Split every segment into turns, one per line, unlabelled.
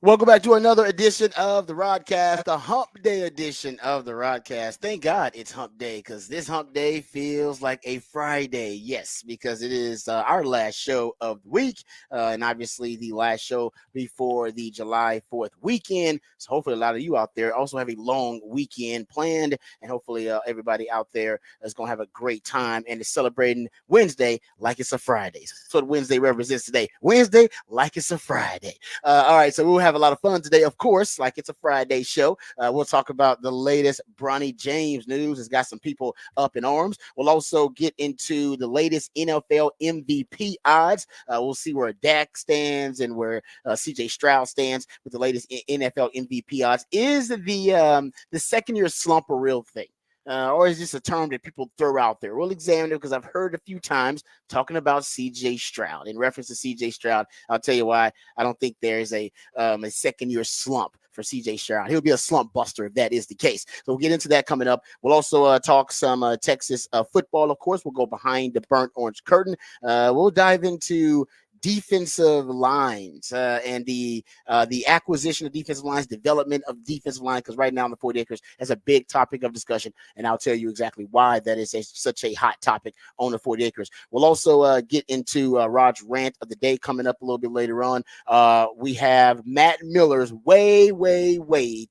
Welcome back to another edition of the Rodcast, the Hump Day edition of the Rodcast. Thank God it's Hump Day because this Hump Day feels like a Friday. Yes, because it is our last show of the week, and obviously the last show before the July 4th weekend. So hopefully a lot of you out there also have a long weekend planned, and hopefully everybody out there is going to have a great time and is celebrating Wednesday like it's a Friday. That's what Wednesday represents today. Wednesday like it's a Friday. All right, so we'll have a lot of fun today, of course, like it's a Friday show. We'll talk about the latest Bronny James news. It's got some people up in arms. We'll also get into the latest NFL MVP odds. We'll see where Dak stands and where CJ Stroud stands with the latest NFL MVP odds. Is the second year slump a real thing? Or is this a term that people throw out there? We'll examine it because I've heard a few times talking about CJ Stroud. In reference to CJ Stroud, I'll tell you why I don't think there's a second year slump for CJ Stroud. He'll be a slump buster if that is the case. So we'll get into that coming up. We'll also talk some Texas football, of course. We'll go behind the burnt orange curtain. We'll dive into defensive lines and the acquisition of defensive lines, development of defensive line, because right now in the 40 acres is a big topic of discussion, and I'll tell you exactly why that is such a hot topic on the 40 acres. We'll also get into Rod's rant of the day coming up a little bit later on. We have Matt Miller's way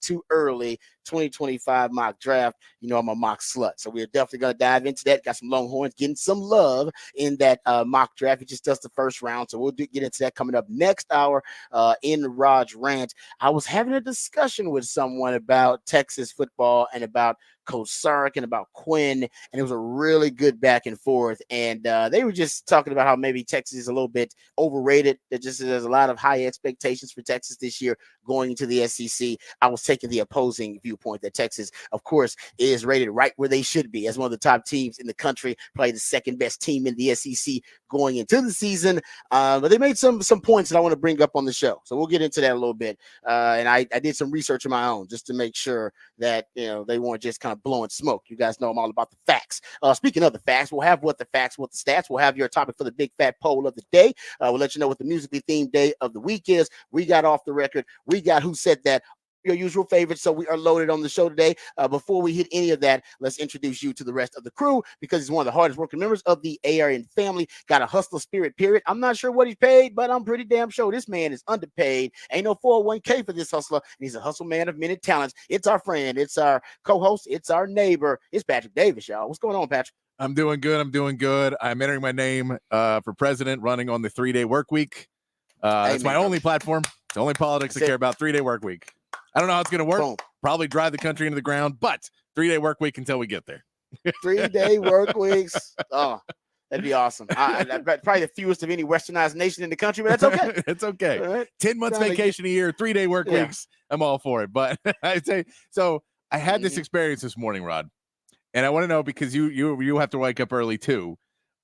too early 2025 mock draft. You know, I'm a mock slut, so we're definitely going to dive into that. Got some Longhorns getting some love in that mock draft. It just does the first round, so we'll get into that coming up next hour in Rod's rant. I was having a discussion with someone about Texas football and about Coach Sark and about Quinn, and it was a really good back and forth. And they were just talking about how maybe Texas is a little bit overrated. There's a lot of high expectations for Texas this year going into the SEC. I was taking the opposing viewpoint that Texas, of course, is rated right where they should be as one of the top teams in the country, probably the second best team in the SEC going into the season. But they made some points that I want to bring up on the show, so we'll get into that a little bit. And I did some research of my own just to make sure that they weren't just kind of blowing smoke. You guys know I'm all about the facts. Speaking of the facts, we'll have what the stats. We'll have your topic for the big fat poll of the day. We'll let you know what the musically themed day of the week is. We got off the record. We got who said that. Your usual favorites. So we are loaded on the show today. Before we hit any of that, let's introduce you to the rest of the crew because he's one of the hardest working members of the ARN family. Got a hustler spirit, period. I'm not sure what he's paid, but I'm pretty damn sure this man is underpaid. Ain't no 401k for this hustler. And he's a hustle man of many talents. It's our friend. It's our co-host. It's our neighbor. It's Patrick Davis, y'all. What's going on, Patrick?
I'm doing good. I'm entering my name for president, running on the 3-day work week. That's my only platform. It's the only politics I care about. 3-day work week. I don't know how it's going to work. Boom. Probably drive the country into the ground, but 3-day work week until we get there.
3-day work weeks. Oh, that'd be awesome. Probably the fewest of any westernized nation in the country, but that's okay.
It's okay. Right. 10 months vacation a year, 3-day work weeks. I'm all for it. But I'd say so. I had this experience this morning, Rod, and I want to know because you have to wake up early too.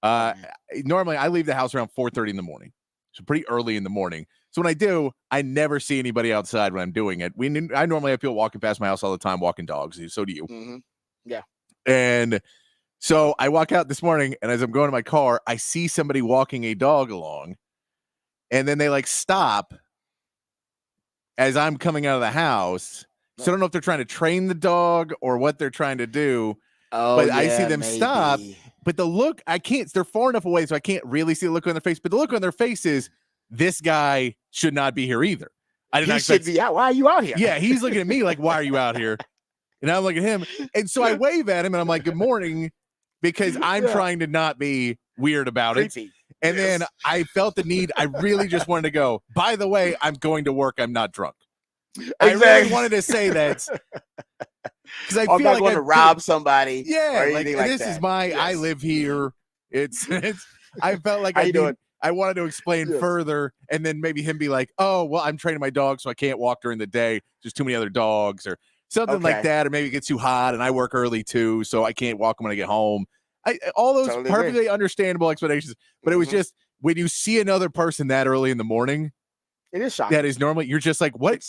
Normally, I leave the house around 4:30 in the morning, so pretty early in the morning. So when I do, I never see anybody outside when I'm doing it. I normally have people walking past my house all the time, walking dogs. So do you.
Mm-hmm. Yeah.
And so I walk out this morning, and as I'm going to my car, I see somebody walking a dog along, and then they stop as I'm coming out of the house. So I don't know if they're trying to train the dog or what they're trying to do. But I see them stop. But the look, I can't. They're far enough away, so I can't really see the look on their face. But the look on their face is, this guy should not be here either.
He should be out. Why are you out here?
Yeah, he's looking at me like, why are you out here? And I'm looking at him. And so I wave at him, and I'm like, good morning, because I'm trying to not be weird about it. And then I felt the need. I really just wanted to go, by the way, I'm going to work. I'm not drunk. Exactly. I really wanted to say that. Because I feel like I'm
going to rob somebody.
Yeah,
or anything like
this
that.
Is my, I live here. It's I felt like I wanted to explain further, and then maybe him be like, oh, well, I'm training my dog, so I can't walk during the day. There's too many other dogs or something like that. Or maybe it gets too hot, and I work early too, so I can't walk when I get home. All those perfectly understandable explanations. But it was just, when you see another person that early in the morning,
it is shocking.
That is normally, you're just like, what?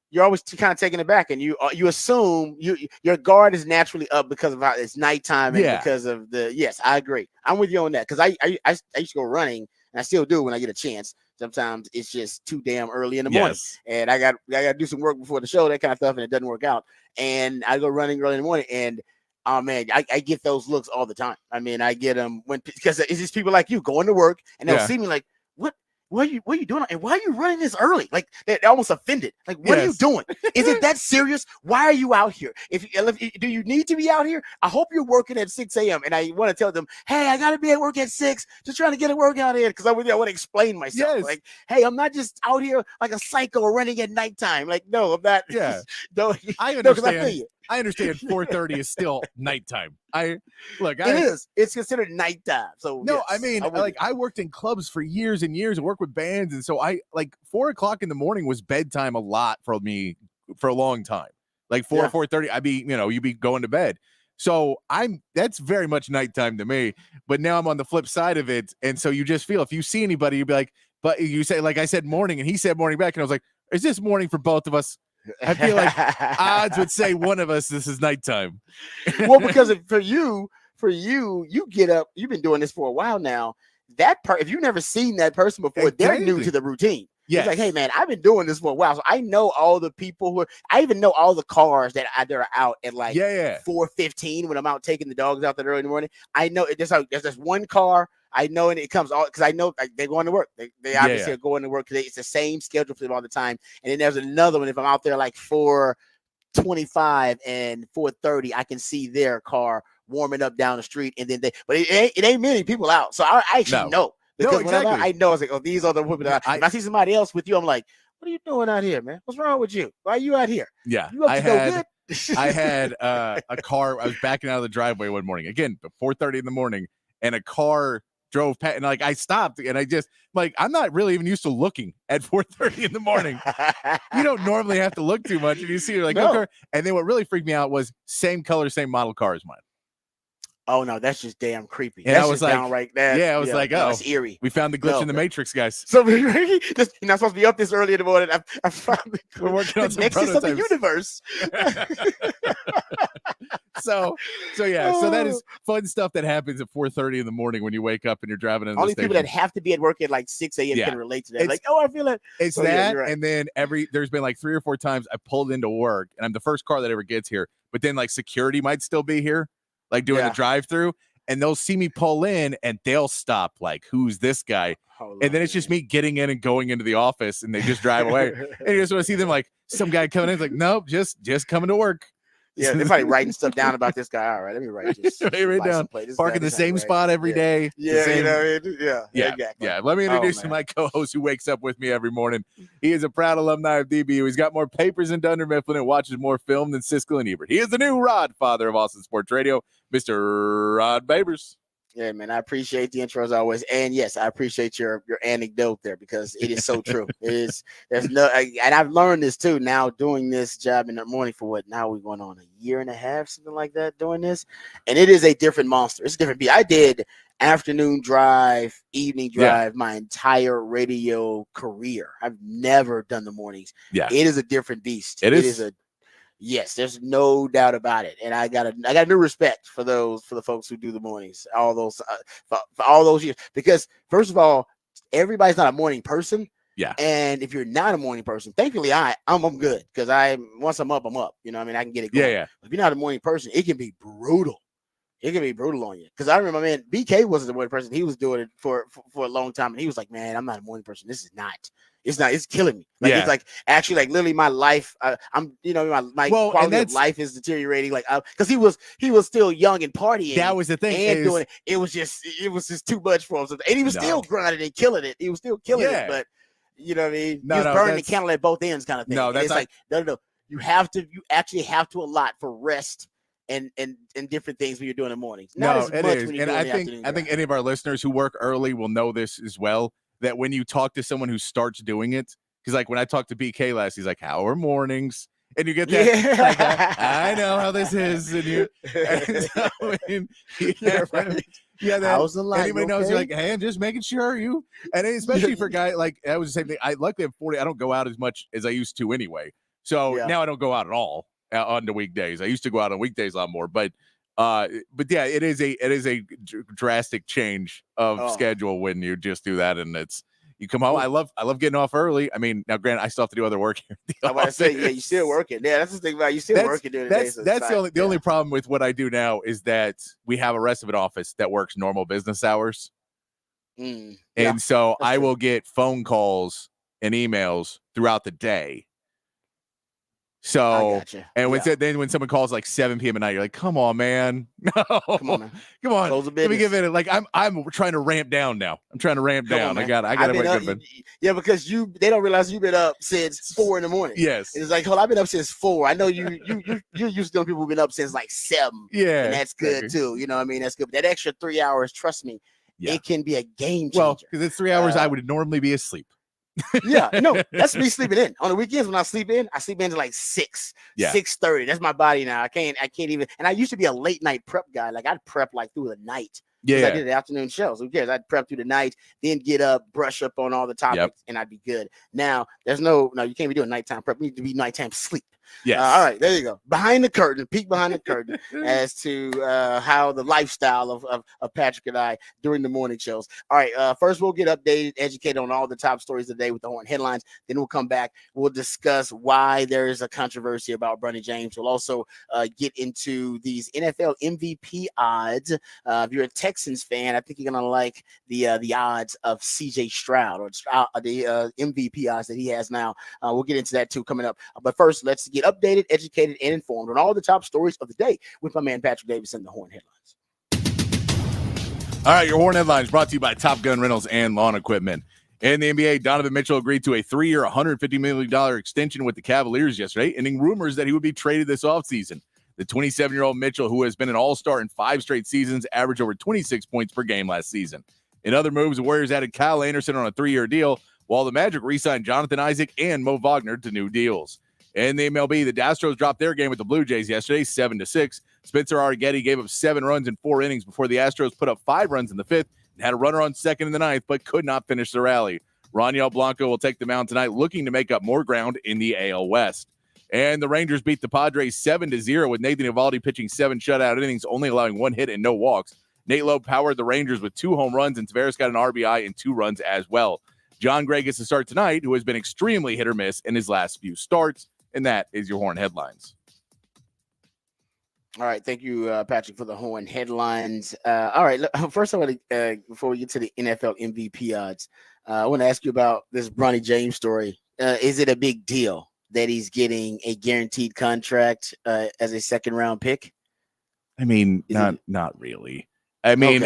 You're always kind of taken aback, and you assume your guard is naturally up because of how it's nighttime and because of the. Yes, I agree. I'm with you on that because I used to go running, and I still do when I get a chance. Sometimes it's just too damn early in the morning,
Yes.
and I got to do some work before the show, that kind of stuff, and it doesn't work out. And I go running early in the morning, and oh man, I get those looks all the time. I mean, I get them because it's just people like you going to work, and they'll see me like, what? What are you doing? And why are you running this early? Like they're almost offended. Like, what are you doing? Is it that serious? Why are you out here? Do you need to be out here? I hope you're working at 6 a.m. And I want to tell them, hey, I got to be at work at 6, just trying to get a workout in, because I want to explain myself. Like, hey, I'm not just out here like a psycho running at nighttime. Like, no, I'm not.
Yeah,
I
understand. I understand 4:30 is still nighttime. It
is. It's considered nighttime. So
no,
yes,
I mean, I worked in clubs for years and years and worked with bands, and so 4:00 in the morning was bedtime a lot for me for a long time. Like 4:30, I'd be, you'd be going to bed. So that's very much nighttime to me. But now I'm on the flip side of it, and so you just feel, if you see anybody, you'd be like, but you say, like I said morning, and he said morning back, and I was like, is this morning for both of us? I feel like odds would say one of us, this is nighttime.
Well, because for you, you get up, you've been doing this for a while now. That part, if you've never seen that person before, they're new to the routine. Yes. It's like, hey man, I've been doing this for a while, so I know all the people I even know all the cars that are out at like 4:15 when I'm out taking the dogs out that early in the morning. I know there's this one car. I know, and it comes all because I know they're going to work. They obviously are going to work because it's the same schedule for them all the time. And then there's another one. If I'm out there like 4:25 and 4:30, I can see their car warming up down the street. And then it ain't many people out, so I actually know. Because whenever I know, it's like, oh, these are the women. If I see somebody else with you, I'm like, what are you doing out here, man? What's wrong with you? Why are you out here?
Yeah,
you up to go good?
I had a car. I was backing out of the driveway one morning, again, 4:30 in the morning, and a car drove past, and like I stopped, and I just I'm not really even used to looking at 4:30 in the morning. You don't normally have to look too much, and you see, you're like, no. Okay. And then what really freaked me out was same color, same model car as mine.
Oh no, that's just damn creepy.
And
that's
I was
just
like,
downright that.
Yeah, I was like, oh,
it's eerie.
We found the glitch in the Matrix, guys.
So you're not supposed to be up this early in the morning. I found
we're working on some
nexus of the universe.
So that is fun stuff that happens at 4:30 in the morning when you wake up and you're driving in the
station. Only people that have to be at work at like 6 a.m. can relate to that. Like, oh, I feel it.
It's right. And then there's been like 3 or 4 times I pulled into work, and I'm the first car that ever gets here, but then like security might still be here, like doing the drive-through. And they'll see me pull in, and they'll stop. Like, who's this guy? And then it's just me getting in and going into the office, and they just drive away. And you just want to see them like some guy coming in, it's like, nope, just coming to work.
Yeah, they're probably writing stuff down about this guy. All right, let me write this.
Write down. Park in the same spot every day.
Yeah,
yeah. Let me introduce you to my co-host who wakes up with me every morning. He is a proud alumni of DBU. He's got more papers than Dunder Mifflin and watches more film than Siskel and Ebert. He is the new Rod, father of Austin Sports Radio, Mr. Rod Babers.
Yeah, man, I appreciate the intro as always, and yes, I appreciate your anecdote there, because it is so true. It is. There's no, and I've learned this too now doing this job in the morning for what now we're going on a year and a half, something like that, doing this, and it is a different monster. It's a different beat. I did afternoon drive, evening drive, my entire radio career. I've never done the mornings. Yeah, it is a different beast. It is a. Yes, there's no doubt about it, and I got a new respect for the folks who do the mornings, all those for all those years. Because first of all, everybody's not a morning person. Yeah, and if you're not a morning person, thankfully I'm good, because once I'm up, I'm up. You know, what I mean, I can get it going. Yeah. If you're not a morning person, it can be brutal. It can be brutal on you. Because I remember, man, BK wasn't a morning person. He was doing it for a long time, and he was like, man, I'm not a morning person. This is not. It's killing me. Like, it's like actually like literally my life. I'm, my quality of life is deteriorating. Like, because he was still young and partying.
That was the thing.
And doing it. It was just too much for him. And he was still grinding and killing it. He was still killing it. But you know what I mean? He was burning the candle at both ends, kind of thing. No, that's like no. You actually have to allot for rest and different things when you're doing the mornings. Not as much when you're doing
I think any of our listeners who work early will know this as well. That when you talk to someone who starts doing it, because like when I talked to BK last, he's like, "How are mornings?" And you get that, like that, I know how this is, and how's the light? Anybody knows, you're like, "Hey, I'm just making sure you," and especially for guys like that was the same thing. I luckily have 40. I don't go out as much as I used to anyway, so now I don't go out at all on the weekdays. I used to go out on weekdays a lot more, but yeah, it is a drastic change of schedule when you just do that, and it's You come home. I love getting off early. I mean, now granted, I still have to do other work here.
I want to say, yeah, you still working. Yeah, that's the thing about it. You still working during the day. So
that's the only problem with what I do now is that we have a rest of an office that works normal business hours. And so I will get phone calls and emails throughout the day. So, and when someone calls like 7 p.m. at night, you're like, come on, man. No, come on. Let me give it. Like I'm trying to ramp down now. I'm trying to ramp down. I got to wake up.
Yeah, because they don't realize you've been up since 4 a.m.
Yes.
And it's like, hold on, I've been up since 4. I know you're used to people who've been up since like 7.
Yeah.
And that's good too. You know what I mean? That's good. But that extra 3 hours, trust me, it can be a game changer.
Well, because it's 3 hours I would normally be asleep.
Yeah, no, that's me sleeping in. On the weekends when I sleep in to like 6:30. That's my body now. I can't even. And I used to be a late night prep guy. Like I'd prep like through the night.
Yeah,
I did the afternoon shows. Who cares? I'd prep through the night, then get up, brush up on all the topics, and I'd be good. Now there's no, you can't be doing nighttime prep. You need to be nighttime sleep.
Yes.
All right, there you go. Peek behind the curtain as to how the lifestyle of Patrick and I during the morning shows. All right, first we'll get updated, educated on all the top stories of the day with the Horn headlines. Then we'll come back. We'll discuss why there is a controversy about Bronny James. We'll also get into these NFL MVP odds. If you're a Texans fan, I think you're gonna like the odds of CJ Stroud or the MVP odds that he has now. We'll get into that too coming up. But first, let's get updated, educated, and informed on all the top stories of the day with my man Patrick Davis and the Horn headlines.
All right, your Horn headlines brought to you by Top Gun Rentals and Lawn Equipment. In the NBA, Donovan Mitchell agreed to a 3-year, $150 million extension with the Cavaliers yesterday, ending rumors that he would be traded this offseason. The 27-year-old Mitchell, who has been an all-star in 5 straight seasons, averaged over 26 points per game last season. In other moves, the Warriors added Kyle Anderson on a 3-year deal, while the Magic re-signed Jonathan Isaac and Mo Wagner to new deals. In the MLB, the Astros dropped their game with the Blue Jays yesterday, 7-6. Spencer Arrighetti gave up 7 runs in 4 innings before the Astros put up 5 runs in the 5th and had a runner on second in the 9th, but could not finish the rally. Raniel Blanco will take the mound tonight, looking to make up more ground in the AL West. And the Rangers beat the Padres 7-0 with Nathan Eovaldi pitching 7 shutout innings, only allowing 1 hit and no walks. Nate Lowe powered the Rangers with 2 home runs, and Tavares got an RBI and 2 runs as well. John Gray gets to start tonight, who has been extremely hit or miss in his last few starts. And that is your Horn headlines.
All right. Thank you, Patrick, for the Horn headlines. All right. First, I want to, before we get to the NFL MVP odds, I want to ask you about this Bronny James story. Is it a big deal that he's getting a guaranteed contract as a second-round pick?
I mean, not really. I mean,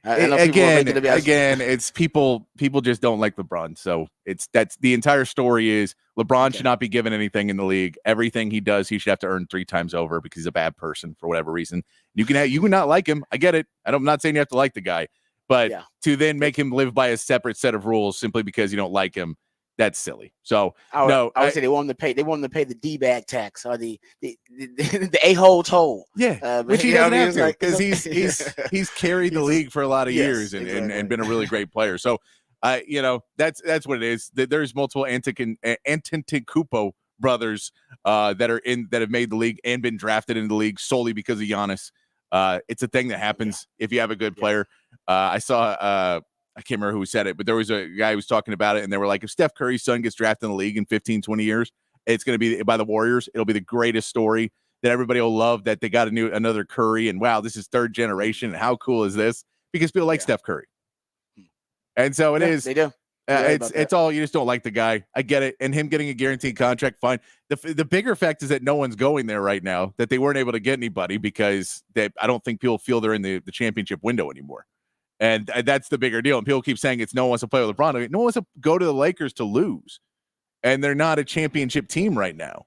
again, it's people just don't like LeBron. So that's the entire story is LeBron should not be given anything in the league. Everything he does, he should have to earn 3 times over because he's a bad person for whatever reason. You can not like him. I get it. I'm not saying you have to like the guy, but to then make him live by a separate set of rules simply because you don't like him, that's silly. So
I would say they want him to pay the D-bag tax or the a-hole toll.
Yeah, which he doesn't have to because he's carried the league for a lot of years and been a really great player. So that's what it is. There's multiple Antetokounmpo brothers that have made the league and been drafted into the league solely because of Giannis. It's a thing that happens if you have a good player. I saw I can't remember who said it, but there was a guy who was talking about it, and they were like, if Steph Curry's son gets drafted in the league in 15, 20 years, it's going to be by the Warriors. It'll be the greatest story that everybody will love that they got another Curry, and wow, this is 3rd generation. How cool is this? Because people like Steph Curry. And so it is.
They do.
It's all, you just don't like the guy. I get it. And him getting a guaranteed contract, fine. The bigger fact is that no one's going there right now, that they weren't able to get anybody because I don't think people feel they're in the championship window anymore. And that's the bigger deal. And people keep saying no one wants to play with LeBron. No one wants to go to the Lakers to lose. And they're not a championship team right now.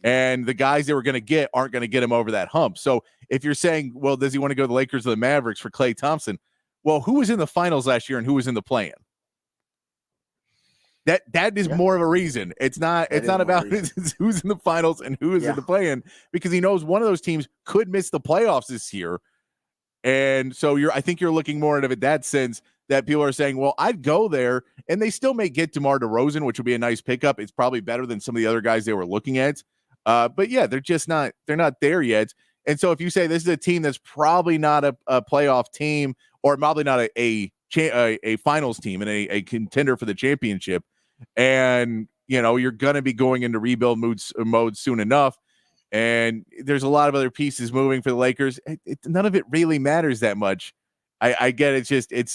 And the guys they were going to get aren't going to get him over that hump. So if you're saying, well, does he want to go to the Lakers or the Mavericks for Klay Thompson? Well, who was in the finals last year and who was in the play-in? That is more of a reason. It's not about who's in the finals and who is in the play-in, because he knows one of those teams could miss the playoffs this year. And so I think you're looking more at it that sense that people are saying, well, I'd go there, and they still may get DeMar DeRozan, which would be a nice pickup. It's probably better than some of the other guys they were looking at. But yeah, they're not there yet. And so if you say this is a team that's probably not a playoff team, or probably not a a finals team and a contender for the championship, and you're going to be going into rebuild mode soon enough. And there's a lot of other pieces moving for the Lakers. None of it really matters that much. I get it. It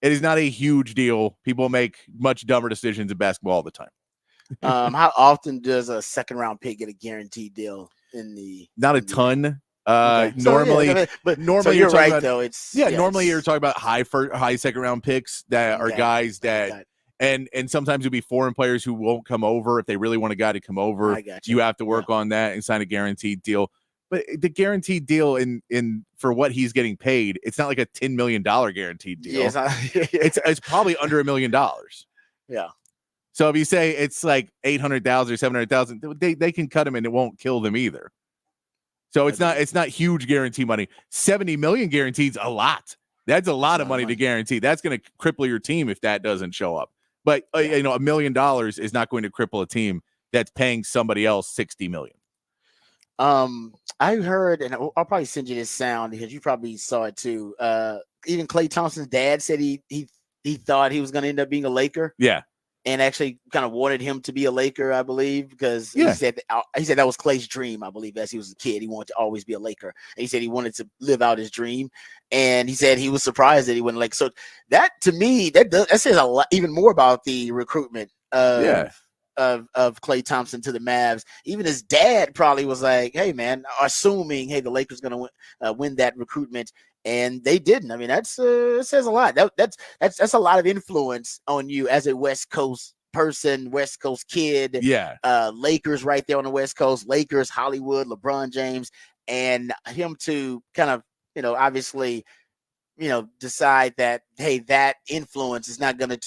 is not a huge deal. People make much dumber decisions in basketball all the time.
How often does a second round pick get a guaranteed deal
Not a ton.
Okay.
Normally,
so you're right
about,
though. It's
normally you're talking about high second round picks that are guys that and sometimes it'll be foreign players who won't come over if they really want a guy to come over.
I got you.
You have to work on that and sign a guaranteed deal. But the guaranteed deal in for what he's getting paid, it's not like a $10 million guaranteed deal. It's probably under $1 million.
Yeah.
So if you say it's like 800,000 or 700,000, they can cut him and it won't kill them either. So it's not huge guarantee money. 70 million guarantees a lot. That's a lot of money to guarantee. That's going to cripple your team if that doesn't show up. But $1 million is not going to cripple a team that's paying somebody else $60 million.
I heard, and I'll probably send you this sound because you probably saw it too. Even Klay Thompson's dad said he thought he was going to end up being a Laker.
Yeah.
And actually kind of wanted him to be a Laker, I believe, because he said that was Klay's dream, I believe, as he was a kid. He wanted to always be a Laker. And he said he wanted to live out his dream. And he said he was surprised that he went So that, to me, that says a lot, even more about the recruitment of Klay Thompson to the Mavs. Even his dad probably was like, hey, man, assuming, the Lakers going to win that recruitment. And they didn't. I mean, it says a lot. That's a lot of influence on you as a West Coast person, West Coast kid.
Yeah.
Lakers right there on the West Coast. Lakers, Hollywood, LeBron James, and him to kind of, obviously, decide that, hey, that influence is not gonna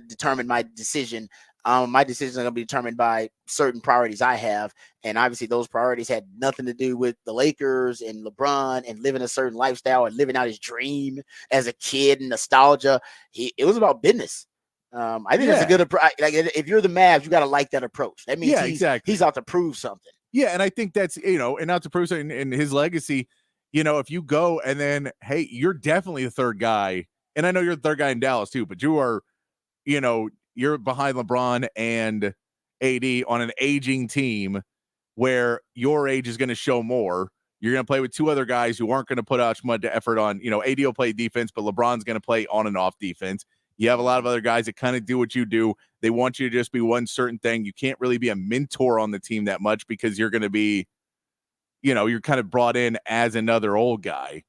determine my decision. My decisions are going to be determined by certain priorities I have. And obviously those priorities had nothing to do with the Lakers and LeBron and living a certain lifestyle and living out his dream as a kid and nostalgia. It was about business. I think that's a good approach. Like, if you're the Mavs, you got to like that approach. That means he's out to prove something.
Yeah. And I think that's, and out to prove something in his legacy, if you go and then, hey, you're definitely the third guy. And I know you're the third guy in Dallas too, but you are, you're behind LeBron and AD on an aging team where your age is going to show more. You're going to play with two other guys who aren't going to put out much effort on, AD will play defense, but LeBron's going to play on and off defense. You have a lot of other guys that kind of do what you do. They want you to just be one certain thing. You can't really be a mentor on the team that much because you're going to be, you're kind of brought in as another old guy.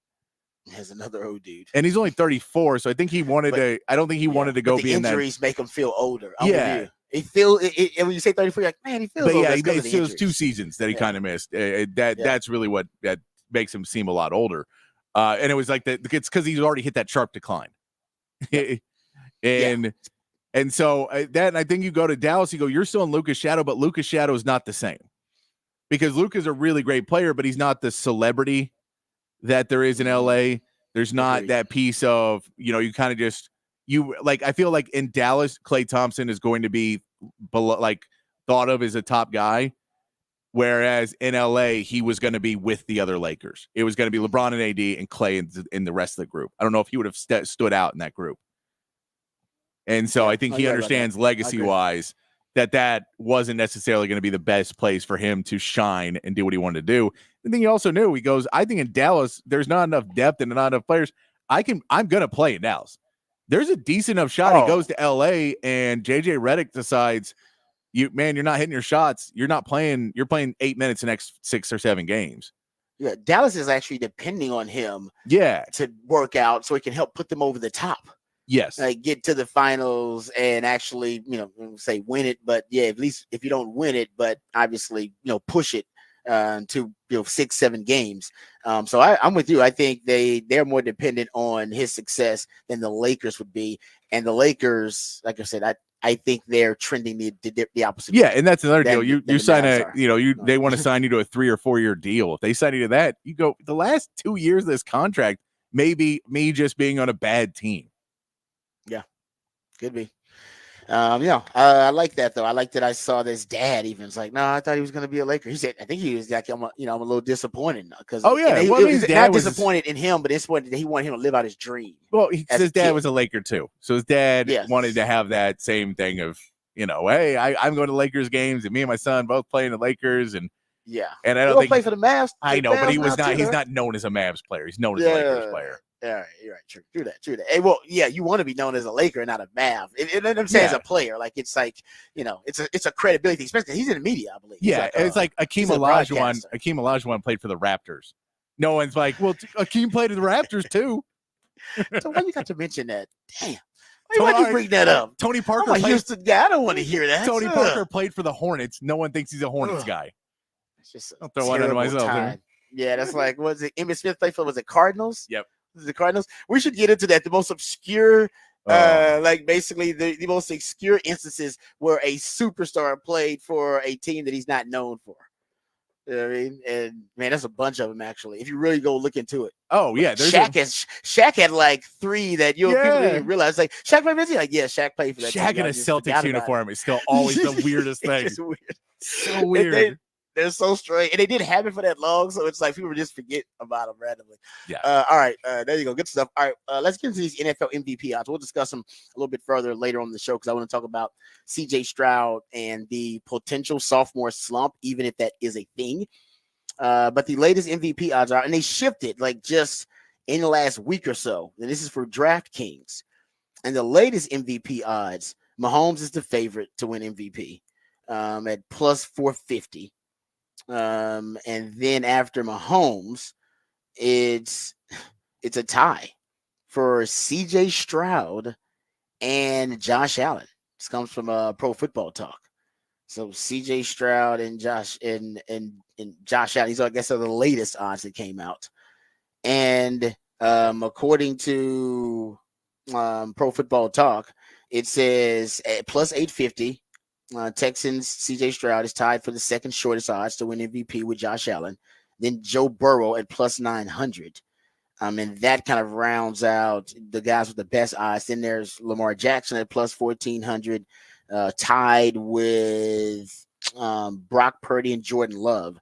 As another old dude,
and he's only 34, so I think he wanted to. I don't think he wanted to go be in that.
Injuries make him feel older. He feels. And when you say 34, you're like, man, he feels. But older.
It was 2 seasons that he kind of missed. That's really what that makes him seem a lot older. And it was like that. It's because he's already hit that sharp decline. And so that I think you go to Dallas, you go, you're still in Luka's shadow, but Luka's shadow is not the same because Luka's a really great player, but he's not the celebrity that there is in LA. There's not that piece of, you kind of just, I feel like in Dallas, Klay Thompson is going to be thought of as a top guy. Whereas in LA, he was going to be with the other Lakers. It was going to be LeBron and AD and Klay in the rest of the group. I don't know if he would have stood out in that group. And so I think he understands legacy wise that wasn't necessarily going to be the best place for him to shine and do what he wanted to do. And then he also knew, he goes, I think in Dallas, there's not enough depth and not enough players. I'm going to play in Dallas. There's a decent enough shot. He goes to LA and JJ Redick decides, you're not hitting your shots. You're not playing. You're playing 8 minutes the next 6 or 7 games.
Yeah. Dallas is actually depending on him. To work out so he can help put them over the top.
Yes.
Get to the finals and actually, say win it. But at least if you don't win it, but obviously, push it to 6-7 games. So I'm with you. I think they're more dependent on his success than the Lakers would be. And the Lakers, like I said, I think they're trending the opposite.
Yeah, and that's another deal. You sign they want to sign you to a 3 or 4 year deal. If they sign you to that, you go, the last 2 years of this contract may be me just being on a bad team.
Yeah, could be. I like that though. I like that I saw this dad even was like, no, I thought he was going to be a Laker. He said, I think he was like, I'm a little disappointed because,
Oh
and
yeah. Well, I
it
mean, his
was not
dad was
disappointed in him, but it's what he wanted him to live out his dream
well.
as a
His dad
kid.
was a Laker too, so his dad wanted to
Yes.
have that same thing of hey, I'm going to Lakers games, and me and my son both playing the Lakers,
Yeah.
and I
He
don't
don't
think
play for the Mavs.
I
The
know, but he
Mavs now
was not.
too,
He's
though.
not known as a Mavs player. He's known as a Lakers
Yeah.
player.
All right. You're right. True that. True that. Hey, well, yeah, you want to be known as a Laker, not a Mav. And I'm saying as
Yeah,
a player, like it's like it's a credibility thing, especially he's in the media, I believe.
yeah. It's like Akeem
He's a
Olajuwon.
broadcaster.
Akeem Olajuwon played for the Raptors. No one's like, well, Akeem played for the Raptors too.
So why you got to mention that? Damn.
Tony,
Why'd you bring that up?
Tony
I'm
Parker
a
played.
Houston guy. I don't want to hear that.
Tony Parker played for the Hornets. No one thinks he's a Hornets guy.
It's just a
I'll throw one under
terrible
myself
time.
there.
Yeah, that's like, was it Emmitt Smith played for? Was it Cardinals?
Yep.
Was it the Cardinals? We should get into that. The most obscure, like basically the most obscure instances where a superstar played for a team that he's not known for. You know what I mean? And man, that's a bunch of them actually. If you really go look into it.
Oh yeah,
Shaq had like 3 that people didn't even realize. Like Shaq played for that. Like yeah, Shaq played for that.
Shaq in a Celtics uniform is still always the weirdest thing.
It's weird.
So weird.
They're so strange, and they didn't have it for that long, so it's like people just forget about them randomly.
Yeah.
All right. There you go. Good stuff. All right. Let's get into these NFL MVP odds. We'll discuss them a little bit further later on in the show because I want to talk about C.J. Stroud and the potential sophomore slump, even if that is a thing. But the latest MVP odds are, and they shifted like just in the last week or so. And this is for DraftKings. And the latest MVP odds, Mahomes is the favorite to win MVP at plus 450. And then after Mahomes, it's a tie for CJ Stroud and Josh Allen. This comes from Pro Football Talk. So CJ Stroud and Josh Allen. These are, I guess, are the latest odds that came out. And according to Pro Football Talk, it says at plus 850. Texans CJ Stroud is tied for the second shortest odds to win MVP with Josh Allen. Then Joe Burrow at plus 900. And that kind of rounds out the guys with the best odds. Then there's Lamar Jackson at plus 1400, tied with Brock Purdy and Jordan Love.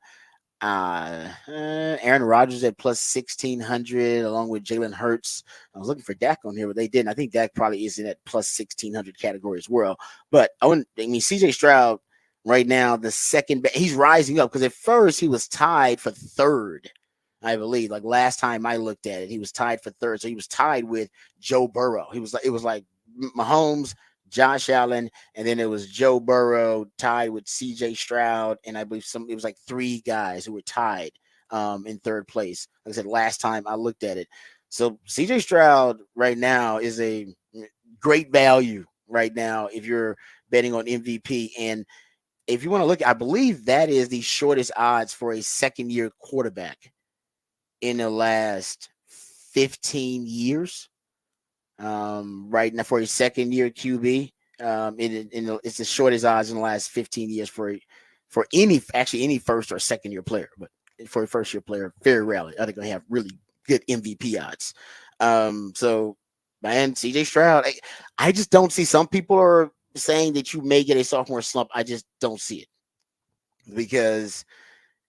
Aaron Rodgers at plus 1600, along with Jalen Hurts. I was looking for Dak on here, but they didn't. I think Dak probably is in that plus 1600 category as well. But CJ Stroud right now, the second, he's rising up because at first he was tied for third, I believe. Like last time I looked at it, he was tied for third. So he was tied with Joe Burrow. It was like Mahomes, Josh Allen, and then it was Joe Burrow tied with CJ Stroud, and I believe it was like 3 guys who were tied in third place. Like I said, last time I looked at it. So CJ Stroud right now is a great value right now if you're betting on MVP. And if you want to look, I believe that is the shortest odds for a second-year quarterback in the last 15 years. Right now for a second year QB, it's the shortest odds in the last 15 years for any first or second year player, but for a first year player, very rarely are they going to have really good MVP odds. So man, CJ Stroud, I just don't see. Some people are saying that you may get a sophomore slump. I just don't see it because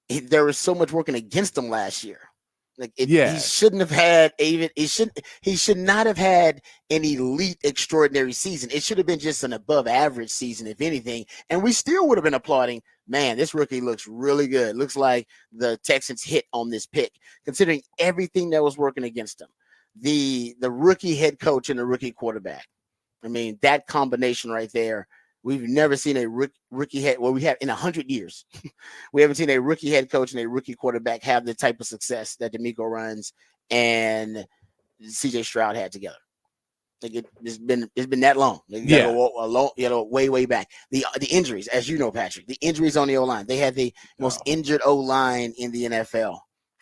there was so much working against him last year. He shouldn't have had he should not have had an elite extraordinary season. It should have been just an above average season, if anything. And we still would have been applauding, man, this rookie looks really good. Looks like the Texans hit on this pick, considering everything that was working against him. The rookie head coach and the rookie quarterback. I mean, that combination right there. We've never seen a rookie head. Well, we have in 100 years. We haven't seen a rookie head coach and a rookie quarterback have the type of success that D'Amico Ryans and CJ Stroud had together. Like it's been that long. You gotta go way back. The injuries, as you know, Patrick, the injuries on the O-line. They had the most injured O-line in the NFL,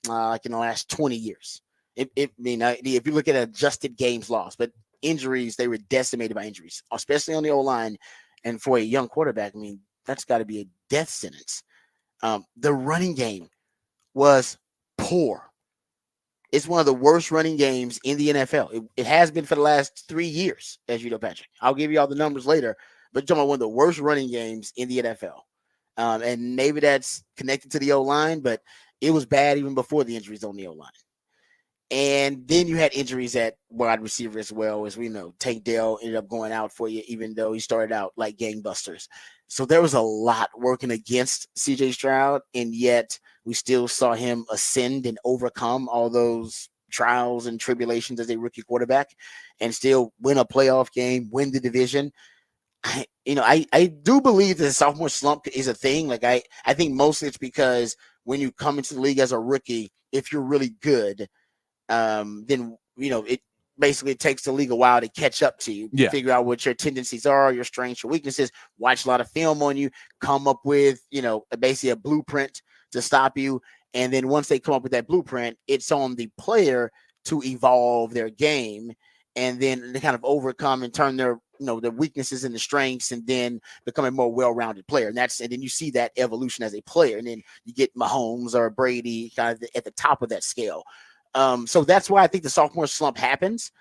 like in the last 20 years. If you look at adjusted games lost, but injuries, they were decimated by injuries, especially on the O-line. And for a young quarterback, I mean, that's got to be a death sentence. The running game was poor. It's one of the worst running games in the NFL. It has been for the last 3 years, as you know, Patrick. I'll give you all the numbers later. but you're talking about one of the worst running games in the NFL. And maybe that's connected to the O line, but it was bad even before the injuries on the O line. And then you had injuries at wide receiver as well. As we know, Tank Dell ended up going out for you, even though he started out like gangbusters. So there was a lot working against CJ Stroud, and yet we still saw him ascend and overcome all those trials and tribulations as a rookie quarterback and still win a playoff game, win the division. I do believe that the sophomore slump is a thing. Like I think mostly it's because when you come into the league as a rookie, if you're really good, then it basically takes the league a while to catch up to you, figure out what your tendencies are, your strengths, your weaknesses, watch a lot of film on you, come up with basically a blueprint to stop you. And then once they come up with that blueprint, it's on the player to evolve their game and then they kind of overcome and turn their their weaknesses into strengths and then become a more well-rounded player. And then you see that evolution as a player. And then you get Mahomes or Brady kind of at the top of that scale. So that's why I think the sophomore slump happens.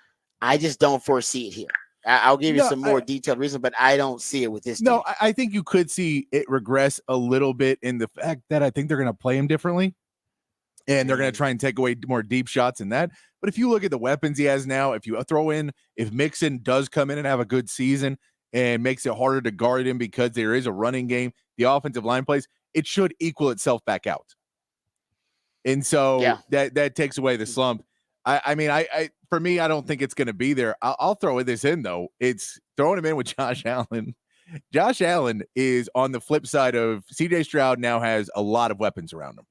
I just don't foresee it here. I'll give you some more detailed reason, but I don't see it with this team.
I think you could see it regress a little bit in the fact that I think they're going to play him differently. And they're going to try and take away more deep shots in that. But if you look at the weapons he has now, if Mixon does come in and have a good season and makes it harder to guard him because there is a running game, the offensive line plays, it should equal itself back out. And so that takes away the slump. I mean, for me, I don't think it's going to be there. I'll throw this in, though. It's throwing him in with Josh Allen. Josh Allen is on the flip side of CJ Stroud now has a lot of weapons around him.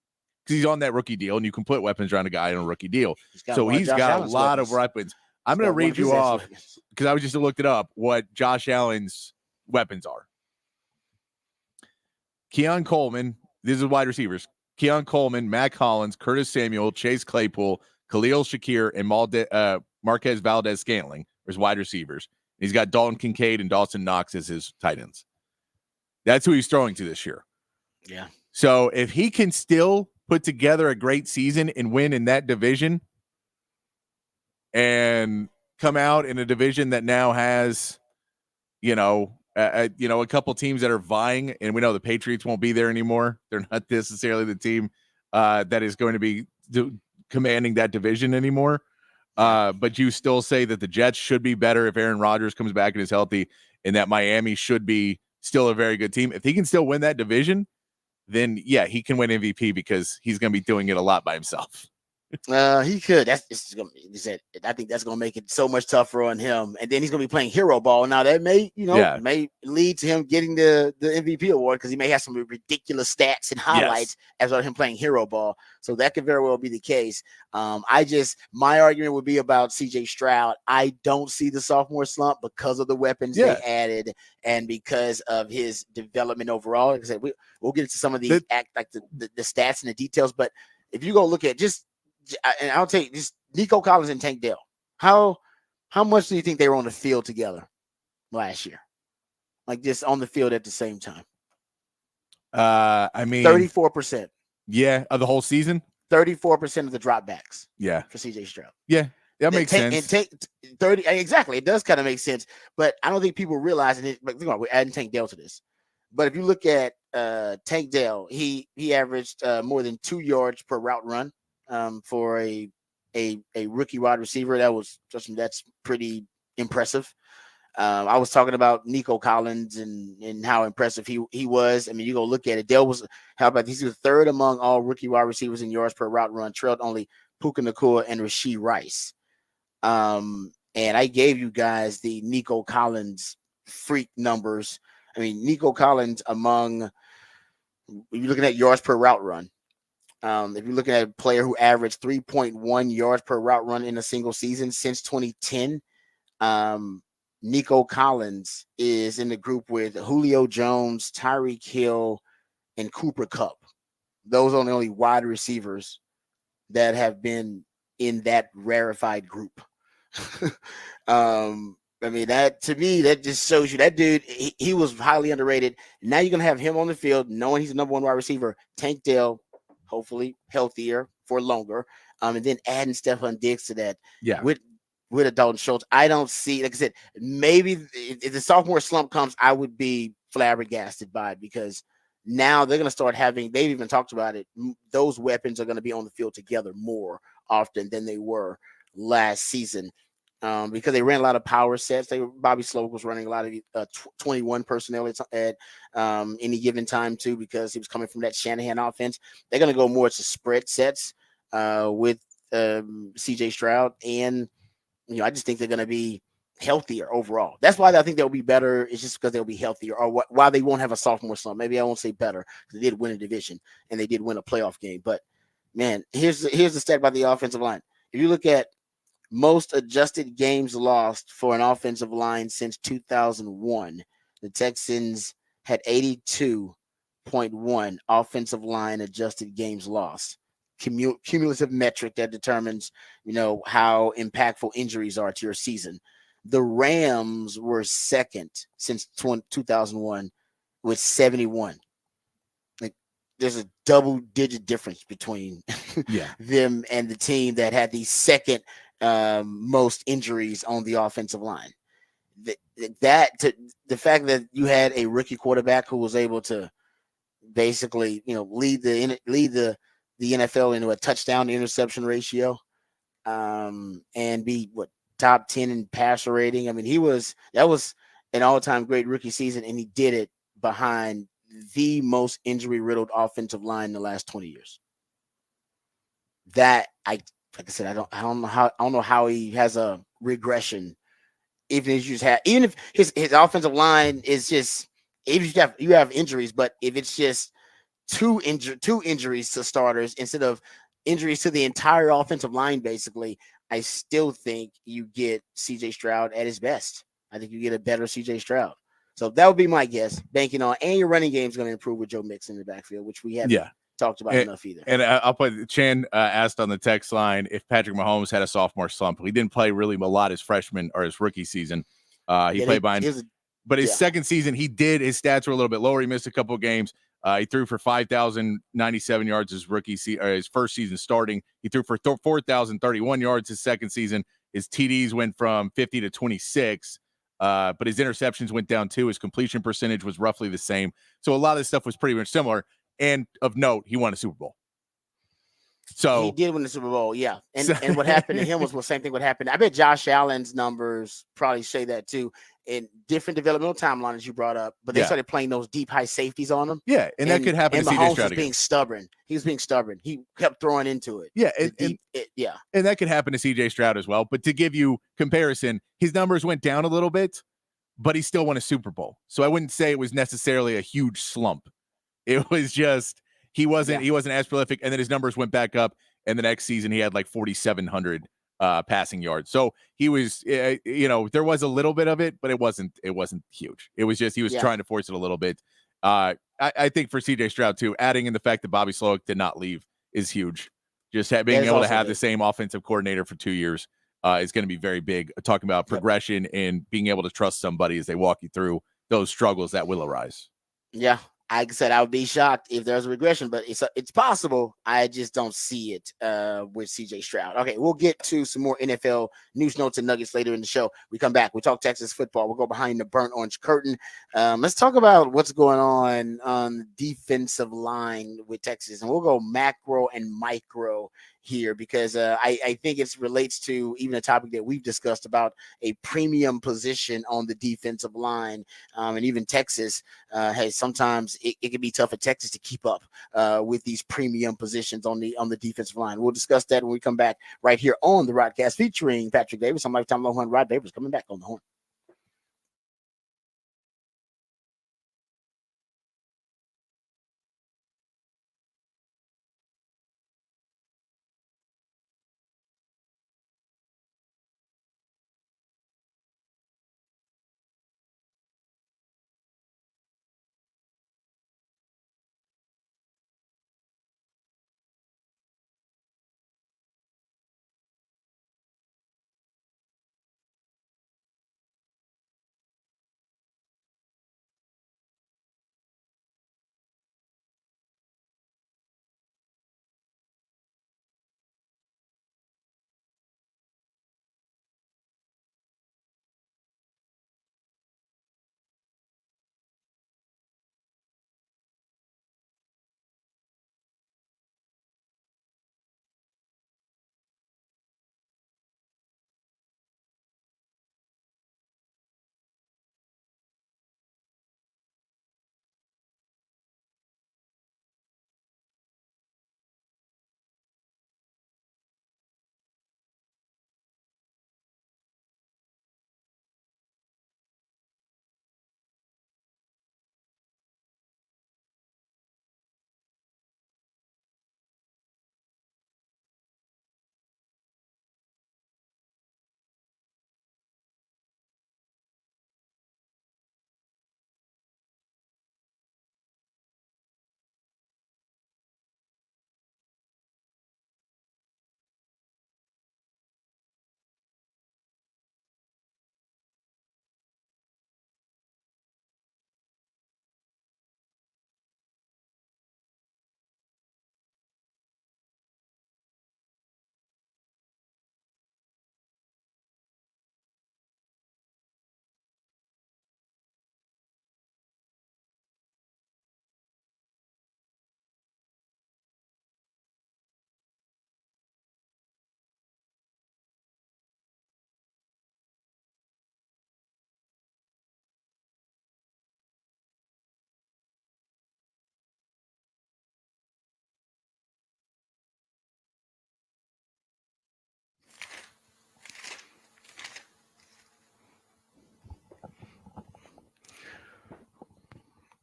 Because he's on that rookie deal, and you can put weapons around a guy on a rookie deal. He's got a lot of weapons. I'm going to read you off, because I was just looked it up, what Josh Allen's weapons are. Keon Coleman, these are wide receivers. Keon Coleman, Mac Hollins, Curtis Samuel, Chase Claypool, Khalil Shakir, and Marquez Valdez-Scantling as wide receivers. He's got Dalton Kincaid and Dawson Knox as his tight ends. That's who he's throwing to this year.
Yeah.
So if he can still put together a great season and win in that division and come out in a division that now has, a couple teams that are vying, and we know the Patriots won't be there anymore. They're not necessarily the team that is going to be commanding that division anymore. But you still say that the Jets should be better if Aaron Rodgers comes back and is healthy, and that Miami should be still a very good team. If he can still win that division, then he can win MVP because he's going to be doing it a lot by himself.
He could. I think that's going to make it so much tougher on him. And then he's going to be playing hero ball. Now that may lead to him getting the MVP award because he may have some ridiculous stats and highlights as well as him playing hero ball. So that could very well be the case. My argument would be about CJ Stroud. I don't see the sophomore slump because of the weapons they added and because of his development overall. Like I said, we'll get into some of the stats and the details. But if you go look at and I'll take just Nico Collins and Tank Dell. How much do you think they were on the field together last year? Like just on the field at the same time?
I mean
34%.
Yeah, of the whole season?
34% of the dropbacks.
Yeah.
For CJ Stroud.
Yeah. That makes sense.
And take 30 exactly. It does kind of make sense, but I don't think people realize it. But we're adding Tank Dell to this. But if you look at Tank Dell, he averaged more than 2 yards per route run. For a rookie wide receiver, that's pretty impressive. I was talking about Nico Collins and how impressive he was. I mean, you go look at it. Dell was he's the third among all rookie wide receivers in yards per route run, trailed only Puka Nacua and Rashee Rice. And I gave you guys the Nico Collins freak numbers. I mean, Nico Collins if you're looking at yards per route run. If you're looking at a player who averaged 3.1 yards per route run in a single season since 2010, Nico Collins is in the group with Julio Jones, Tyreek Hill, and Cooper Kupp. Those are the only wide receivers that have been in that rarefied group. I mean, that to me, that just shows you that dude, he was highly underrated. Now you're going to have him on the field, knowing he's the number one wide receiver. Tank Dell, hopefully healthier for longer. And then adding Stephon Diggs to that.
Yeah.
With with a Dalton Schultz. I don't see, like I said, maybe if the sophomore slump comes, I would be flabbergasted by it because now they're going to start having, they've even talked about it. Those weapons are going to be on the field together more often than they were last season. Because they ran a lot of power sets. Bobby Sloak was running a lot of 21 personnel at any given time too, because he was coming from that Shanahan offense. They're going to go more to spread sets with CJ Stroud, and I just think they're going to be healthier overall. That's why I think they'll be better. It's just because they'll be healthier, or why they won't have a sophomore slump. Maybe I won't say better because they did win a division and they did win a playoff game. But man, here's the stat about the offensive line. If you look at most adjusted games lost for an offensive line since 2001, the Texans had 82.1 offensive line adjusted games lost. Cumulative metric that determines, how impactful injuries are to your season. The Rams were second since 2001 with 71. Like, there's a double-digit difference between them and the team that had the second most injuries on the offensive line. The fact that you had a rookie quarterback who was able to basically, lead the NFL into a touchdown to interception ratio, and be top 10 in passer rating. I mean, that was an all-time great rookie season, and he did it behind the most injury riddled offensive line in the last 20 years. That like I said, I don't know how he has a regression. Even if his offensive line is just, even if you have injuries, but if it's just two injuries to starters instead of injuries to the entire offensive line, basically, I still think you get CJ Stroud at his best. I think you get a better CJ Stroud. So that would be my guess, banking on, and your running game is going to improve with Joe Mixon in the backfield, which we haven't talked about enough either.
And I'll put Chan asked on the text line if Patrick Mahomes had a sophomore slump. He didn't play really a lot his freshman or his rookie season. He played behind, but his second season, his stats were a little bit lower. He missed a couple of games. He threw for 5,097 yards his his first season starting. He threw for 4,031 yards his second season. His TDs went from 50 to 26. But his interceptions went down too. His completion percentage was roughly the same. So a lot of this stuff was pretty much similar. And of note, he won a Super Bowl. So
he did win the Super Bowl, yeah. And what happened to him was the same thing would happen. I bet Josh Allen's numbers probably say that too. In different developmental timelines you brought up, but they started playing those deep high safeties on him.
Yeah, and that could happen to CJ Stroud.
Being stubborn. He was being stubborn. He kept throwing into it.
Yeah, and that could happen to CJ Stroud as well. But to give you comparison, his numbers went down a little bit, but he still won a Super Bowl. So I wouldn't say it was necessarily a huge slump. It was just he wasn't as prolific, and then his numbers went back up. And the next season, he had like 4,700 passing yards. So he was, there was a little bit of it, but it wasn't huge. It was just he was trying to force it a little bit. I think for CJ Stroud too, adding in the fact that Bobby Sloak did not leave is huge. Just being able to have the same offensive coordinator for 2 years is going to be very big. Talking about progression and being able to trust somebody as they walk you through those struggles that will arise.
Yeah. Like I said, I would be shocked if there's a regression, but it's possible. I just don't see it with CJ Stroud. Okay, we'll get to some more NFL news, notes, and nuggets later in the show. We come back. We talk Texas football. We'll go behind the burnt orange curtain. Let's talk about what's going on the defensive line with Texas, and we'll go macro and micro here because I think it relates to even a topic that we've discussed about a premium position on the defensive line, and even Texas has sometimes it can be tough for Texas to keep up with these premium positions on the defensive line. We'll discuss that when we come back right here on the Rodcast featuring Patrick Davis. I'm Lifetime Longhorn Rod Davis coming back on the horn.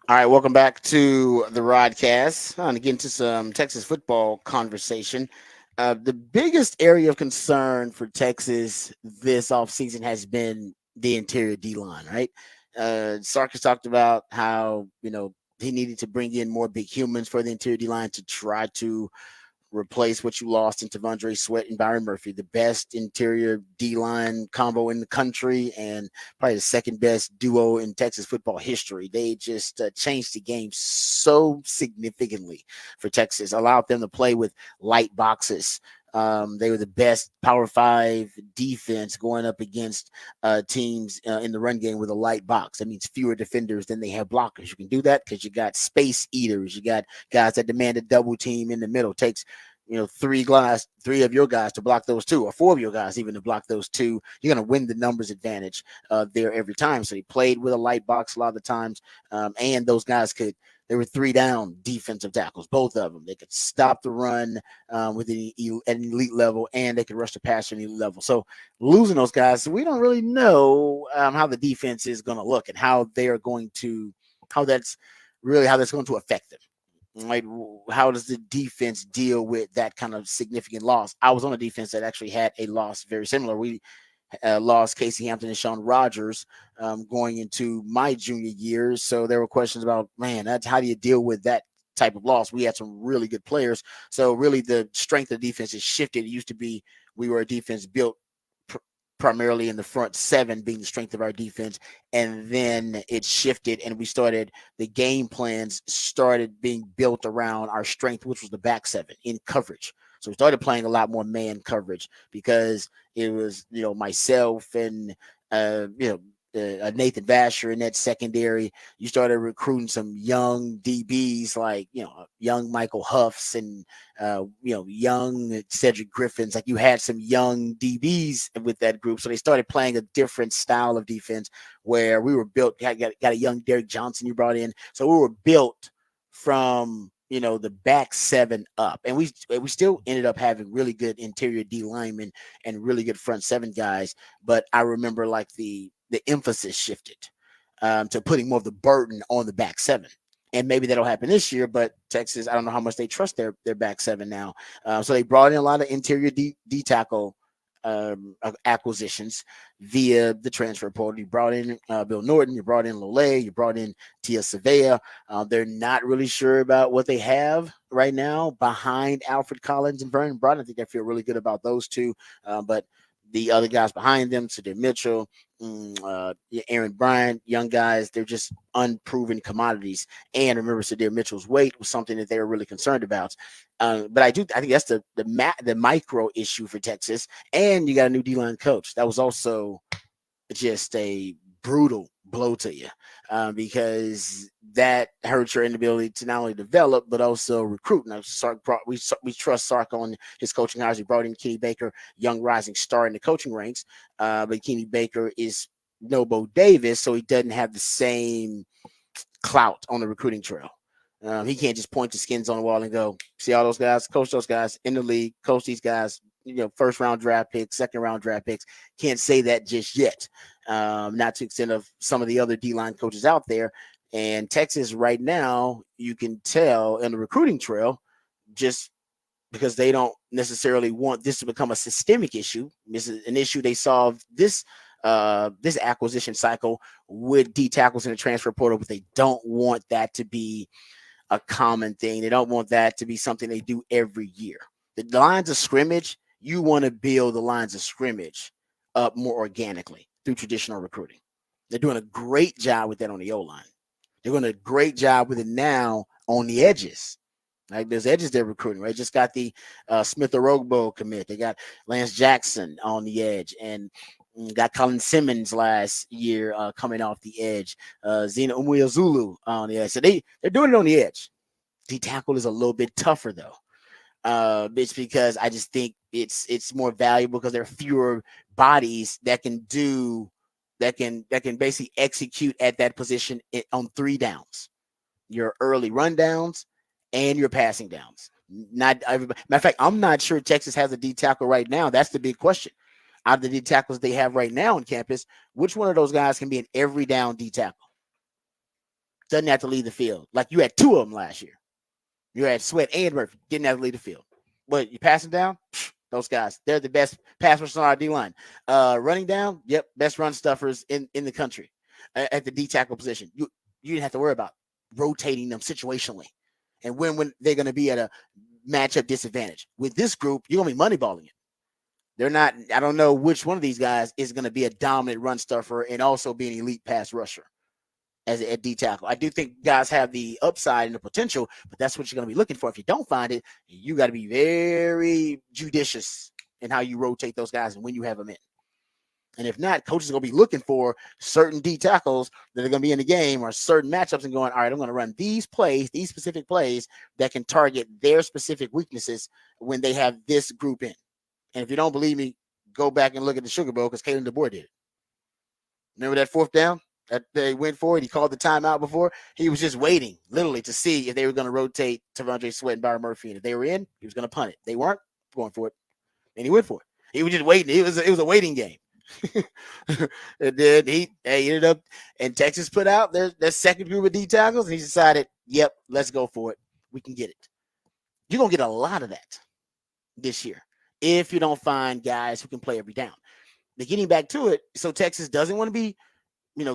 All right, welcome back to the Rodcast. On to get into some Texas football conversation. The biggest area of concern for Texas this offseason has been the interior D line, right? Sark has talked about how, he needed to bring in more big humans for the interior D line to try to replace what you lost in Tavondre Sweat and Byron Murphy, the best interior D line combo in the country, and probably the second best duo in Texas football history. They just changed the game so significantly for Texas, allowed them to play with light boxes. They were the best Power Five defense going up against teams in the run game with a light box. That means fewer defenders than they have blockers. You can do that because you got space eaters. You got guys that demand a double team in the middle. Takes three of your guys to block those two, or four of your guys even to block those two. You're going to win the numbers advantage there every time. So he played with a light box a lot of the times, and those guys could. They were three down defensive tackles, both of them. They could stop the run with an elite level, and they could rush the passer at an elite level. So losing those guys, we don't really know how the defense is going to look and how they are going to, how that's going to affect them. Like, how does the defense deal with that kind of significant loss? I was on a defense that actually had a loss very similar. We lost Casey Hampton and Sean Rogers going into my junior years. So there were questions about, man, that's how do you deal with that type of loss? We had some really good players. So really the strength of the defense has shifted. It used to be we were a defense built primarily in the front seven being the strength of our defense. And then it shifted and the game plans started being built around our strength, which was the back seven in coverage. So we started playing a lot more man coverage because it was, myself and, Nathan Vasher in that secondary. You started recruiting some young DBs like, young Michael Huffs and, young Cedric Griffins. Like you had some young DBs with that group. So they started playing a different style of defense where we were built, got a young Derek Johnson you brought in. So we were built from, the back seven up. And we still ended up having really good interior D linemen and really good front seven guys. But I remember like the emphasis shifted to putting more of the burden on the back seven. And maybe that'll happen this year, but Texas, I don't know how much they trust their back seven now. So they brought in a lot of interior D tackle acquisitions via the transfer portal. You brought in Bill Norton, you brought in Lole, you brought in Tia Savea. They're not really sure about what they have right now behind Alfred Collins and Vernon Broughton. I think they feel really good about those two, but the other guys behind them, Sadir Mitchell, Aaron Bryant, young guys, they're just unproven commodities. And remember, Sadir Mitchell's weight was something that they were really concerned about. But I think that's the micro issue for Texas. And you got a new D-line coach. That was also just a brutal blow to you because that hurts your inability to not only develop but also recruit. Now, we trust Sark on his coaching hires. He brought in Kenny Baker, young rising star in the coaching ranks, but Kenny Baker is no Bo Davis, so he doesn't have the same clout on the recruiting trail. He can't just point to skins on the wall and go, see all those guys, coach those guys in the league, coach these guys, first round draft picks, second round draft picks. Can't say that just yet. Not to extent of some of the other D-line coaches out there. And Texas right now, you can tell in the recruiting trail, just because they don't necessarily want this to become a systemic issue. This is an issue they solved this acquisition cycle with D tackles in the transfer portal, but they don't want that to be a common thing. They don't want that to be something they do every year. The lines of scrimmage, you want to build the lines of scrimmage up more organically through traditional recruiting. They're doing a great job with that on the O-line. They're doing a great job with it now on the edges. Like there's edges they're recruiting, right? Just got the Smith Orogbo commit. They got Lance Jackson on the edge and got Colin Simmons last year coming off the edge. Zena Umuyazulu on the edge. So they're doing it on the edge. D tackle is a little bit tougher though. It's because I just think it's more valuable because there are fewer bodies that can basically execute at that position on three downs. Your early rundowns and your passing downs. Not everybody. Matter of fact, I'm not sure Texas has a D tackle right now. That's the big question. Out of the D tackles they have right now on campus, which one of those guys can be an every down D tackle? Doesn't have to leave the field. Like you had two of them last year. You had Sweat and Murphy. Didn't have to leave the field. But you passing down, those guys, they're the best pass rushers on our D line. Running down, yep, best run stuffers in the country at the D tackle position. You didn't have to worry about rotating them situationally and when they're going to be at a matchup disadvantage. With this group, you're going to be moneyballing it. They're not. I don't know which one of these guys is going to be a dominant run stuffer and also be an elite pass rusher as a D tackle. I do think guys have the upside and the potential, but that's what you're going to be looking for. If you don't find it, you got to be very judicious in how you rotate those guys and when you have them in. And if not, coaches are going to be looking for certain D tackles that are going to be in the game or certain matchups and going, all right, I'm going to run these plays, these specific plays that can target their specific weaknesses when they have this group in. And if you don't believe me, go back and look at the Sugar Bowl because Kalen DeBoer did it. Remember that fourth down that they went for it? He called the timeout before. He was just waiting, literally, to see if they were going to rotate Tavondre Sweat and Byron Murphy. And if they were in, he was going to punt it. They weren't going for it, and he went for it. He was just waiting. It was a waiting game. And then he ended up, and Texas put out their second group of D tackles, and he decided, yep, let's go for it. We can get it. You're going to get a lot of that this year if you don't find guys who can play every down. But getting back to it, so Texas doesn't want to be,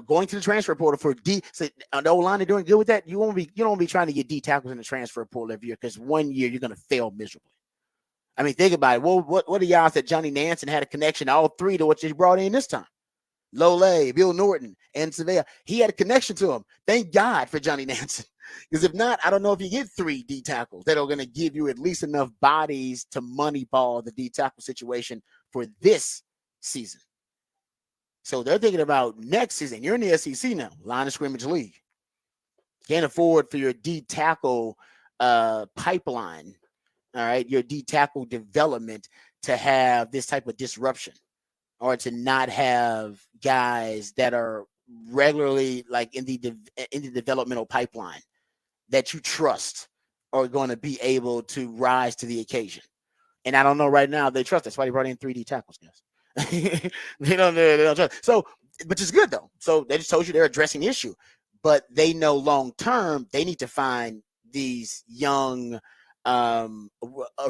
going to the transfer portal for D. So the O-line are doing good with that. You don't want to be trying to get D tackles in the transfer portal every year because one year you're going to fail miserably. I mean, think about it. Well, what are the odds that Johnny Nansen had a connection to all three to what you brought in this time? Lole, Bill Norton, and Sevilla. He had a connection to him. Thank God for Johnny Nansen. Because if not, I don't know if you get three D tackles that are going to give you at least enough bodies to moneyball the D tackle situation for this season. So they're thinking about next season. You're in the SEC now, line of scrimmage league. Can't afford for your D tackle pipeline, all right, your D tackle development to have this type of disruption or to not have guys that are regularly like in the developmental pipeline that you trust are going to be able to rise to the occasion. And I don't know right now they trust. That's why they brought in 3D tackles, guys. they don't trust. So, which is good though. So they just told you they're addressing the issue, but they know long term they need to find these young, a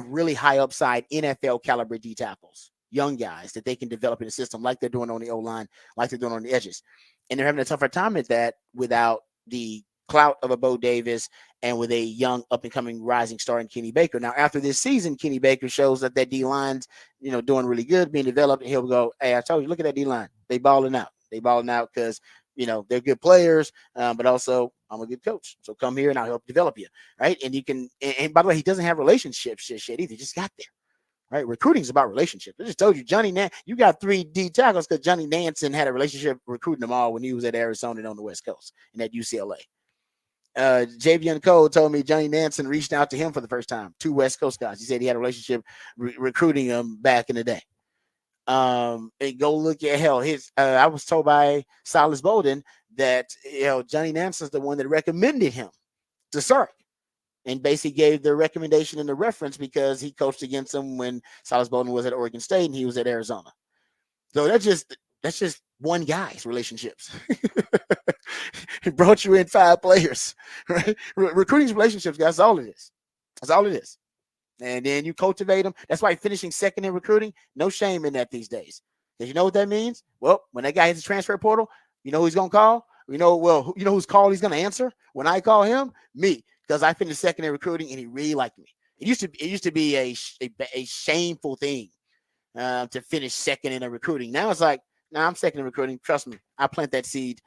really high upside NFL caliber D tackles, young guys that they can develop in the system like they're doing on the O line, like they're doing on the edges, and they're having a tougher time at that without the clout of a Bo Davis and with a young up-and-coming rising star in Kenny Baker. Now, after this season, Kenny Baker shows that D-line's, doing really good, being developed, and he'll go, hey, I told you, look at that D-line. They balling out. They balling out because, they're good players, but also I'm a good coach. So come here and I'll help develop you, right? And you can, and by the way, he doesn't have relationships shit either. He just got there. Right, recruiting is about relationships. I just told you, you got 3 D tackles because Johnny Nansen had a relationship recruiting them all when he was at Arizona and on the West Coast and at UCLA. Javion Cole told me Johnny Nansen reached out to him for the first time. 2 West Coast guys. He said he had a relationship recruiting them back in the day. And go look at I was told by Silas Bolden that Johnny Nansen's the one that recommended him to Sark. And basically gave the recommendation and the reference because he coached against him when Silas Bolden was at Oregon State and he was at Arizona. So that's just one guy's relationships. He brought you in 5 players, right? Recruiting relationships, guys. That's all it is. That's all it is. And then you cultivate them. That's why finishing second in recruiting, no shame in that these days. Because you know what that means? Well, when that guy hits the transfer portal, you know who he's going to call? You know whose call he's going to answer when I call him? Me. Because I finished second in recruiting and he really liked me. It used to be a shameful thing to finish second in a recruiting. Now it's like, I'm second in recruiting. Trust me, I plant that seed.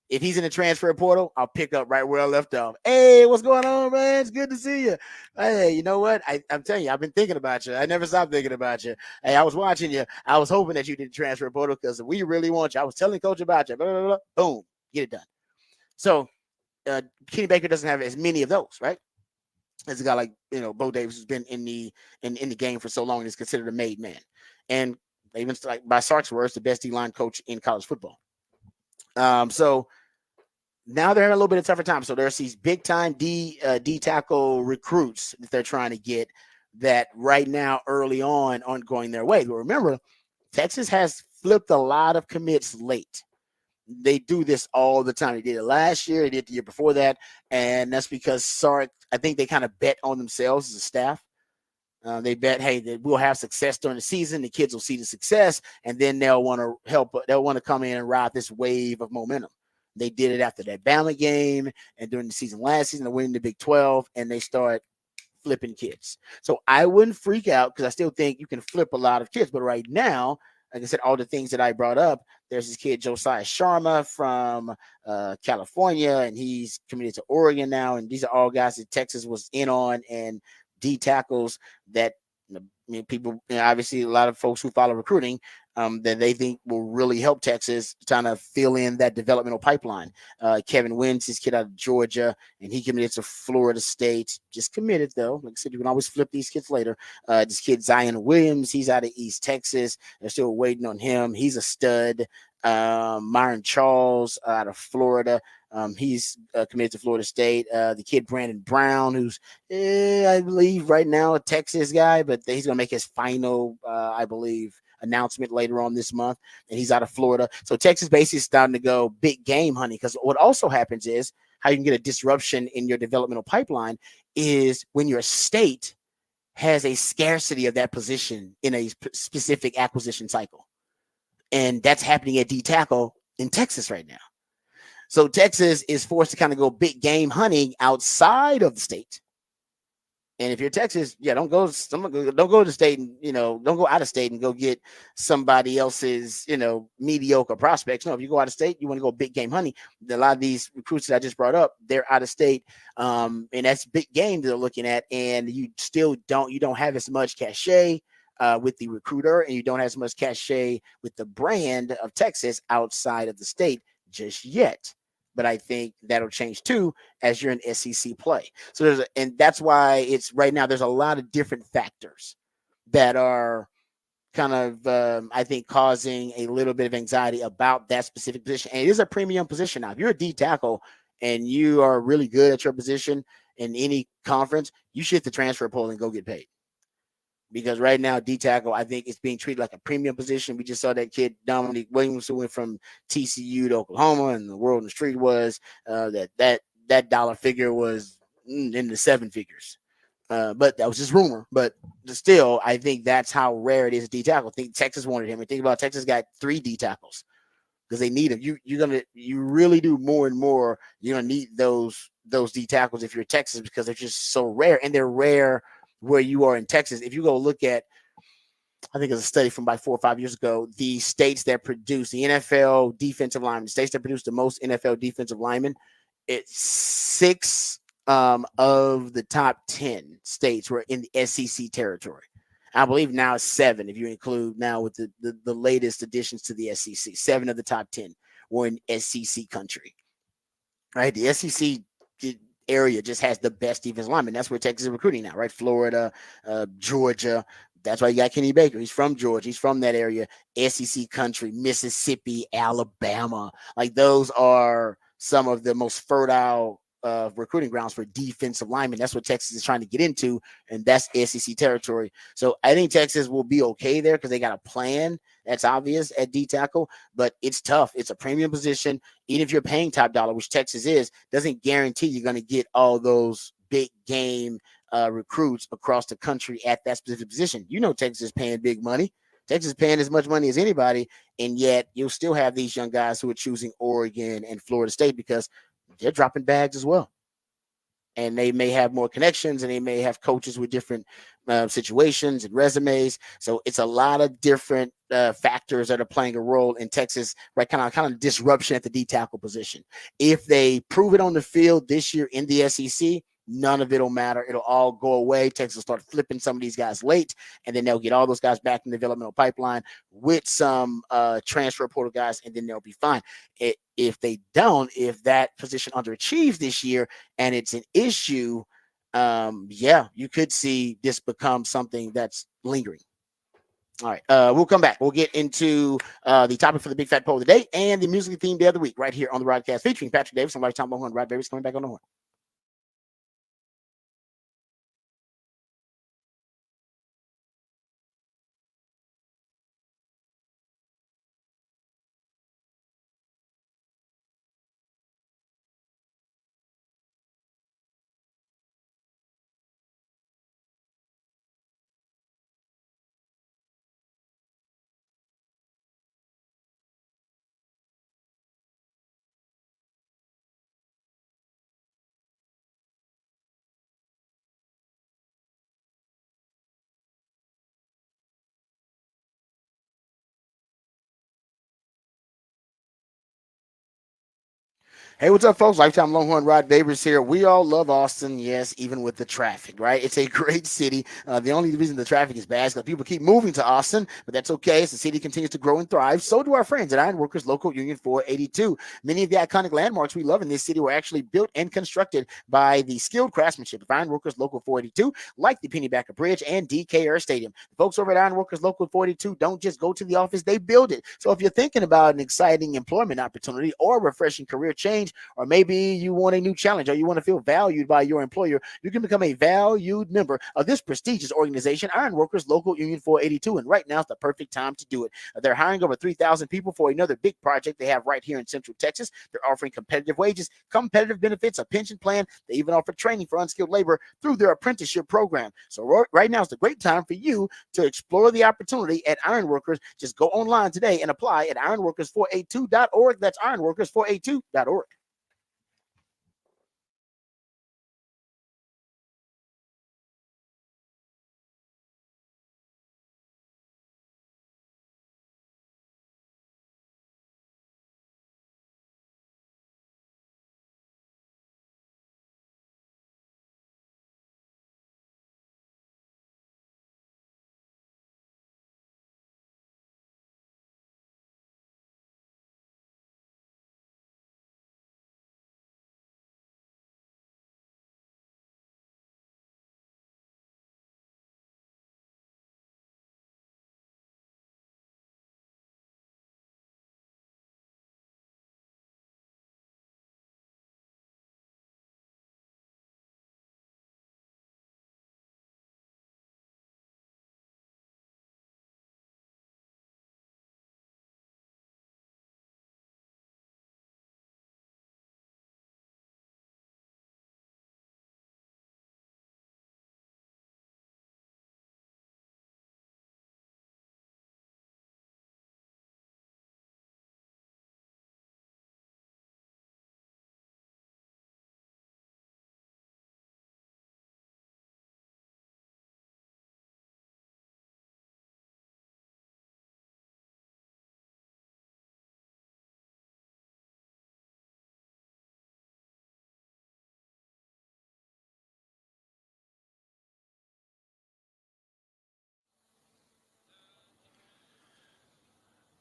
If he's in the transfer portal, I'll pick up right where I left off. Hey, what's going on, man? It's good to see you. Hey, you know what? I'm telling you, I've been thinking about you. I never stopped thinking about you. Hey, I was watching you. I was hoping that you did the transfer portal because we really want you. I was telling coach about you. Blah, blah, blah. Boom, get it done. So Kenny Baker doesn't have as many of those, right? As a guy like Bo Davis, who's been in the game for so long and is considered a made man, and even like by Sark's words, the best D-line coach in college football. So now they're having a little bit of tougher time. So there's these big time D tackle recruits that they're trying to get that right now early on aren't going their way. But remember, Texas has flipped a lot of commits late. They do this all the time. They did it last year. They did it the year before that, and that's because Sark. I think they kind of bet on themselves as a staff. They bet, hey, that we'll have success during the season. The kids will see the success, and then they'll want to help. They'll want to come in and ride this wave of momentum. They did it after that Bama game and during the season last season. They win the Big 12, and they start flipping kids. So I wouldn't freak out because I still think you can flip a lot of kids. But right now, like I said, all the things that I brought up, there's this kid Josiah Sharma from California, and he's committed to Oregon now. And these are all guys that Texas was in on, and D tackles that people, obviously, a lot of folks who follow recruiting, that they think will really help Texas trying to fill in that developmental pipeline. Kevin Wentz, his kid out of Georgia, and he committed to Florida State. Just committed, though. Like I said, you can always flip these kids later. This kid, Zion Williams, he's out of East Texas. They're still waiting on him. He's a stud. Myron Charles out of Florida. He's committed to Florida State. The kid Brandon Brown, who's I believe right now a Texas guy, but he's going to make his final, I believe, announcement later on this month, and he's out of Florida. So Texas basically is starting to go big game hunting, because what also happens is how you can get a disruption in your developmental pipeline is when your state has a scarcity of that position in a specific acquisition cycle. And that's happening at D tackle in Texas right now. So Texas is forced to kind of go big game hunting outside of the state. And if you're Texas, don't go to state and, don't go out of state and go get somebody else's, mediocre prospects. No, if you go out of state, you want to go big game hunting. A lot of these recruits that I just brought up, they're out of state. And that's big game they're looking at. And you don't have as much cachet with the recruiter, and you don't have as much cachet with the brand of Texas outside of the state just yet. But I think that'll change too as you're in SEC play. So and that's why it's right now. There's a lot of different factors that are kind of, I think, causing a little bit of anxiety about that specific position. And it is a premium position now. If you're a D tackle and you are really good at your position in any conference, you should hit the transfer portal and go get paid. Because right now, D tackle, I think it's being treated like a premium position. We just saw that kid, Dominique Williams, who went from TCU to Oklahoma, and the word on the street was that dollar figure was in the seven figures. But that was just rumor. But still, I think that's how rare it is at D tackle. I think Texas wanted him. And think about Texas got 3 D tackles because they need him. You really do more and more. You're gonna need those D tackles if you're Texas, because they're just so rare, and they're rare where you are in Texas. If you go look at, I think it's a study from about 4 or 5 years ago, the states that produce the NFL defensive linemen, states that produce the most NFL defensive linemen, it's 6 of the top 10 states were in the SEC territory. I believe now it's 7 if you include now with the latest additions to the SEC. 7 of the top 10 were in SEC country. Right, the SEC area just has the best defensive lineman. That's where Texas is recruiting now, right? Florida, Georgia. That's why you got Kenny Baker. He's from Georgia. He's from that area. SEC country, Mississippi, Alabama. Like, those are some of the most fertile recruiting grounds for defensive linemen. That's what Texas is trying to get into, and that's SEC territory. So I think Texas will be okay there because they got a plan. That's obvious at D tackle, but it's tough. It's a premium position. Even if you're paying top dollar, which Texas is, doesn't guarantee you're going to get all those big game recruits across the country at that specific position. Texas is paying big money. Texas is paying as much money as anybody, and yet you'll still have these young guys who are choosing Oregon and Florida State because they're dropping bags as well. And they may have more connections, and they may have coaches with different situations and resumes. So it's a lot of different factors that are playing a role in Texas, right? Kind of disruption at the D tackle position. If they prove it on the field this year in the SEC, none of it will matter. It'll all go away. Texas will start flipping some of these guys late, and then they'll get all those guys back in the developmental pipeline with some transfer portal guys, and then they'll be fine. If they don't, if that position underachieves this year and it's an issue, you could see this become something that's lingering. All right, we'll come back. We'll get into the topic for the Big Fat Poll of the day and the musically themed day of the week right here on the Rodcast, featuring Patrick Davis and Lifetime Mohawk. Rod Davis coming back on the horn. Hey, what's up, folks? Lifetime Longhorn Rod Babers here. We all love Austin, yes, even with the traffic, right? It's a great city. The only reason the traffic is bad is because people keep moving to Austin, but that's okay as the city continues to grow and thrive. So do our friends at Ironworkers Local Union 482. Many of the iconic landmarks we love in this city were actually built and constructed by the skilled craftsmanship of Ironworkers Local 482, like the Pennybacker Bridge and DK Air Stadium. The folks over at Ironworkers Local 482 don't just go to the office, they build it. So if you're thinking about an exciting employment opportunity or a refreshing career change, or maybe you want a new challenge or you want to feel valued by your employer, you can become a valued member of this prestigious organization, Ironworkers Local Union 482. And right now is the perfect time to do it. They're hiring over 3,000 people for another big project they have right here in Central Texas. They're offering competitive wages, competitive benefits, a pension plan. They even offer training for unskilled labor through their apprenticeship program. So right now is the great time for you to explore the opportunity at Ironworkers. Just go online today and apply at ironworkers482.org. That's ironworkers482.org.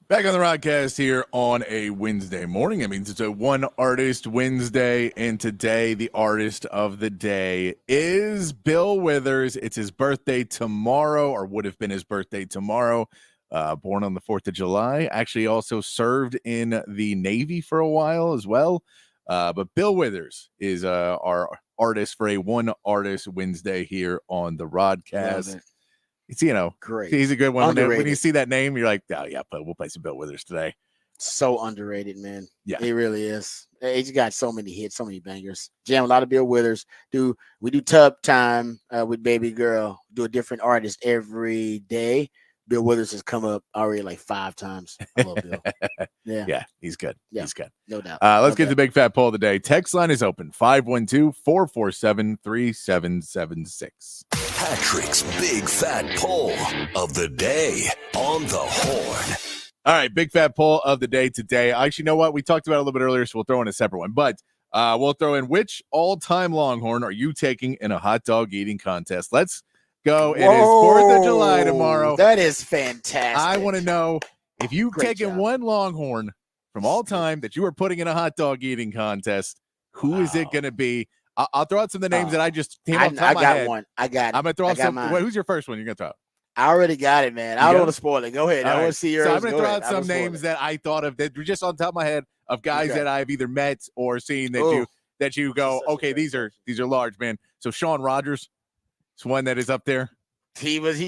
Back on the Rodcast here on a Wednesday morning. That means it's a One Artist Wednesday, and today the artist of the day is Bill Withers. It's his birthday tomorrow, or would have been his birthday tomorrow. Born on the 4th of July. Actually also served in the Navy for a while as well. But Bill Withers is our artist for a One Artist Wednesday here on the Rodcast. It's,
Great.
He's a good one. When you see that name, you're like, oh, yeah, but we'll play some Bill Withers today.
So underrated, man.
Yeah.
It really is. He's got so many hits, so many bangers. Jam a lot of Bill Withers. We do Tub Time with Baby Girl. Do a different artist every day. Bill Withers has come up already like 5 times. I love Bill.
Yeah, he's good.
Yeah,
he's good.
No doubt.
Let's get to the big fat poll of the day. Text line is open, 512-447-3776.
Patrick's big fat poll of the day on the Horn.
All right, big fat poll of the day today. Actually, you know what? We talked about it a little bit earlier, so we'll throw in a separate one. But we'll throw in, which all-time Longhorn are you taking in a hot dog eating contest? Let's go. It is 4th of July tomorrow.
That is fantastic.
I want to know if you've taken one Longhorn from all time that you are putting in a hot dog eating contest, who is it going to be? I'll throw out some of the names that I just came off the top of my head.
One. I got it.
I'm going to throw out some. Wait, who's your first one you're going to throw out?
I already got it, man. I don't want to spoil it. Go ahead. I want to see yours.
So I'm going to throw out some names that I thought of that were just on top of my head of guys that I've either met or seen that you go, okay, these are large, man. So Sean Rogers is one that is up there.
He was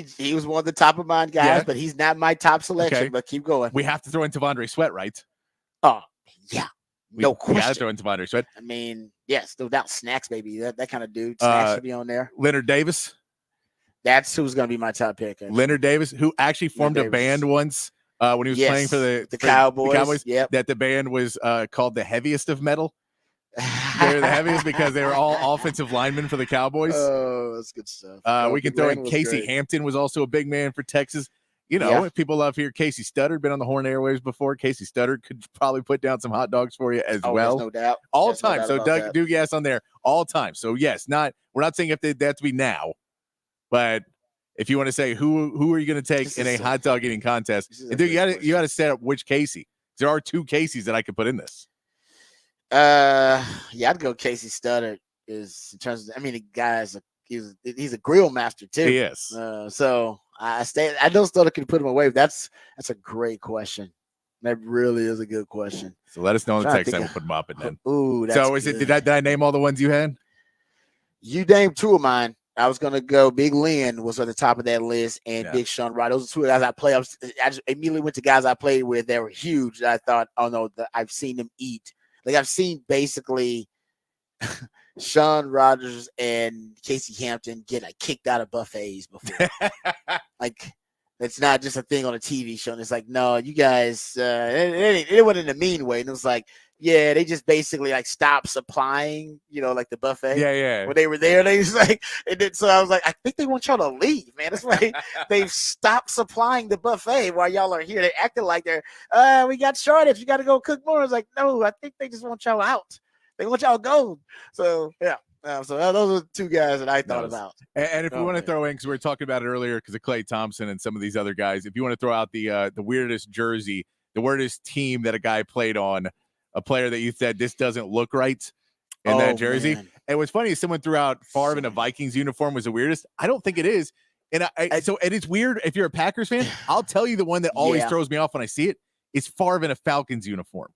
one of the top of mind guys, but he's not my top selection. Okay. But keep going.
We have to throw in Tavondre Sweat, right?
Oh, yeah. No question.
We got to throw in Tavondre Sweat.
I mean, yes, no doubt. Snacks, baby. That kind of dude. Snacks should be on there.
Leonard Davis.
That's who's going to be my top pick.
Leonard Davis, who actually formed a band once when he was playing for the Cowboys.
Yep.
That the band was called the Heaviest of Metal. They're the heaviest because they were all offensive linemen for the Cowboys.
Oh, that's good stuff.
We can throw in Casey Hampton, was also a big man for Texas.
Yeah.
if people love here, Casey Studdard, been on the Horn Airwaves before. Casey Studdard could probably put down some hot dogs for you as
Oh,
well.
there's no doubt.
All
There's no
time.
doubt
So
about
Doug
that.
Dugas on there all time. So yes, we're not saying if they have to be now, but if you want to say who are you going to take in a hot dog eating contest, and Dude, you got to set up which Casey. There are two Caseys that I could put in this.
Yeah, I'd go Casey Studdard. Is in terms of, I mean, the guy's he's a grill master too.
He is.
So I know Studdard can put him away. That's a great question. That really is a good question.
So let us know in the text. I will put them up and then.
Ooh, that's
so is
good.
it? Did I name all the ones you had?
You named two of mine. I was gonna go. Big Lynn was at the top of that list, and Big Sean Wright. Those are two guys I play. I just immediately went to guys I played with that were huge. I thought, oh no, I've seen them eat. Like I've seen basically Sean Rogers and Casey Hampton get like kicked out of buffets before. Like it's not just a thing on a TV show. And it's like, no, you guys, it wasn't in a mean way. And it was like, yeah, they just basically like stopped supplying, like the buffet.
Yeah.
When they were there, they was like, and then, so I was like, I think they want y'all to leave, man. That's why they've stopped supplying the buffet while y'all are here. They acted like they're, we got shortage. You got to go cook more. I was like, no, I think they just want y'all out. They want y'all go. So yeah. So those are two guys that I thought about.
And if we want to throw in, because we were talking about it earlier, because of Klay Thompson and some of these other guys, if you want to throw out the weirdest jersey, the weirdest team that a guy played on, a player that you said this doesn't look right in that jersey. Man. And what's funny is someone threw out Favre in a Vikings uniform was the weirdest. I don't think it is. And so it is weird if you're a Packers fan. I'll tell you the one that always throws me off when I see it is Favre in a Falcons uniform.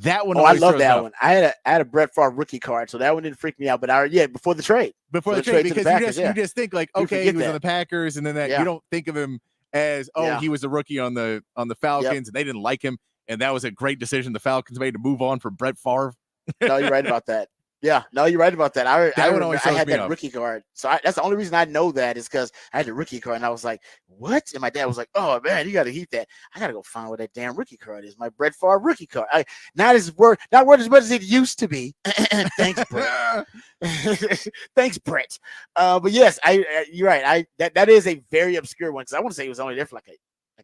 That one.
Oh, I love that one. I had a Brett Favre rookie card, so that one didn't freak me out. But before the trade,
because you just think like, okay, he was on the Packers, and then you don't think of him as he was a rookie on the Falcons, and they didn't like him, and that was a great decision the Falcons made to move on from Brett Favre.
No, you're right about that. Yeah, no, you're right about that. I had that
up.
rookie card. So that's the only reason I know that is because I had the rookie card and I was like, what? And my dad was like, oh, man, you got to heat that. I got to go find what that damn rookie card is. My Brett Favre rookie card. Not worth as much as it used to be. Thanks, Brett. Thanks, Brett. But yes, you're right. That is a very obscure one because I want to say he was only there for like a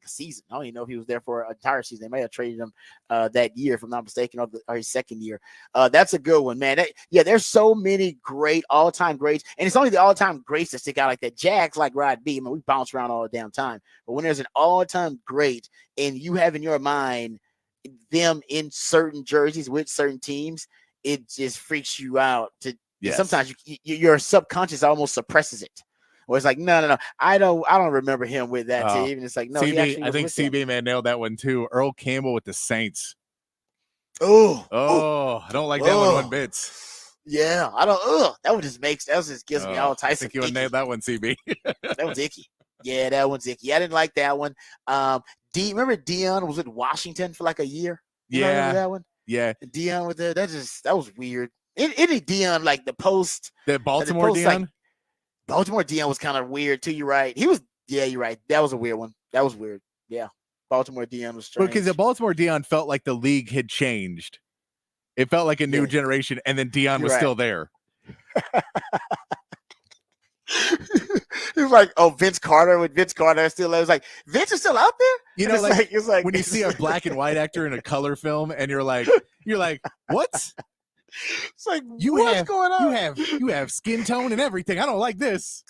season. I don't even know if he was there for an entire season. They may have traded him that year, if I'm not mistaken, or his second year. That's a good one, man. There's so many great all-time greats, and it's only the all-time greats that stick out like that. Jags like Rod B. I mean, we bounce around all the damn time, but when there's an all-time great and you have in your mind them in certain jerseys with certain teams, it just freaks you out. Sometimes your subconscious almost suppresses it. Or it's like, no, I don't remember him with that team. And it's like, no,
CB, I think CB man nailed that one too. Earl Campbell with the Saints.
Oh,
I don't like that one bit.
Yeah, I don't. That one just gives me all types.
I think you would nail that one, CB.
That one's icky. Yeah, that one's icky. I didn't like that one. Remember Dion was with Washington for like a year? You remember that one?
Yeah.
Dion with that was weird. Any Dion like the
Baltimore Dion.
Like, Baltimore Dion was kind of weird too. You're right. You're right. That was a weird one. That was weird. Yeah. Baltimore Dion was strange.
Because the Baltimore Dion felt like the league had changed. It felt like a new generation, and then Dion was still there.
It was like, Vince Carter with Vince Carter still. I was like, Vince is still out there.
It's like when you see a black and white actor in a color film, and you're like, what?
It's like, what's going on?
You have skin tone and everything. I don't like this.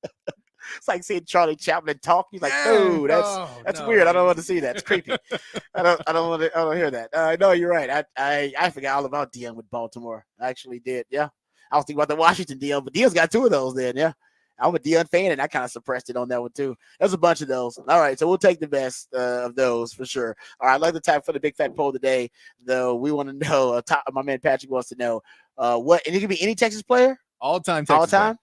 It's like seeing Charlie Chaplin talk. He's like, no, that's weird. I don't want to see that. It's creepy. I don't want to hear that. No, you're right. I forgot all about Dion with Baltimore. I actually did. Yeah. I was thinking about the Washington Dion, but Dion's got two of those then. Yeah. I'm a Dion fan, and I kind of suppressed it on that one too. There's a bunch of those. All right, so we'll take the best of those for sure. All right, I'd like to type for the big fat poll today, though. We want to know. My man Patrick wants to know what, and it could be any Texas player,
all time.
Yes. All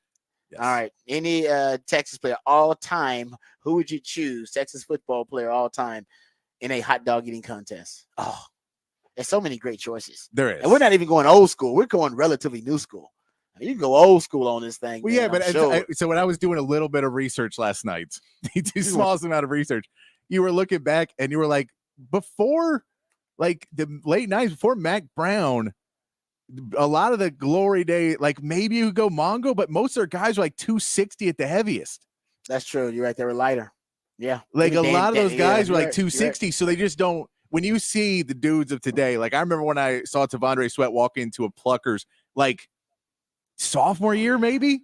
right, any Texas player, all time. Who would you choose? Texas football player, all time, in a hot dog eating contest. Oh, there's so many great choices.
There is,
and we're not even going old school. We're going relatively new school. You can go old school on this thing.
Well, man, so when I was doing a little bit of research last night, the smallest amount of research, you were looking back and you were like, before like the late 90s, before Mac Brown, a lot of the glory day, like maybe you could go Mongo, but most of their guys were like 260 at the heaviest.
That's true. You're right. They were lighter. Yeah.
Like
Even
a lot of those
yeah,
guys were
you're
like
right. You're right.
260, so they just don't. When you see the dudes of today, like I remember when I saw Tavondre Sweat walk into a Pluckers, like sophomore year maybe,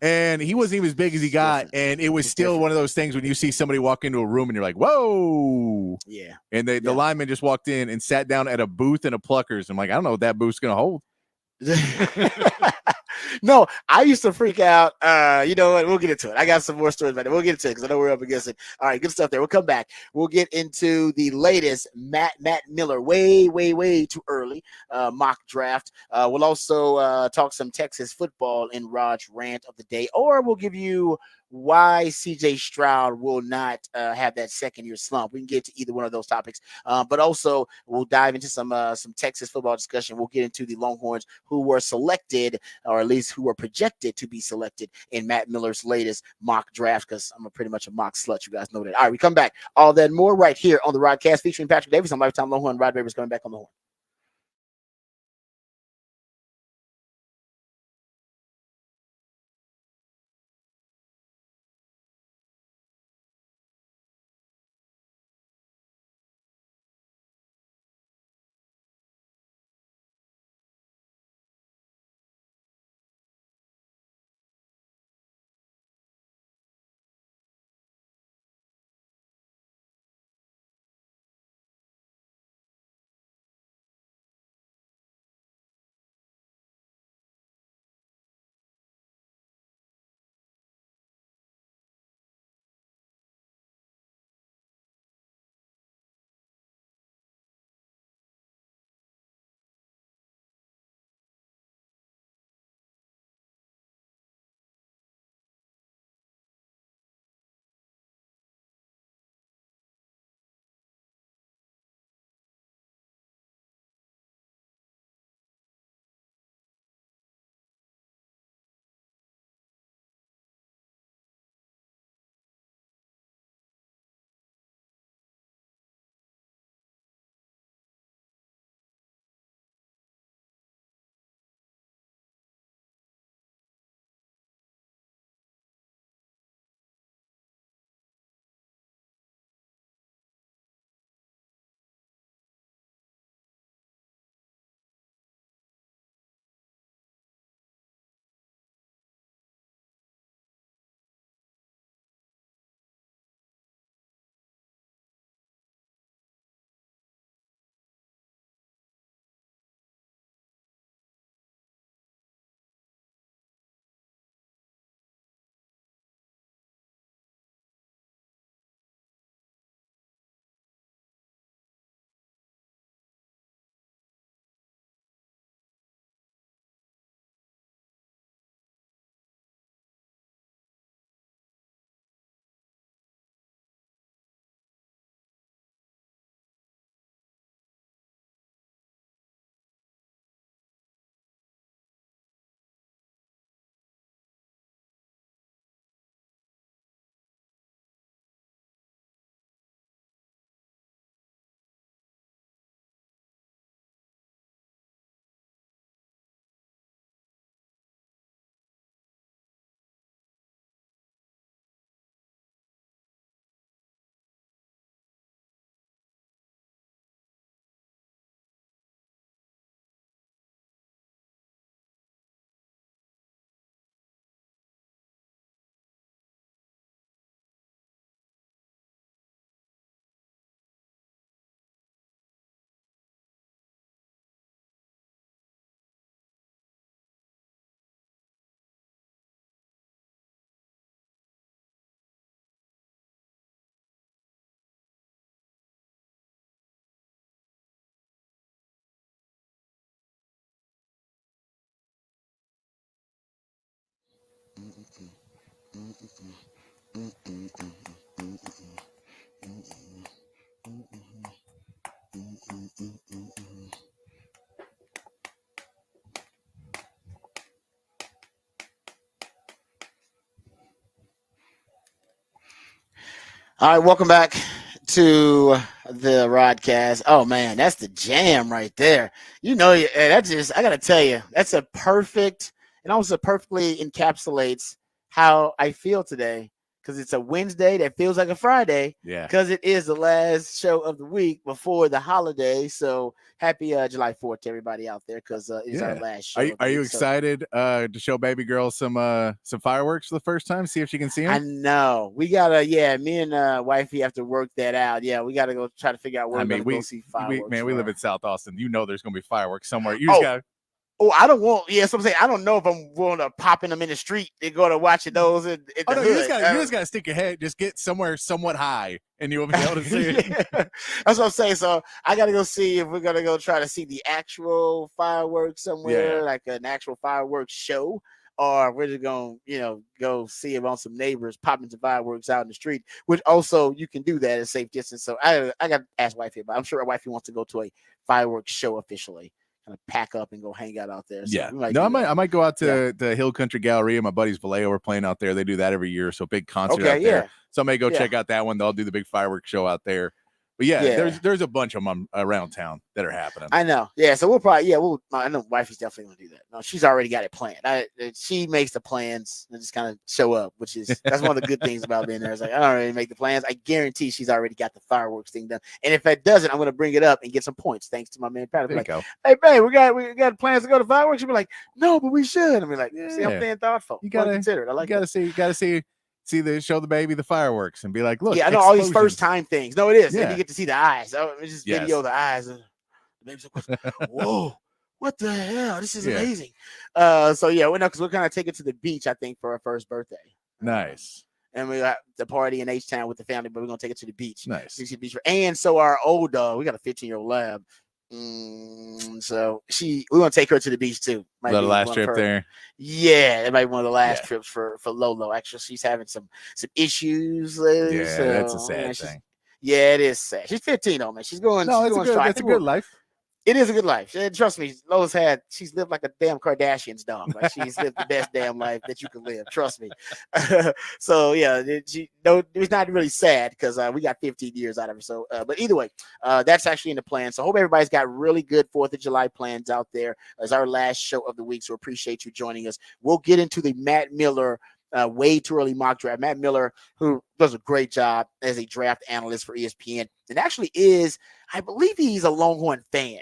and he wasn't even as big as he
It's
got,
different.
and it was
It's
still
different.
one of those things when you see somebody walk into a room and you're like, whoa.
Yeah.
And the
Yeah.
lineman just walked in and sat down at a booth in a Pluckers. I'm like, I don't know what that booth's gonna hold.
No, I used to freak out. You know what? We'll get into it. I got some more stories about it. We'll get into it because I know we're up against it. All right, good stuff there. We'll come back. We'll get into the latest Matt Miller. Way too early mock draft. We'll also talk some Texas football in Raj rant of the day, or we'll give you why CJ Stroud will not have that second year slump. We can get to either one of those topics, but also we'll dive into some Texas football discussion. We'll get into the Longhorns who were selected, or at least who were projected to be selected in Matt Miller's latest mock draft, because I'm pretty much a mock slut. You guys know that. All right, we come back. All that and more right here on the Rodcast featuring Patrick Davis on Lifetime Longhorn. Rod Babers coming back on the horn. All right, welcome back to the Rodcast. Oh man, that's the jam right there. You know, that just, I gotta tell you, that's a perfect, and also perfectly encapsulates how I feel today. because it's a Wednesday that feels like a Friday.
Yeah.
Because it is the last show of the week before the holiday. So happy July 4th to everybody out there, because it is our
Yeah.
last show.
Are you excited to show baby girl some fireworks for the first time? See if she can see them.
I know we gotta. Yeah, me and wifey have to work that out. Yeah, we gotta go try to figure out where we're gonna go see fireworks.
We live in South Austin. You know there's gonna be fireworks somewhere. You just
Oh,
got.
Oh, I don't want. Yeah, so I'm saying I don't know if I'm willing to popping them in the street and go to watching those in the
Oh no,
hood.
you just gotta stick your head, just get somewhere somewhat high, and you'll be able to see it.
Yeah. That's what I'm saying. So I gotta go see if we're gonna go try to see the actual fireworks somewhere, like an actual fireworks show, or we're just gonna, go see it on some neighbors popping some fireworks out in the street. Which also you can do that at a safe distance. So I got to ask wifey about. I'm sure wifey wants to go to a fireworks show officially. Kind of pack up and go hang out there. So
yeah, I might go out to the Hill Country Galleria. My buddies Vallejo are playing out there. They do that every year, so big concert out there. So I may go check out that one. They'll do the big fireworks show out there. But there's a bunch of them around town that are happening.
I know. Yeah, so we'll probably I know wifey's definitely gonna do that. No, she's already got it planned. She makes the plans and just kind of show up, that's one of the good things about being there. It's like I don't really make the plans. I guarantee she's already got the fireworks thing done. And if it doesn't, I'm gonna bring it up and get some points thanks to my man Pat. Like, hey babe, we got plans to go to fireworks. She'll be like, no, but we should. I'll be like, see, I'm being thoughtful. You gotta consider it. I like
you gotta see show the baby the fireworks and be like, look.
Yeah, I know all these first time things. No, it is.
Yeah.
And you get to see the eyes. It's just video the eyes. The baby's like, whoa, what the hell? This is amazing. So because we're gonna take it to the beach, I think, for our first birthday.
Nice.
And we got the party in H-Town with the family, but we're gonna take it to the beach.
Nice.
To the beach. And so our old dog, we got a 15-year-old lab. So we're gonna take her to the beach too.
Might the last trip there.
Yeah, it might be one of the last trips for Lolo. Actually, she's having some issues lately.
Yeah,
so,
that's a sad thing.
Yeah, it is sad. She's 15 though, man. She's going.
No,
that's
a good life.
It is a good life. Trust me, Lola's she's lived like a damn Kardashian's dog. Like she's lived the best damn life that you can live. Trust me. So it's not really sad because we got 15 years out of her. So, but either way, that's actually in the plan. So, hope everybody's got really good 4th of July plans out there. As our last show of the week, so appreciate you joining us. We'll get into the Matt Miller. Way too early mock draft. Matt Miller, who does a great job as a draft analyst for ESPN, and actually I believe he's a Longhorn fan.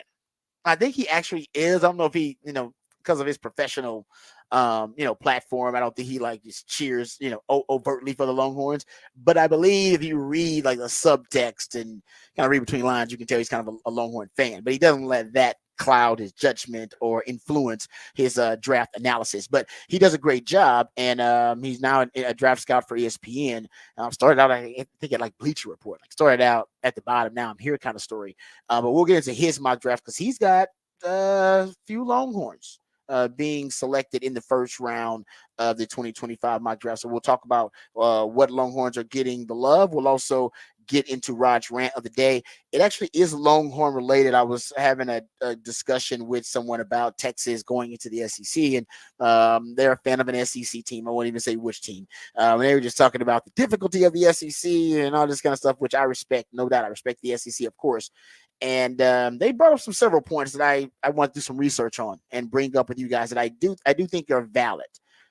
I think he actually is. I don't know if he, because of his professional, platform. I don't think he just cheers, overtly for the Longhorns. But I believe if you read the subtext and kind of read between lines, you can tell he's kind of a Longhorn fan. But he doesn't let that cloud his judgment or influence his draft analysis. But he does a great job, and he's now a draft scout for ESPN. Started out, I think, at Bleacher Report. Started out at the bottom. Now I'm here kind of story. But we'll get into his mock draft because he's got a few Longhorns being selected in the first round of the 2025 mock draft. So we'll talk about what Longhorns are getting the love. We'll also get into Rod's rant of the day. It actually is Longhorn related. I was having a discussion with someone about Texas going into the SEC, and they're a fan of an SEC team. I won't even say which team. They were just talking about the difficulty of the SEC and all this kind of stuff, which I respect. No doubt, I respect the SEC, of course. And they brought up several points that I want to do some research on and bring up with you guys that I do think are valid.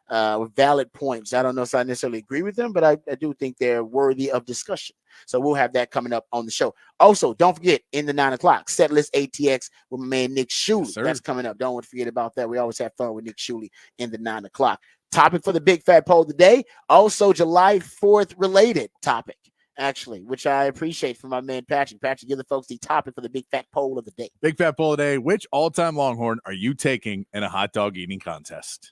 Valid points. I don't know if I necessarily agree with them, but I do think they're worthy of discussion. So we'll have that coming up on the show. Also, don't forget, in the 9 o'clock, Setlist ATX with my man Nick Shuley.
Yes,
that's coming up. Don't forget about that. We always have fun with Nick Shuley in the 9 o'clock. Topic for the Big Fat Poll today. Also, July 4th related topic, actually, which I appreciate from my man Patrick. Patrick, give the folks the topic for the Big Fat Poll of the day.
Big Fat Poll of the day. Which all-time Longhorn are you taking in a hot dog eating contest?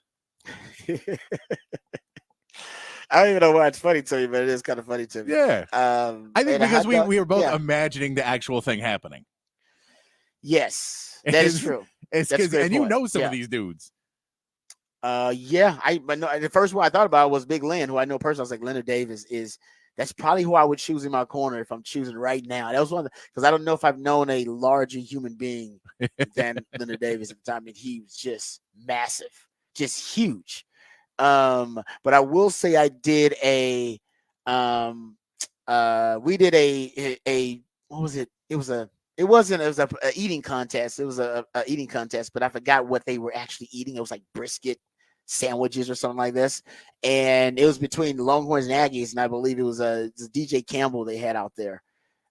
I don't even know why it's funny to you, but it is kind of funny to me.
Yeah. I think because we were both imagining the actual thing happening.
Yes, that is true.
It's because, and you know some of these dudes.
Yeah. But no, the first one I thought about was Big Lynn, who I know personally. I was like, Leonard Davis that's probably who I would choose in my corner if I'm choosing right now. That was one because I don't know if I've known a larger human being than Leonard Davis at the time. I mean, he was just massive, just huge. But I will say I did we did a what was it? It was a eating contest. It was a eating contest, but I forgot what they were actually eating. It was like brisket, sandwiches or something like this. And it was between the Longhorns and Aggies, and I believe it was DJ Campbell they had out there,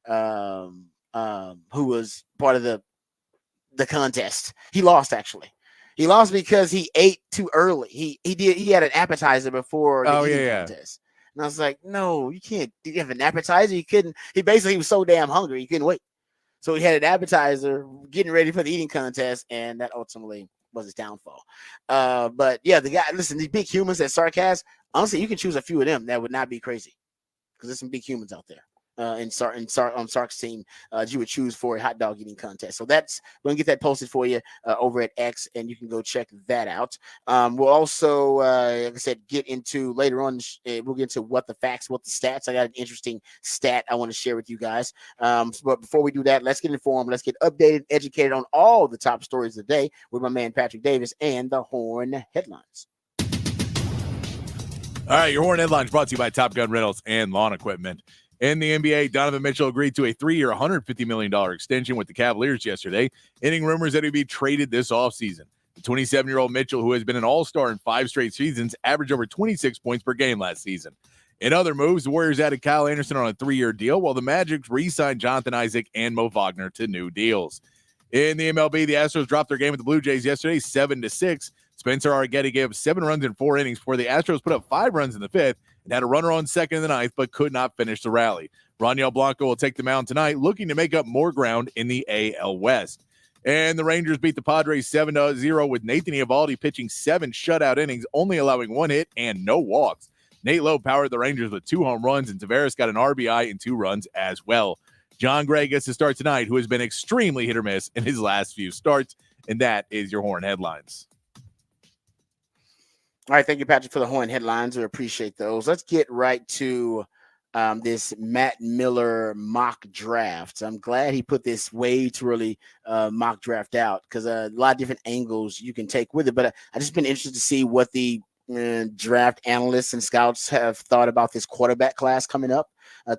who was part of the contest. He lost actually. He lost because he ate too early. He had an appetizer before the eating contest. And I was like, no, you can't. You have an appetizer? You couldn't. He was so damn hungry he couldn't wait. So he had an appetizer getting ready for the eating contest, and that ultimately was his downfall. But yeah, the guy, listen, these big humans at Sarcast, honestly, you can choose a few of them that would not be crazy, because there's some big humans out there. On Sark's team, you would choose for a hot dog eating contest. So we're gonna get that posted for you over at X, and you can go check that out. We'll also, like I said, get into later on. We'll get into what the facts, what the stats. I got an interesting stat I want to share with you guys. But before we do that, let's get informed. Let's get updated, educated on all the top stories of the day with my man Patrick Davis and the Horn headlines.
All right, your Horn headlines brought to you by Top Gun Rentals and Lawn Equipment. In the NBA, Donovan Mitchell agreed to a 3-year, $150 million extension with the Cavaliers yesterday, ending rumors that he'd be traded this offseason. The 27-year-old Mitchell, who has been an all-star in 5 straight seasons, averaged over 26 points per game last season. In other moves, the Warriors added Kyle Anderson on a 3-year deal, while the Magic re-signed Jonathan Isaac and Mo Wagner to new deals. In the MLB, the Astros dropped their game with the Blue Jays yesterday, 7-6. Spencer Arrighetti gave up 7 runs in 4 innings before the Astros put up 5 runs in the 5th and had a runner on second in the 9th, but could not finish the rally. Raniel Blanco will take the mound tonight, looking to make up more ground in the AL West. And the Rangers beat the Padres 7-0 with Nathan Eovaldi pitching 7 shutout innings, only allowing 1 hit and no walks. Nate Lowe powered the Rangers with 2 home runs, and Tavares got an RBI and 2 runs as well. John Gray gets to start tonight, who has been extremely hit or miss in his last few starts, and that is your Horn headlines.
All right, thank you, Patrick, for the Horn headlines. We appreciate those. Let's get right to this Matt Miller mock draft. I'm glad he put this way too early mock draft out, because a lot of different angles you can take with it. But I just been interested to see what the draft analysts and scouts have thought about this quarterback class coming up.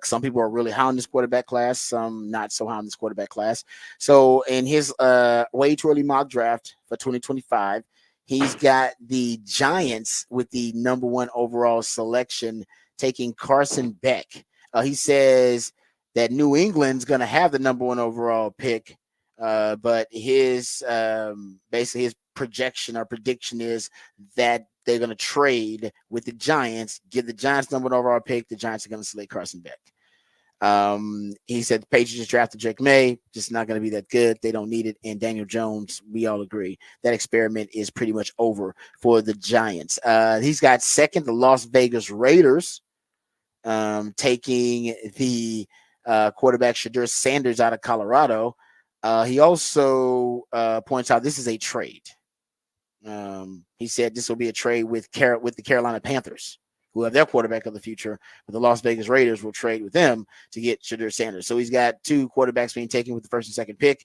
Some people are really high on this quarterback class, some not so high on this quarterback class. So in his way too early mock draft for 2025, he's got the Giants with the number 1 overall selection, taking Carson Beck. He says that New England's going to have the number 1 overall pick, but his basically his projection or prediction is that they're going to trade with the Giants, give the Giants number 1 overall pick. The Giants are going to select Carson Beck. He said the Patriots just drafted Drake May, just not going to be that good. They don't need it. And Daniel Jones, we all agree that experiment is pretty much over for the Giants. He's got second, the Las Vegas Raiders, taking the quarterback Shedeur Sanders out of Colorado. He also points out this is a trade. He said this will be a trade with the Carolina Panthers, who have their quarterback of the future, but the Las Vegas Raiders will trade with them to get Shedeur Sanders. So he's got 2 quarterbacks being taken with the 1st and 2nd pick.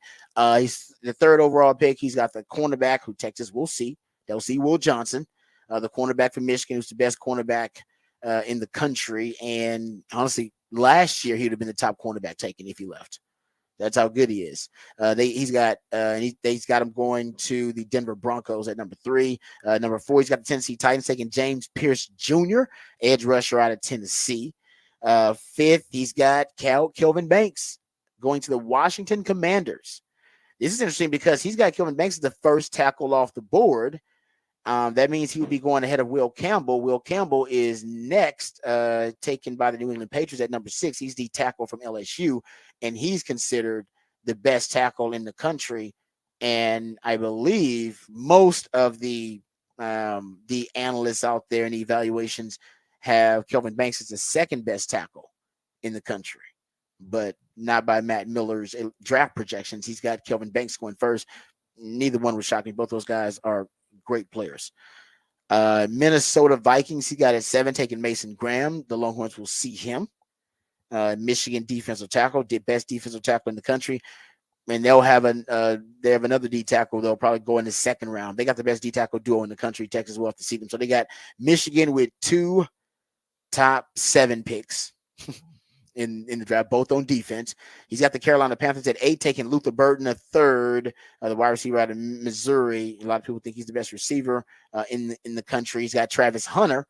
He's the 3rd overall pick. He's got the cornerback who Texas will see. They'll see Will Johnson, the cornerback from Michigan, who's the best cornerback in the country. And honestly, last year he would have been the top cornerback taken if he left. That's how good he is. He's got him going to the Denver Broncos at number 3. Number 4, he's got the Tennessee Titans taking James Pierce Jr., edge rusher out of Tennessee. 5th, he's got Kelvin Banks going to the Washington Commanders. This is interesting because he's got Kelvin Banks as the first tackle off the board. That means he would be going ahead of Will Campbell. Will Campbell is next, taken by the New England Patriots at number 6. He's the tackle from LSU, and he's considered the best tackle in the country. And I believe most of the analysts out there and the evaluations have Kelvin Banks as the 2nd best tackle in the country, but not by Matt Miller's draft projections. He's got Kelvin Banks going first. Neither one was shocking. Both those guys are great players. Minnesota Vikings, he got at 7, taking Mason Graham. The Longhorns will see him. Michigan defensive tackle, the best defensive tackle in the country. And they'll have another D tackle. They'll probably go in the 2nd round. They got the best D tackle duo in the country. Texas will have to see them. So they got Michigan with 2 top 7 picks. in the draft, both on defense. He's got the Carolina Panthers at 8, taking Luther Burden a third, the wide receiver out of Missouri. A lot of people think he's the best receiver in the country. He's got Travis Hunter,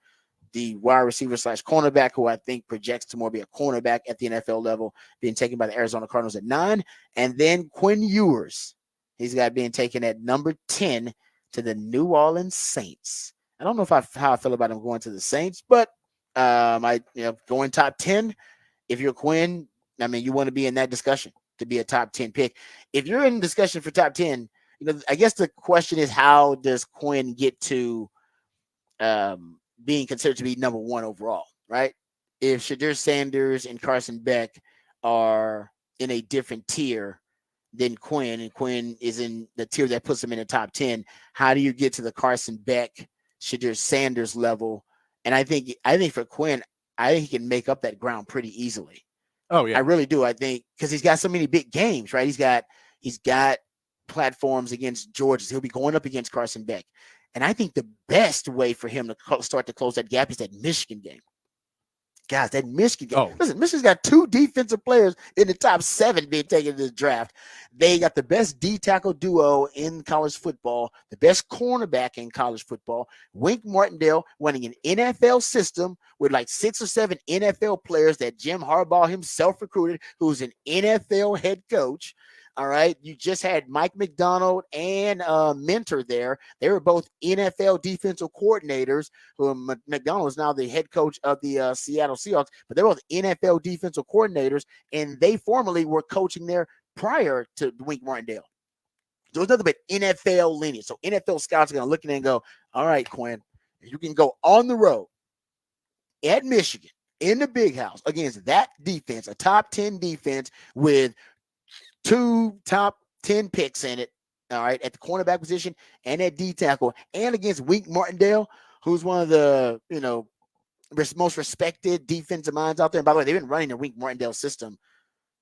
the wide receiver / cornerback, who I think projects to more be a cornerback at the NFL level, being taken by the Arizona Cardinals at 9. And then Quinn Ewers, he's got being taken at number 10 to the New Orleans Saints. I don't know how I feel about him going to the Saints, but going top 10, if you're Quinn, I mean, you want to be in that discussion to be a top 10 pick. If you're in discussion for top 10, I guess the question is, how does Quinn get to being considered to be number 1 overall, right? If Shadir Sanders and Carson Beck are in a different tier than Quinn, and Quinn is in the tier that puts him in the top 10, how do you get to the Carson Beck, Shadir Sanders level? And I think for Quinn, I think he can make up that ground pretty easily.
Oh yeah,
I really do. I think because he's got so many big games, right? He's got platforms against Georgia. So he'll be going up against Carson Beck. And I think the best way for him to start to close that gap is that Michigan game. Guys, that Michigan game.
Oh.
Listen, Michigan's got 2 defensive players in the top 7 being taken in this draft. They got the best D-tackle duo in college football, the best cornerback in college football. Wink Martindale running an NFL system with like 6 or 7 NFL players that Jim Harbaugh himself recruited, who's an NFL head coach. All right. You just had Mike McDonald and Mentor there. They were both NFL defensive coordinators. McDonald is now the head coach of the Seattle Seahawks, but they're both NFL defensive coordinators, and they formerly were coaching there prior to Wink Martindale. There was nothing but NFL lineage. So NFL scouts are going to look at it and go, all right, Quinn, you can go on the road at Michigan in the big house against that defense, a top 10 defense with 2 top 10 picks in it, all right, at the cornerback position and at D tackle, and against Wink Martindale, who's one of the, most respected defensive minds out there. And by the way, they've been running the Wink Martindale system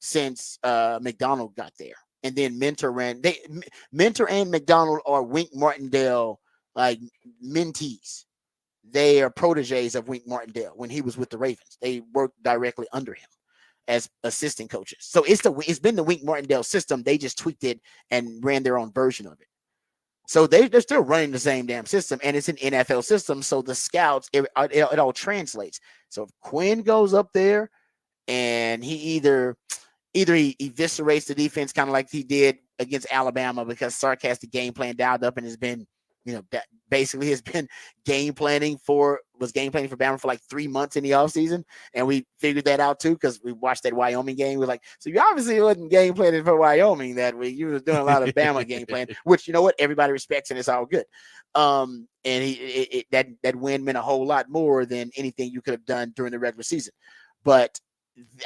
since McDonald got there. And then Mentor and McDonald are Wink Martindale like mentees. They are proteges of Wink Martindale when he was with the Ravens. They worked directly under him as assistant coaches. So it's been the Wink Martindale system. They just tweaked it and ran their own version of it. So they're still running the same damn system, and it's an NFL system. So the scouts, it all translates. So if Quinn goes up there and he either he eviscerates the defense kind of like he did against Alabama, because Sark has the game plan dialed up and has been, basically has been game planning for Bama for like 3 months in the offseason. And we figured that out too, because we watched that Wyoming game. We're like, so you obviously wasn't game planning for Wyoming that week. You was doing a lot of Bama game plan, which, you know what, everybody respects, and it's all good. And that win meant a whole lot more than anything you could have done during the regular season. But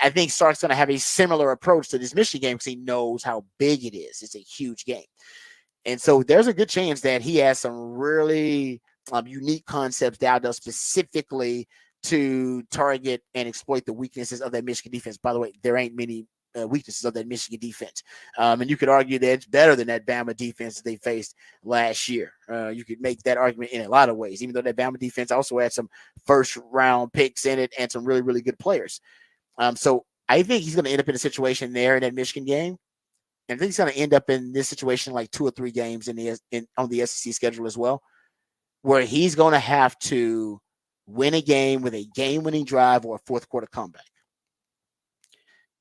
I think Sark's going to have a similar approach to this Michigan game because he knows how big it is. It's a huge game. And so there's a good chance that he has some really unique concepts dialed up specifically to target and exploit the weaknesses of that Michigan defense. By the way, there ain't many weaknesses of that Michigan defense. And you could argue that it's better than that Bama defense that they faced last year. You could make that argument in a lot of ways, even though that Bama defense also had some first-round picks in it and some really, really good players. So I think he's going to end up in a situation there in that Michigan game. And I think he's going to end up in this situation like 2 or 3 games on the SEC schedule as well, where he's going to have to win a game with a game-winning drive or a fourth-quarter comeback.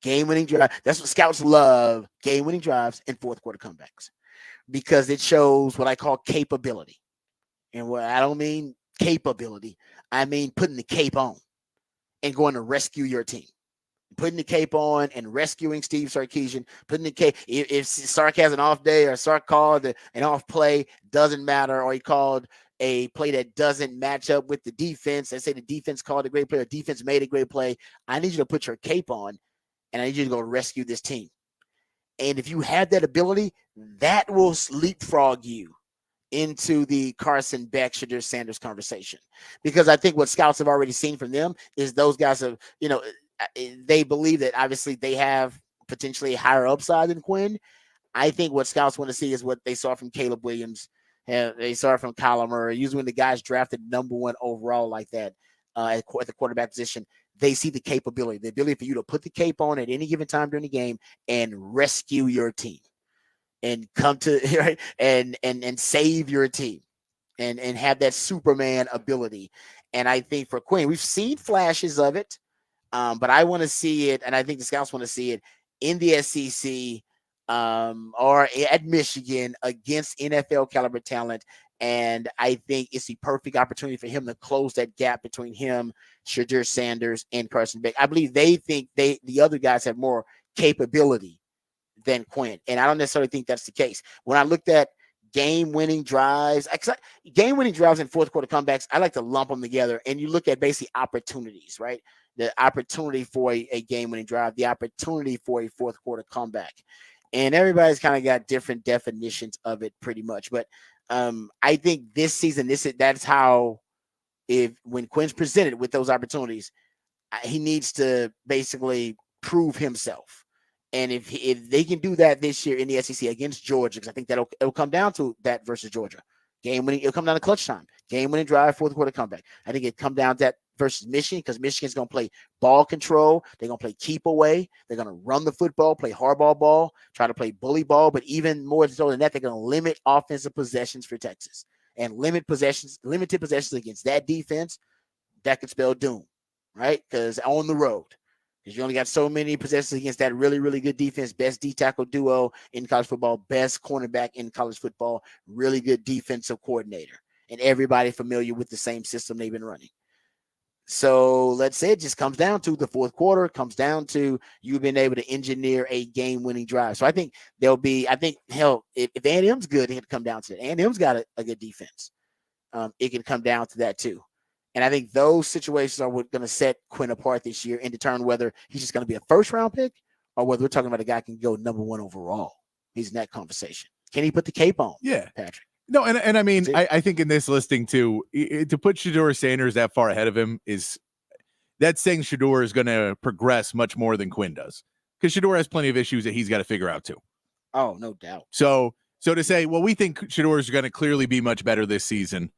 Game-winning drive. That's what scouts love, game-winning drives and fourth-quarter comebacks, because it shows what I call capability. And what I don't mean capability, I mean putting the cape on and going to rescue your team. Putting the cape on and rescuing Steve Sarkisian, putting the cape. If Sark has an off day or Sark called an off play, doesn't matter, or he called a play that doesn't match up with the defense. Let's say the defense called a great play or defense made a great play. I need you to put your cape on, and I need you to go rescue this team. And if you have that ability, that will leapfrog you into the Carson Beck, Shadir Sanders conversation. Because I think what scouts have already seen from them is those guys have, they believe that obviously they have potentially a higher upside than Quinn. I think what scouts want to see is what they saw from Caleb Williams. They saw from Kyler Murray. Usually when the guys drafted number 1 overall like that at the quarterback position, they see the capability, the ability for you to put the cape on at any given time during the game and rescue your team and come to right and save your team and have that Superman ability. And I think for Quinn, we've seen flashes of it, but I want to see it, and I think the scouts want to see it in the SEC or at Michigan against NFL caliber talent. And I think it's the perfect opportunity for him to close that gap between him, Shadur Sanders, and Carson Beck. I believe they think the other guys have more capability than Quinn. And I don't necessarily think that's the case. When I looked at game-winning drives, game-winning drives and fourth quarter comebacks, I like to lump them together. And you look at basically opportunities, right? The opportunity for a game-winning drive, the opportunity for a fourth quarter comeback. And everybody's kind of got different definitions of it pretty much. But I think this season, that's how, when Quinn's presented with those opportunities, he needs to basically prove himself. And if they can do that this year in the SEC against Georgia, because I think it'll come down to that versus Georgia. Game winning, it'll come down to clutch time. Game winning drive, fourth quarter comeback. I think it come down to that versus Michigan, because Michigan's going to play ball control. They're going to play keep away. They're going to run the football, play hardball ball, try to play bully ball. But even more so than that, they're going to limit offensive possessions for Texas and limited possessions against that defense. That could spell doom, right? Because on the road. Because you only got so many possessions against that really, really good defense, best D-tackle duo in college football, best cornerback in college football, really good defensive coordinator, and everybody familiar with the same system they've been running. So let's say it just comes down to the fourth quarter, comes down to you being able to engineer a game-winning drive. So I think hell, if A&M's good, it can come down to it. A&M's got a good defense. It can come down to that too. And I think those situations are what's going to set Quinn apart this year and determine whether he's just going to be a first-round pick or whether we're talking about a guy can go number one overall. He's in that conversation. Can he put the cape on?
Yeah,
Patrick.
No, and I mean, I think in this listing too, to put Shadur Sanders that far ahead of him that's saying Shadur is going to progress much more than Quinn does, because Shadur has plenty of issues that he's got to figure out too.
Oh, no doubt.
So to say, well, we think Shadur is going to clearly be much better this season,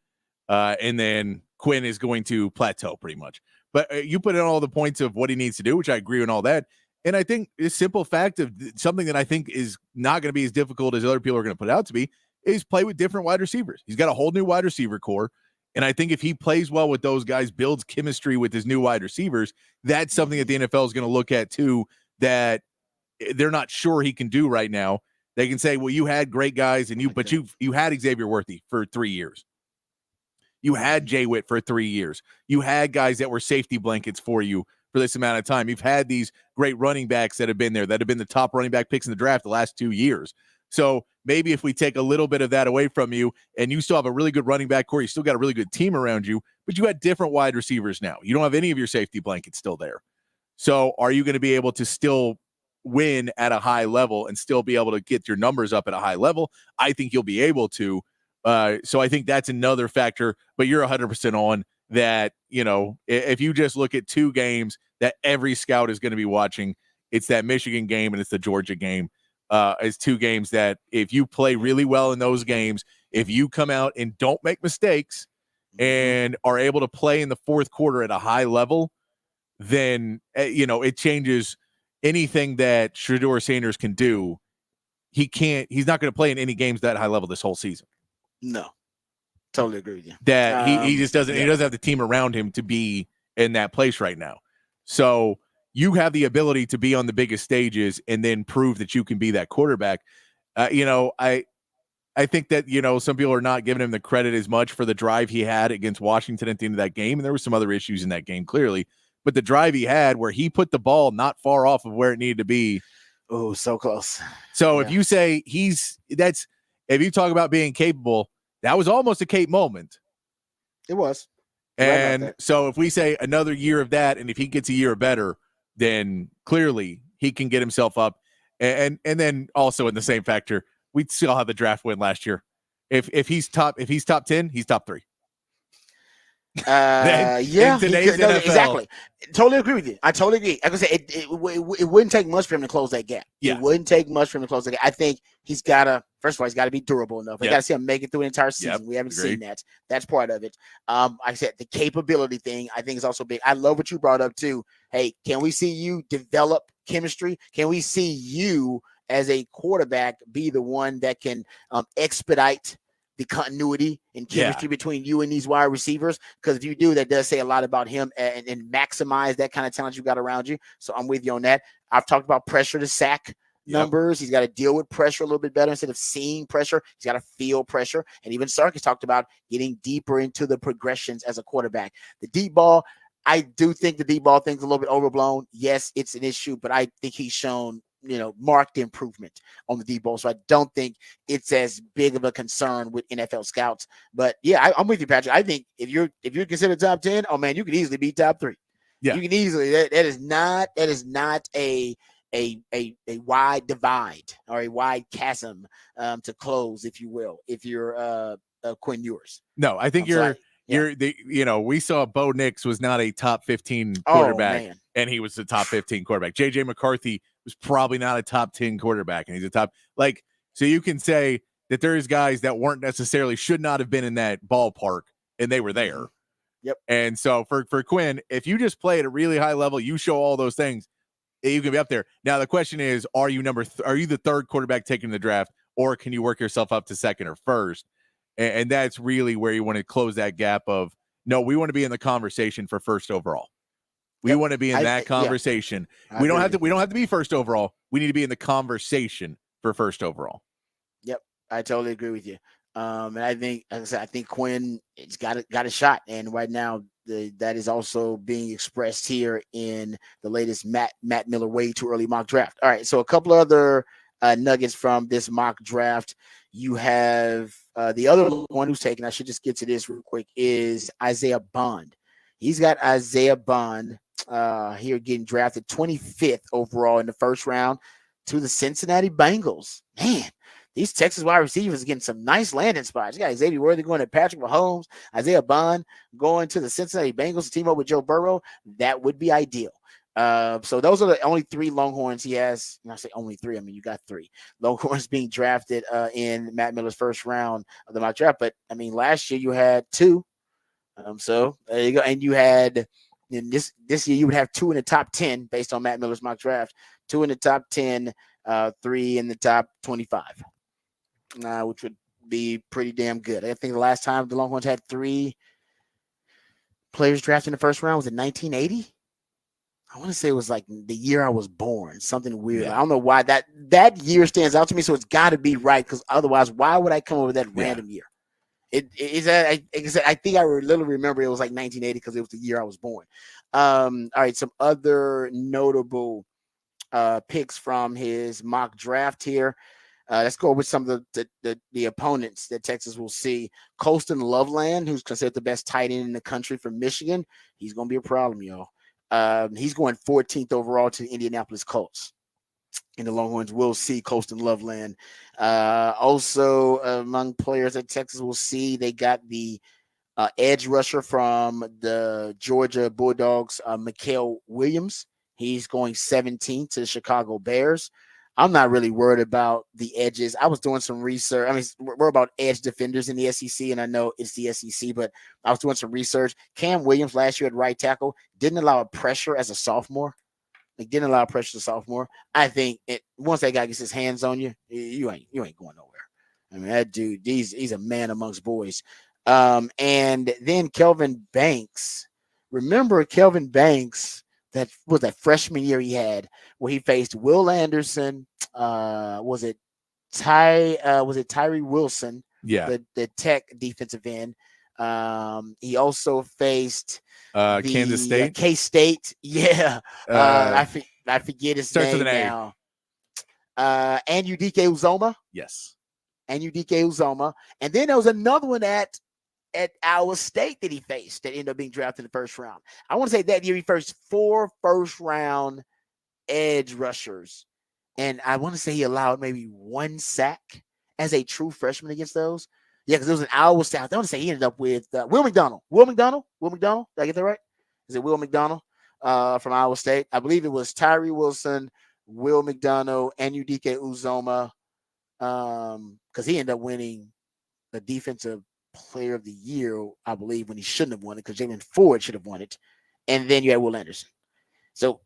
and then Quinn is going to plateau pretty much. But you put in all the points of what he needs to do, which I agree on all that. And I think the simple fact of something that I think is not going to be as difficult as other people are going to put it out to be is play with different wide receivers. He's got a whole new wide receiver core. And I think if he plays well with those guys, builds chemistry with his new wide receivers, that's something that the NFL is going to look at too, that they're not sure he can do right now. They can say, well, you had great guys and you had Xavier Worthy for 3 years. You had Jay Witt for 3 years. You had guys that were safety blankets for you for this amount of time. You've had these great running backs that have been there, that have been the top running back picks in the draft the last 2 years. So maybe if we take a little bit of that away from you and you still have a really good running back core, you still got a really good team around you, but you had different wide receivers now. You don't have any of your safety blankets still there. So are you going to be able to still win at a high level and still be able to get your numbers up at a high level? I think you'll be able to. So I think that's another factor, but you're 100% on that. You know, if you just look at 2 games that every scout is going to be watching, it's that Michigan game and it's the Georgia game. It's 2 games that if you play really well in those games, if you come out and don't make mistakes and are able to play in the fourth quarter at a high level, then, it changes anything that Shadur Sanders can do. He's not going to play in any games that high level this whole season.
No, totally agree with you.
That he just doesn't. Yeah. He doesn't have the team around him to be in that place right now. So you have the ability to be on the biggest stages and then prove that you can be that quarterback. I think that some people are not giving him the credit as much for the drive he had against Washington at the end of that game, and there were some other issues in that game clearly. But the drive he had, where he put the ball not far off of where it needed to be.
Oh, so close.
So if you say if you talk about being capable, that was almost a Cape moment.
It was.
And so if we say another year of that, and if he gets a year better, then clearly he can get himself up. And then also in the same factor, we still have the draft win last year. If he's top 10, he's top 3. In
Yeah, he
today's
could. No,
NFL.
exactly. Totally agree with you. I totally agree. Like I said, it wouldn't take much for him to close that gap.
Yeah.
It wouldn't take much for him to close that gap. I think he's got to, first of all, he's got to be durable enough. We
Yep.
got to see him make it through an entire season.
Yep.
We haven't
Agree.
seen that. That's part of it. Like I said, the capability thing, I think, is also big. I love what you brought up, too. Hey, can we see you develop chemistry? Can we see you as a quarterback be the one that can expedite the continuity and chemistry between you and these wide receivers? Because if you do, that does say a lot about him and maximize that kind of talent you got around you. So I'm with you on that. I've talked about pressure to sack numbers. He's got to deal with pressure a little bit better instead of seeing pressure. He's got to feel pressure. And even Sarkis talked about getting deeper into the progressions as a quarterback. The deep ball, I do think the deep ball thing's a little bit overblown. Yes, it's an issue, but I think he's shown marked improvement on the deep ball. So I don't think it's as big of a concern with NFL scouts. But yeah, I'm with you, Patrick. I think if you're considered top 10, oh man, you could easily be top 3.
Yeah.
You can easily. That is not a wide divide or a wide chasm to close, if you will, if you're Quinn Ewers.
No, I think we saw Bo Nix was not a top 15 quarterback, and he was the top 15 quarterback. JJ McCarthy was probably not a top 10 quarterback, and he's a top, so you can say that there's guys that weren't necessarily should not have been in that ballpark, and they were there.
Yep.
And so for Quinn, if you just play at a really high level, you show all those things, you can be up there. Now the question is, are you are you the third quarterback taken in the draft, or can you work yourself up to second or first? And that's really where you want to close that gap of, no, we want to be in the conversation for first overall. We want to be in that conversation. We don't have to be first overall. We need to be in the conversation for first overall.
Yep. I totally agree with you. And I think, as I said, I think Quinn has got a shot. And right now that is also being expressed here in the latest Matt Miller way too early mock draft. All right. So a couple of other nuggets from this mock draft. You have the other one who's taken, I should just get to this real quick, is Isaiah Bond. He's got Isaiah Bond here getting drafted 25th overall in the first round to the Cincinnati Bengals. Man, these Texas wide receivers are getting some nice landing spots. You got Xavier Worthy going to Patrick Mahomes, Isaiah Bond going to the Cincinnati Bengals to team up with Joe Burrow. That would be ideal. So those are the only 3 Longhorns he has. And I say only 3. I mean, you got 3 Longhorns being drafted in Matt Miller's first round of the mock draft. But I mean, last year you had 2. So there you go. And you had in this year you would have 2 in the top 10 based on Matt Miller's mock draft. 2 in the top 10, 3 in the top 25, which would be pretty damn good. I think the last time the Longhorns had 3 players drafted in the first round was in 1980. I want to say it was like the year I was born, something weird. Yeah. I don't know why that year stands out to me. So it's got to be right, because otherwise, why would I come up with that random year? I think I literally remember it was like 1980 because it was the year I was born. All right, some other notable picks from his mock draft here. Let's go with some of the opponents that Texas will see. Colston Loveland, who's considered the best tight end in the country from Michigan. He's going to be a problem, y'all. He's going 14th overall to the Indianapolis Colts. And the Longhorns will see Colston Loveland. Also, among players that Texas will see, they got the edge rusher from the Georgia Bulldogs, Mikael Williams. He's going 17th to the Chicago Bears. I'm not really worried about the edges. I was doing some research. I mean, we're about edge defenders in the SEC, and I know it's the SEC, but I was doing some research. Cam Williams last year at right tackle didn't allow pressure as a sophomore. Didn't allow pressure as a sophomore. I think once that guy gets his hands on you, you ain't going nowhere. I mean, that dude, he's a man amongst boys. And then Kelvin Banks. Remember Kelvin Banks? That was that freshman year he had where he faced Will Anderson. Was it Tyree Wilson?
Yeah.
The Tech defensive end. He also faced
Kansas State,
K-State. Yeah. I forget his name now. Anudike Uzoma.
Yes.
Anudike Uzoma. And then there was another one at Iowa State that he faced that ended up being drafted in the first round. I want to say that year he faced 4 first-round edge rushers. And I want to say he allowed maybe 1 sack as a true freshman against those. Yeah, because it was an Iowa State. I want to say he ended up with Will McDonald. Will McDonald? Will McDonald? Did I get that right? Is it Will McDonald from Iowa State? I believe it was Tyree Wilson, Will McDonald, and Udike Uzoma, because he ended up winning the Defensive Player of the Year, I believe, when he shouldn't have won it because Jalen Ford should have won it. And then you had Will Anderson. So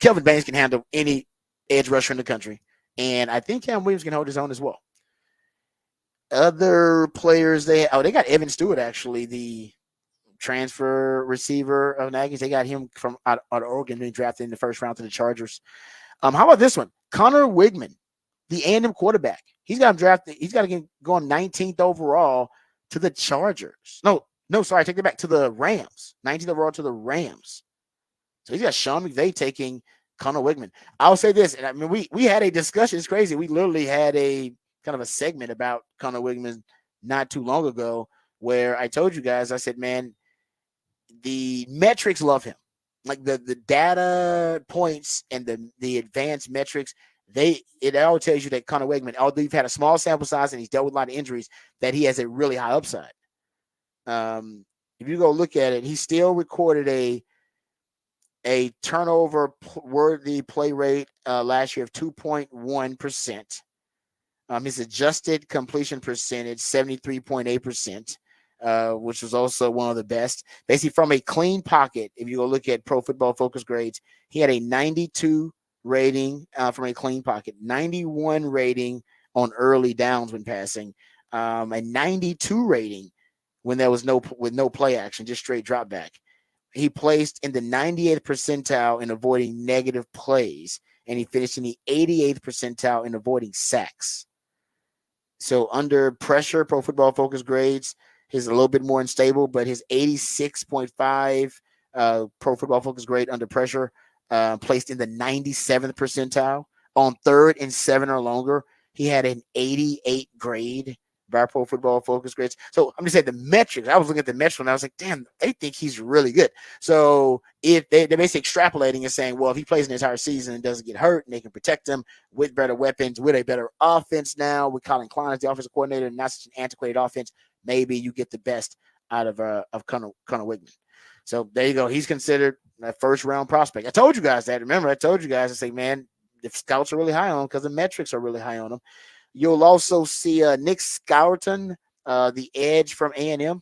Kelvin Banks can handle any edge rusher in the country. And I think Cam Williams can hold his own as well. Other players they got Evan Stewart, actually, the transfer receiver of Aggies. They got him from out of Oregon, being drafted in the first round to the Chargers. How about this one? Connor Wigman, the A&M quarterback. He's got him drafted. He's got to get going 19th overall to the Chargers. No, sorry, I take it back, to the Rams. 19th overall to the Rams. So he's got Sean McVay taking Connor Wigman. I'll say this, and I mean we had a discussion. It's crazy. We literally had a kind of a segment about Connor Wigman not too long ago, where I told you guys, I said, man, the metrics love him. Like the data points and the advanced metrics, it all tells you that Connor Wigman, although you've had a small sample size and he's dealt with a lot of injuries, that he has a really high upside. If you go look at it, he still recorded a turnover worthy play rate last year of 2.1%. His adjusted completion percentage, 73.8%, which was also one of the best. Basically, from a clean pocket, if you go look at Pro Football Focus grades, he had a 92 rating from a clean pocket, 91 rating on early downs when passing, a 92 rating when there was no play action, just straight drop back. He placed in the 98th percentile in avoiding negative plays, and he finished in the 88th percentile in avoiding sacks. So under pressure, Pro Football Focus grades, he's a little bit more unstable, but his 86.5 Pro Football Focus grade under pressure placed in the 97th percentile. On 3rd and 7 or longer, he had an 88 grade by Pro Football Focus grades. So I'm just saying the metrics. I was looking at the metrics and I was like, damn, they think he's really good. So if they're basically extrapolating and saying, well, if he plays an entire season and doesn't get hurt and they can protect him with better weapons, with a better offense now, with Colin Klein as the offensive coordinator and not such an antiquated offense, maybe you get the best out of Connor Wigman. So there you go. He's considered a first round prospect. I told you guys that. Remember, I told you guys, I say, man, the scouts are really high on him because the metrics are really high on him. You'll also see Nick Scourton, the edge from A&M.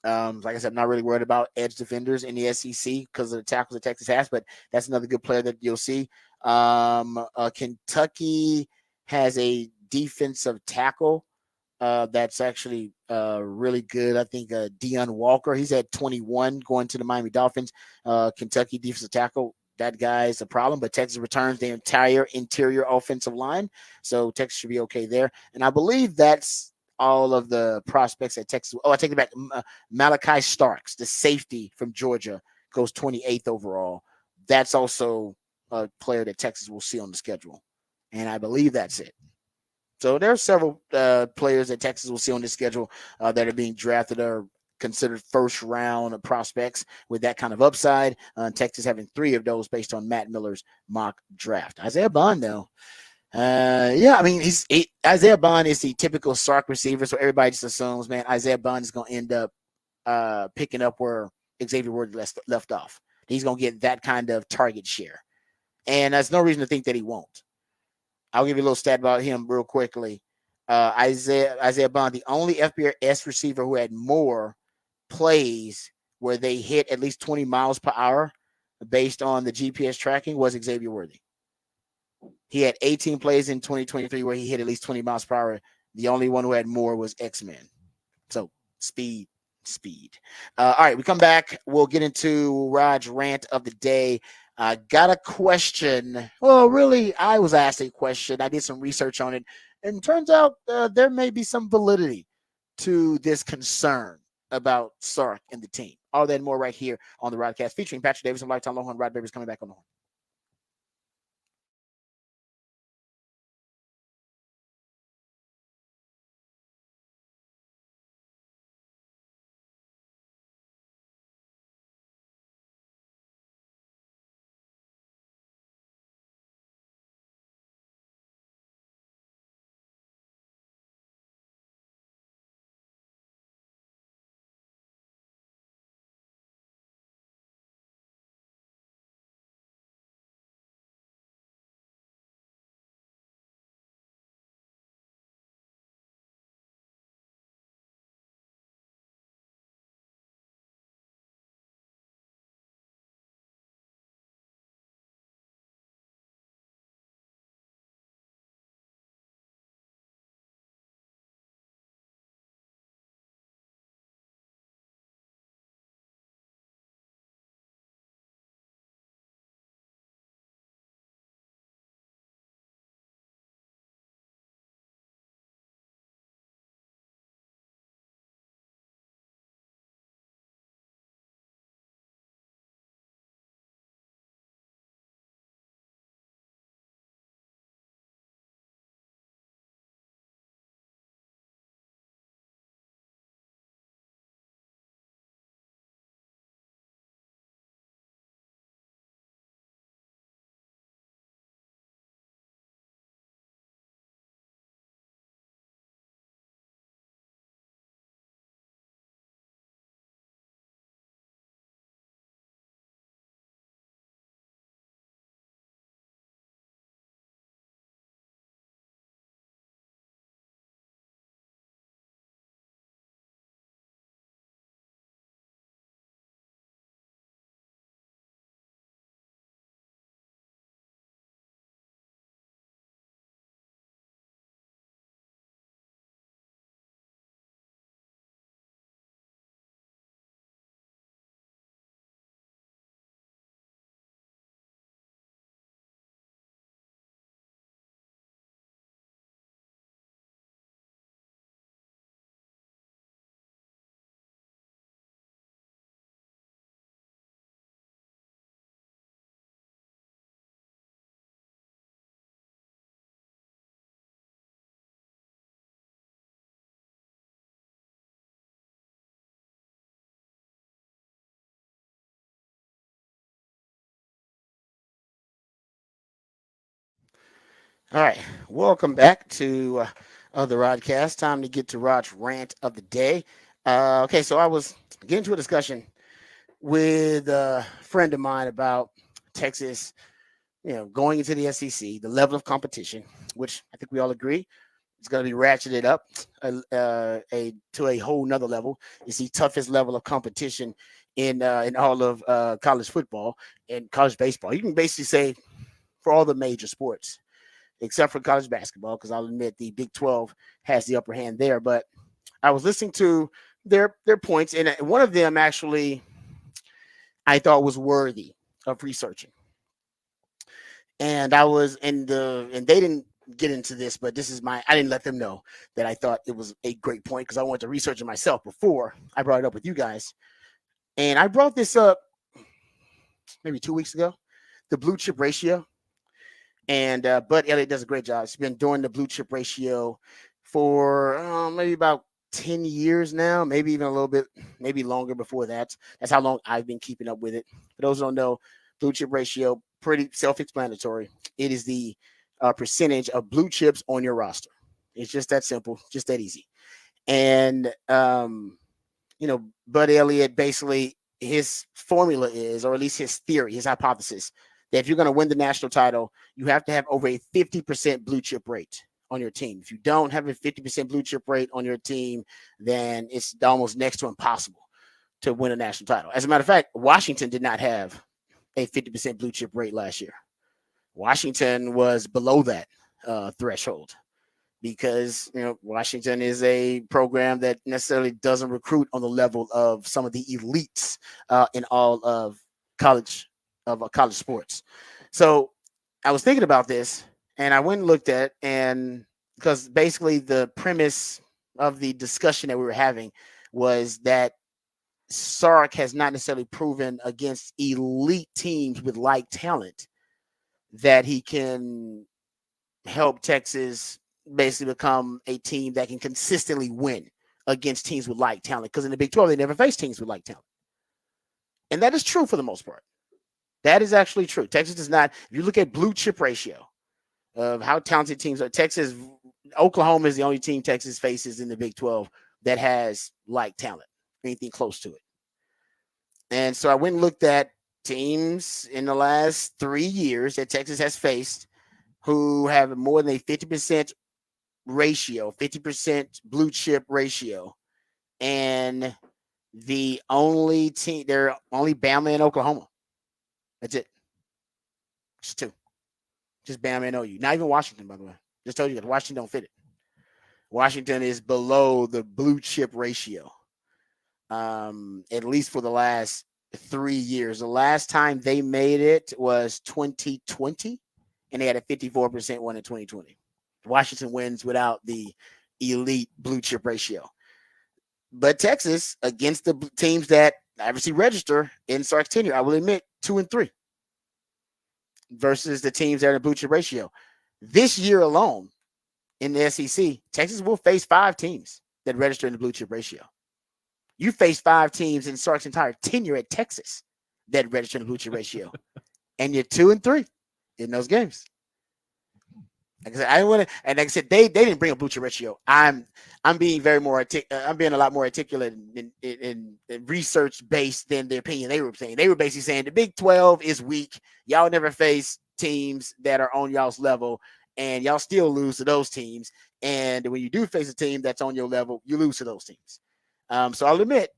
Like I said, I'm not really worried about edge defenders in the SEC because of the tackles that Texas has, but that's another good player that you'll see. Kentucky has a defensive tackle that's actually really good. I think Deion Walker, he's at 21 going to the Miami Dolphins. Kentucky defensive tackle, that guy's a problem, but Texas returns the entire interior offensive line, so Texas should be okay there. And I believe that's all of the prospects at Texas. Oh, I take it back. Malachi Starks, the safety from Georgia, goes 28th overall. That's also a player that Texas will see on the schedule, and I believe that's it. So there are several players that Texas will see on the schedule that are being drafted or considered first round prospects with that kind of upside. Texas having 3 of those based on Matt Miller's mock draft. Isaiah Bond, though. I mean, Isaiah Bond is the typical Sark receiver, so everybody just assumes, man, Isaiah Bond is going to end up picking up where Xavier Ward left off. He's going to get that kind of target share. And there's no reason to think that he won't. I'll give you a little stat about him real quickly. Isaiah Bond, the only FBS receiver who had more plays where they hit at least 20 miles per hour based on the GPS tracking was Xavier Worthy. He had 18 plays in 2023 where he hit at least 20 miles per hour. The only one who had more was X-Men. So speed. All right, we come back. We'll get into Rod's rant of the day. Got a question. Well, really, I was asked a question. I did some research on it, and it turns out there may be some validity to this concern about Sark and the team. All that and more right here on the Rodcast, featuring Patrick Davis and Lifetime Longhorn. Rod Babers coming back on the horn. All right, welcome back to the Rodcast. Time to get to Rod's rant of the day. Okay, so I was getting to a discussion with a friend of mine about Texas, going into the SEC, the level of competition, which I think we all agree is going to be ratcheted up to a whole nother level. It's the toughest level of competition in all of college football and college baseball. You can basically say for all the major sports except for college basketball, because I'll admit the Big 12 has the upper hand there. But I was listening to their points, and one of them actually I thought was worthy of researching. And I was in and they didn't get into this, but this is I didn't let them know that I thought it was a great point because I wanted to research it myself before I brought it up with you guys. And I brought this up maybe 2 weeks ago, the blue chip ratio. And Bud Elliott does a great job. He's been doing the blue chip ratio for maybe about 10 years now, maybe even a little bit, maybe longer before that. That's how long I've been keeping up with it. For those who don't know, blue chip ratio, pretty self-explanatory. It is the percentage of blue chips on your roster. It's just that simple, just that easy. And Bud Elliott basically his formula is, or at least his theory, his hypothesis, that if you're going to win the national title, you have to have over a 50% blue chip rate on your team. If you don't have a 50% blue chip rate on your team, then it's almost next to impossible to win a national title. As a matter of fact, Washington did not have a 50% blue chip rate last year. Washington was below that threshold because Washington is a program that necessarily doesn't recruit on the level of some of the elites in all of college sports. So I was thinking about this, and I went and looked at it, and because basically the premise of the discussion that we were having was that Sark has not necessarily proven against elite teams with like talent that he can help Texas basically become a team that can consistently win against teams with like talent. Because in the Big 12, they never face teams with like talent. And that is true for the most part. That is actually true. Texas does not, if you look at blue chip ratio of how talented teams are, Oklahoma is the only team Texas faces in the Big 12 that has like talent, anything close to it. And so I went and looked at teams in the last 3 years that Texas has faced who have more than a 50% ratio, 50% blue chip ratio. And the only team, they're only Bama and Oklahoma. That's it. Just two. Just Bama and OU. Not even Washington, by the way. Just told you that Washington don't fit it. Washington is below the blue chip ratio. At least for the last 3 years. The last time they made it was 2020, and they had a 54% win in 2020. Washington wins without the elite blue chip ratio. But Texas, against the teams that obviously register in Sark's tenure, I will admit 2-3 versus the teams that are in blue chip ratio. This year alone in the SEC, Texas will face 5 teams that register in the blue chip ratio. You face 5 teams in Sark's entire tenure at Texas that register in the blue chip ratio, and you're 2-3 in those games. Like I said, I want to, and like I said, they didn't bring a blue chip ratio. I'm being I'm being a lot more articulate in research based than the opinion they were saying. They were basically saying the Big 12 is weak. Y'all never face teams that are on y'all's level, and y'all still lose to those teams. And when you do face a team that's on your level, you lose to those teams. So I'll admit,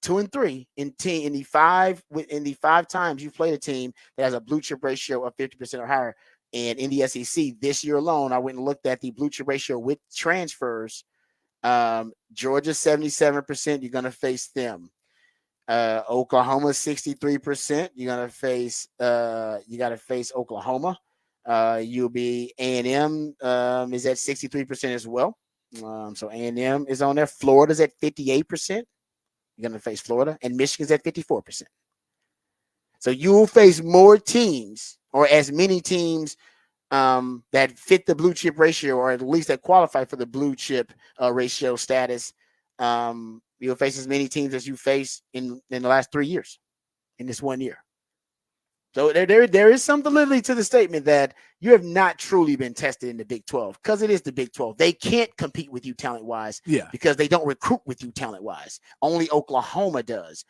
2-3 in the 5 times you've played a team that has a blue chip ratio of 50% or higher. And in the SEC this year alone, I went and looked at the blue chip ratio with transfers. Georgia 77%. You're going to face them. Oklahoma 63%. You're going to face. You got to face Oklahoma. You'll be A&M is at 63% as well. So A&M is on there. Florida's at 58%. You're going to face Florida, and Michigan's at 54%. So you will face more teams, or as many teams that fit the blue chip ratio, or at least that qualify for the blue chip ratio status. You'll face as many teams as you face in the last 3 years, in this 1 year. So there is some validity to the statement that you have not truly been tested in the Big 12 because it is the Big 12. They can't compete with you talent-wise because they don't recruit with you talent-wise. Only Oklahoma does.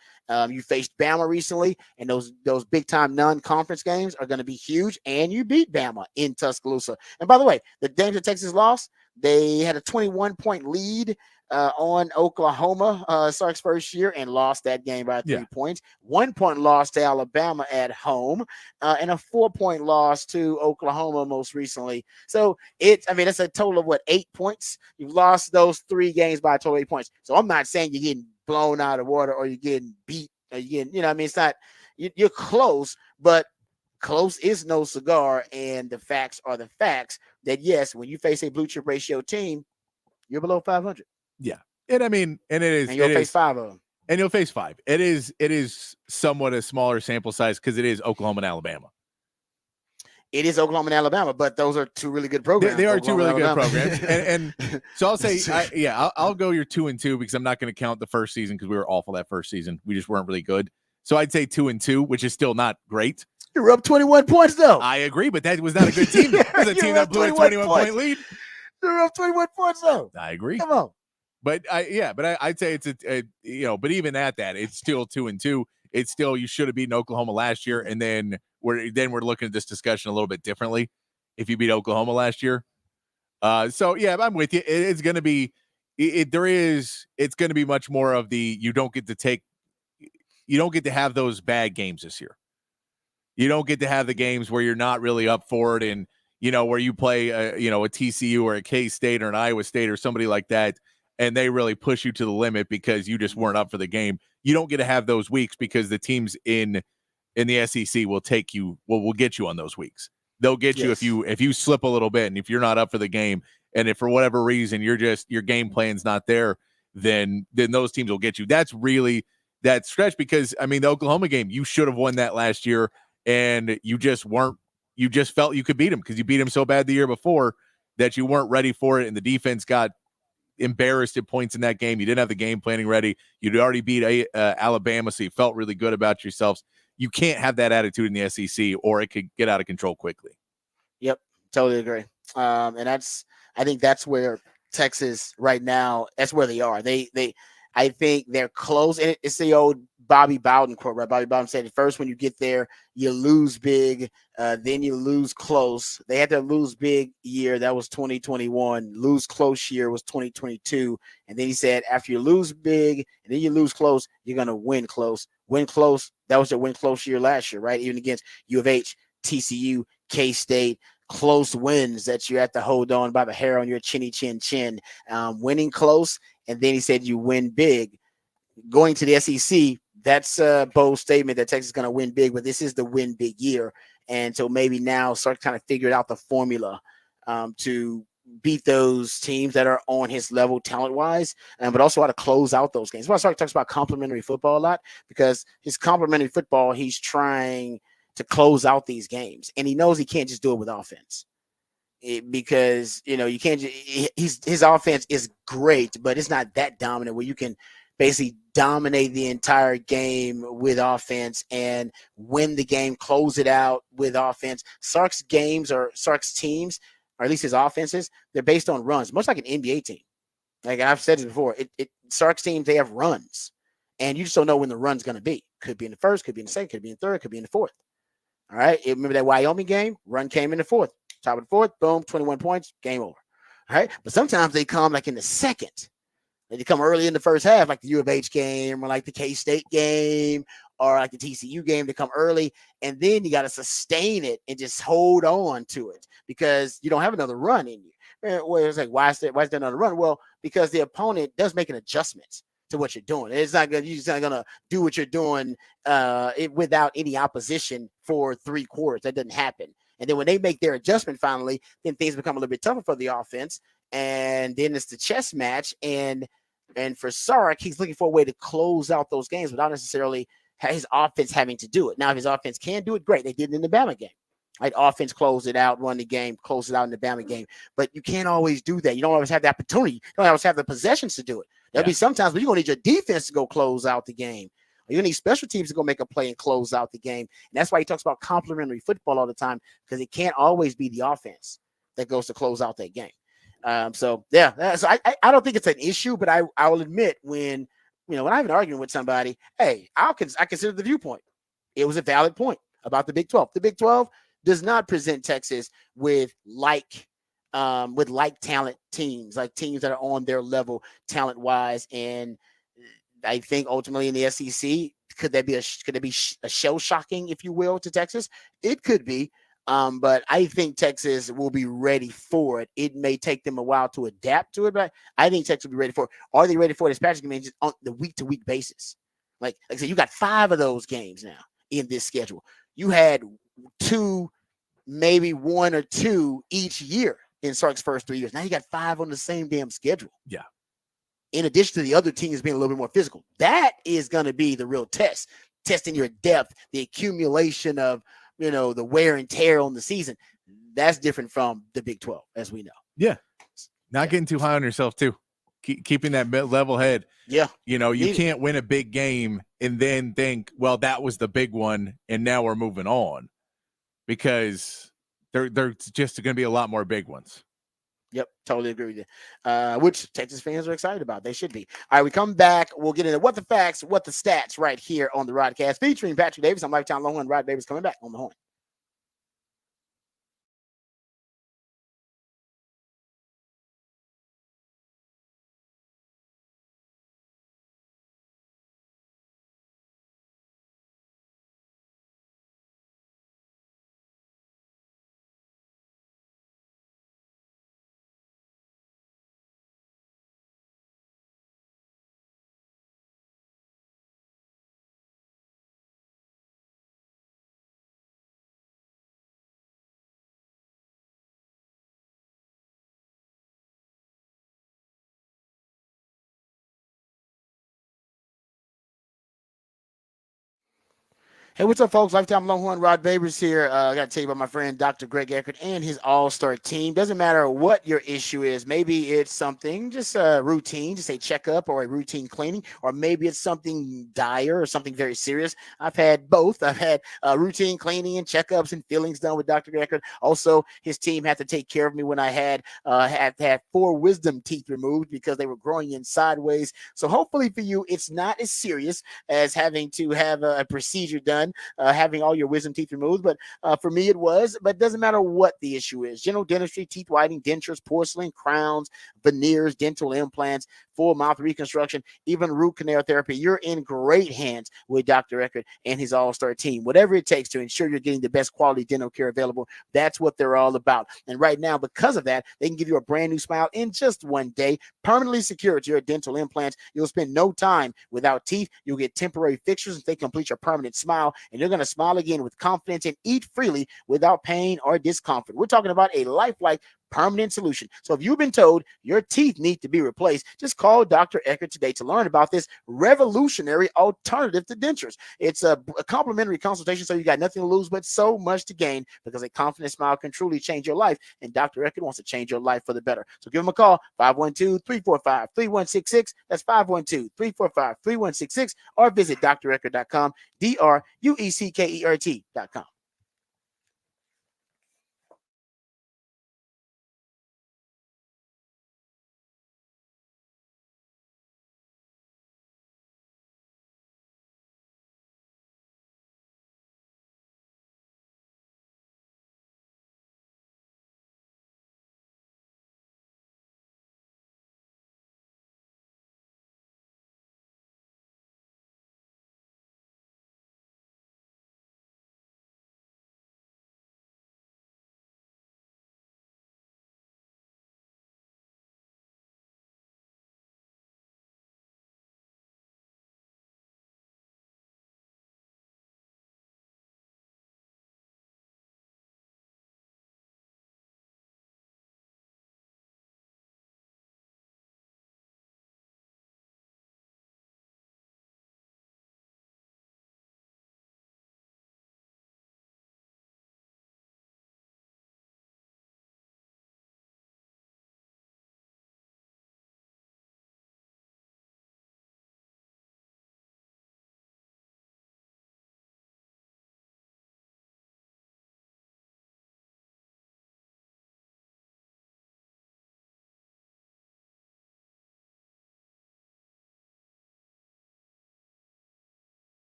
You faced Bama recently, and those big-time non-conference games are going to be huge, and you beat Bama in Tuscaloosa. And by the way, the games that Texas lost, they had a 21-point lead on Oklahoma, Sark's first year, and lost that game by 3 points. 1 point loss to Alabama at home, and a 4-point loss to Oklahoma most recently. So it's a total of 8 points. You've lost those 3 games by a total of 8 points. So I'm not saying you're getting blown out of water or you're getting beat. Or you're getting, it's not. You're close, but close is no cigar. And the facts are the facts. That yes, when you face a blue chip ratio team, you're below 500.
Yeah. And it is.
And you'll face 5 of them.
And you'll face 5. It is somewhat a smaller sample size because it is Oklahoma and Alabama.
It is Oklahoma and Alabama, but those are 2 really good programs.
They are
Oklahoma
2 really good programs. And so I'll say, I'll go your 2-2 because I'm not going to count the first season because we were awful that first season. We just weren't really good. So I'd say 2-2, which is still not great.
You're up 21 points, though.
I agree, but that was not a good team. It was a team that blew a 21-point lead.
You're up 21 points, though.
I agree.
Come on.
But I'd say it's but even at that, it's still 2-2. It's still, you should have beaten Oklahoma last year, and then we're looking at this discussion a little bit differently. If you beat Oklahoma last year, so yeah, I'm with you. It's going to be, it's going to be much more of the you don't get to have those bad games this year. You don't get to have the games where you're not really up for it, and where you play a TCU or a K-State or an Iowa State or somebody like that, and they really push you to the limit because you just weren't up for the game. You don't get to have those weeks because the teams in the SEC will get you on those weeks. They'll get you if you slip a little bit, and if you're not up for the game, and if for whatever reason your game plan's not there, then those teams will get you. That's really that stretch because the Oklahoma game, you should have won that last year, and you just weren't. You just felt you could beat them because you beat them so bad the year before that you weren't ready for it, and the defense got embarrassed at points in that game. You didn't have the game planning ready. You'd already beat Alabama, so you felt really good about yourselves. You can't have that attitude in the SEC, or it could get out of control quickly.
Yep, totally agree. And I think that's where Texas right now. That's where they are. I think they're close. And it's the old Bobby Bowden quote, right? Bobby Bowden said, first, when you get there, you lose big, then you lose close. They had to lose big year. That was 2021. Lose close year was 2022. And then he said, after you lose big and then you lose close, you're going to win close. Win close. That was your win close year last year, right? Even against U of H, TCU, K-State. Close wins that you have to hold on by the hair on your chinny chin, winning close. And then he said you win big. Going to the SEC, that's a bold statement that Texas is going to win big, but this is the win big year. And so maybe now start kind of figuring out the formula to beat those teams that are on his level talent-wise, but also how to close out those games. That's why Sark talks about complementary football a lot, because his complementary football, he's trying to close out these games. And he knows he can't just do it with offense. Because you can't. His offense is great, but it's not that dominant where you can basically dominate the entire game with offense and win the game, close it out with offense. Sark's teams, or at least his offenses, they're based on runs, much like an NBA team. Like I've said it before, Sark's teams, they have runs, and you just don't know when the run's going to be. Could be in the first, could be in the second, could be in the third, could be in the fourth. All right. Remember that Wyoming game? Run came in the fourth. Top of the fourth, boom, 21 points, game over. All right. But sometimes they come like in the second. They come early in the first half, like the U of H game or like the K-State game or like the TCU game. They come early, and then you got to sustain it and just hold on to it because you don't have another run in you. Well, it's like, why is there another run? Well, because the opponent does make an adjustment to what you're doing. It's not going. You're just not going to do what you're doing without any opposition for 3 quarters. That doesn't happen. And then when they make their adjustment finally, then things become a little bit tougher for the offense. And then it's the chess match. And for Sark, he's looking for a way to close out those games without necessarily his offense having to do it. Now, if his offense can do it, great. They did it in the Bama game. Right? Offense closed it out, run the game, close it out in the Bama game. But you can't always do that. You don't always have the opportunity. You don't always have the possessions to do it. There'll be sometimes where you're going to need your defense to go close out the game. You need special teams to go make a play and close out the game. And that's why he talks about complementary football all the time, because it can't always be the offense that goes to close out that game. So I don't think it's an issue, but I will admit when when I have an argument with somebody, hey, I consider the viewpoint. It was a valid point about the Big 12. The Big 12 does not present Texas with like talent teams, like teams that are on their level talent wise. And I think ultimately in the SEC, could there be a shell shocking, if you will, to Texas? It could be. But I think Texas will be ready for it. It may take them a while to adapt to it, but I think Texas will be ready for it. Are they ready for it? As Patrick mentioned, on the week-to-week basis. Like I said, you got 5 of those games now in this schedule. You had 2, maybe 1 or 2 each year in Sark's first 3 years. Now you got 5 on the same damn schedule.
Yeah.
In addition to the other teams being a little bit more physical. That is going to be the real test, testing your depth, the accumulation of, the wear and tear on the season. That's different from the Big 12, as we know.
Yeah. Not getting too high on yourself, too. Keeping that level head.
Yeah.
You can't win a big game and then think, well, that was the big one, and now we're moving on. Because there's just going to be a lot more big ones.
Yep, totally agree with you. Which Texas fans are excited about. They should be. All right, we come back. We'll get into what the facts, what the stats right here on the Rodcast featuring Patrick Davis. I'm Lifetime Longhorn. Rod Davis coming back on the horn. Hey, what's up, folks? Lifetime Longhorn, Rod Babers here. I got to tell you about my friend Dr. Greg Eckert and his all-star team. Doesn't matter what your issue is. Maybe it's something just a routine, just a checkup or a routine cleaning, or maybe it's something dire or something very serious. I've had both. I've had routine cleaning and checkups and fillings done with Dr. Eckert. Also, his team had to take care of me when I had 4 wisdom teeth removed because they were growing in sideways. So hopefully for you, it's not as serious as having to have a procedure done. Having all your wisdom teeth removed, but for me it was. But it doesn't matter what the issue is: general dentistry, teeth whitening, dentures, porcelain, crowns, veneers, dental implants, full mouth reconstruction, even root canal therapy. You're in great hands with Dr. Eckert and his all-star team. Whatever it takes to ensure you're getting the best quality dental care available, that's what they're all about. And right now, because of that, they can give you a brand new smile in just 1 day, permanently secured to your dental implants. You'll spend no time without teeth. You'll get temporary fixtures as they complete your permanent smile, and you're going to smile again with confidence and eat freely without pain or discomfort. We're talking about a lifelike permanent solution. So if you've been told your teeth need to be replaced, just call Dr. Eckert today to learn about this revolutionary alternative to dentures. It's a complimentary consultation, so you got nothing to lose but so much to gain, because a confident smile can truly change your life, and Dr. Eckert wants to change your life for the better. So give him a call, 512-345-3166. That's 512-345-3166, or visit dreckert.com, DRUECKERT.com.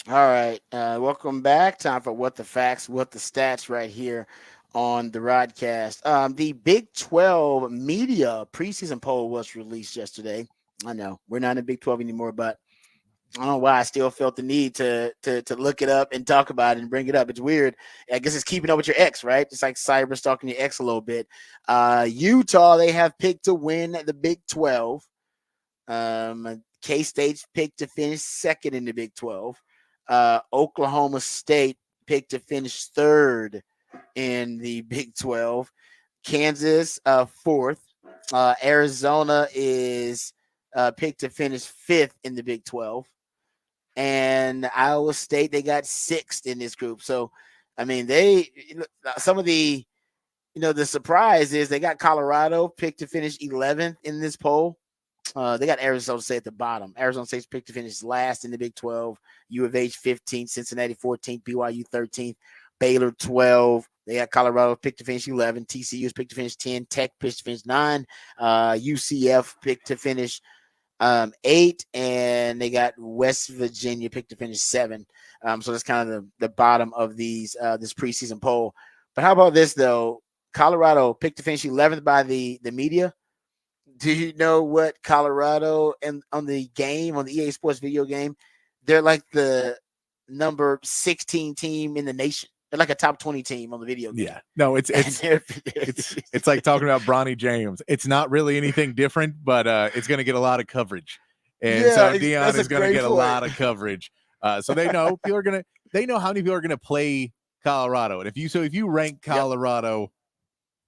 All right. Welcome back. Time for What the Facts, What the Stats right here on the Rodcast. The Big 12 media preseason poll was released yesterday. I know we're not in the Big 12 anymore, but I don't know why I still felt the need to look it up and talk about it and bring it up. It's weird. I guess it's keeping up with your ex, right? It's like cyber stalking your ex a little bit. Utah, they have picked to win the Big 12. K-State's picked to finish second in the Big 12. Oklahoma State picked to finish third in the Big 12. Kansas, fourth. Arizona is picked to finish fifth in the Big 12. And Iowa State, they got sixth in this group. So, I mean, some of the, the surprise is they got Colorado picked to finish 11th in this poll. They got Arizona State at the bottom. Arizona State's picked to finish last in the Big 12. U of H 15th, Cincinnati 14th, BYU 13th, Baylor 12. They got Colorado picked to finish 11. TCU's picked to finish 10. Tech picked to finish 9. UCF picked to finish 8, and they got West Virginia picked to finish 7. So that's kind of the bottom of this preseason poll. But how about this though? Colorado picked to finish 11th by the media. Do you know what Colorado and on the EA Sports video game, they're like the number 16 team in the nation. They're like a top 20 team on the video game.
Yeah, no, it's like talking about Bronny James. It's not really anything different, but it's going to get a lot of coverage, and so Deion is going to get a lot of coverage. So they know they know how many people are going to play Colorado, and if you rank Colorado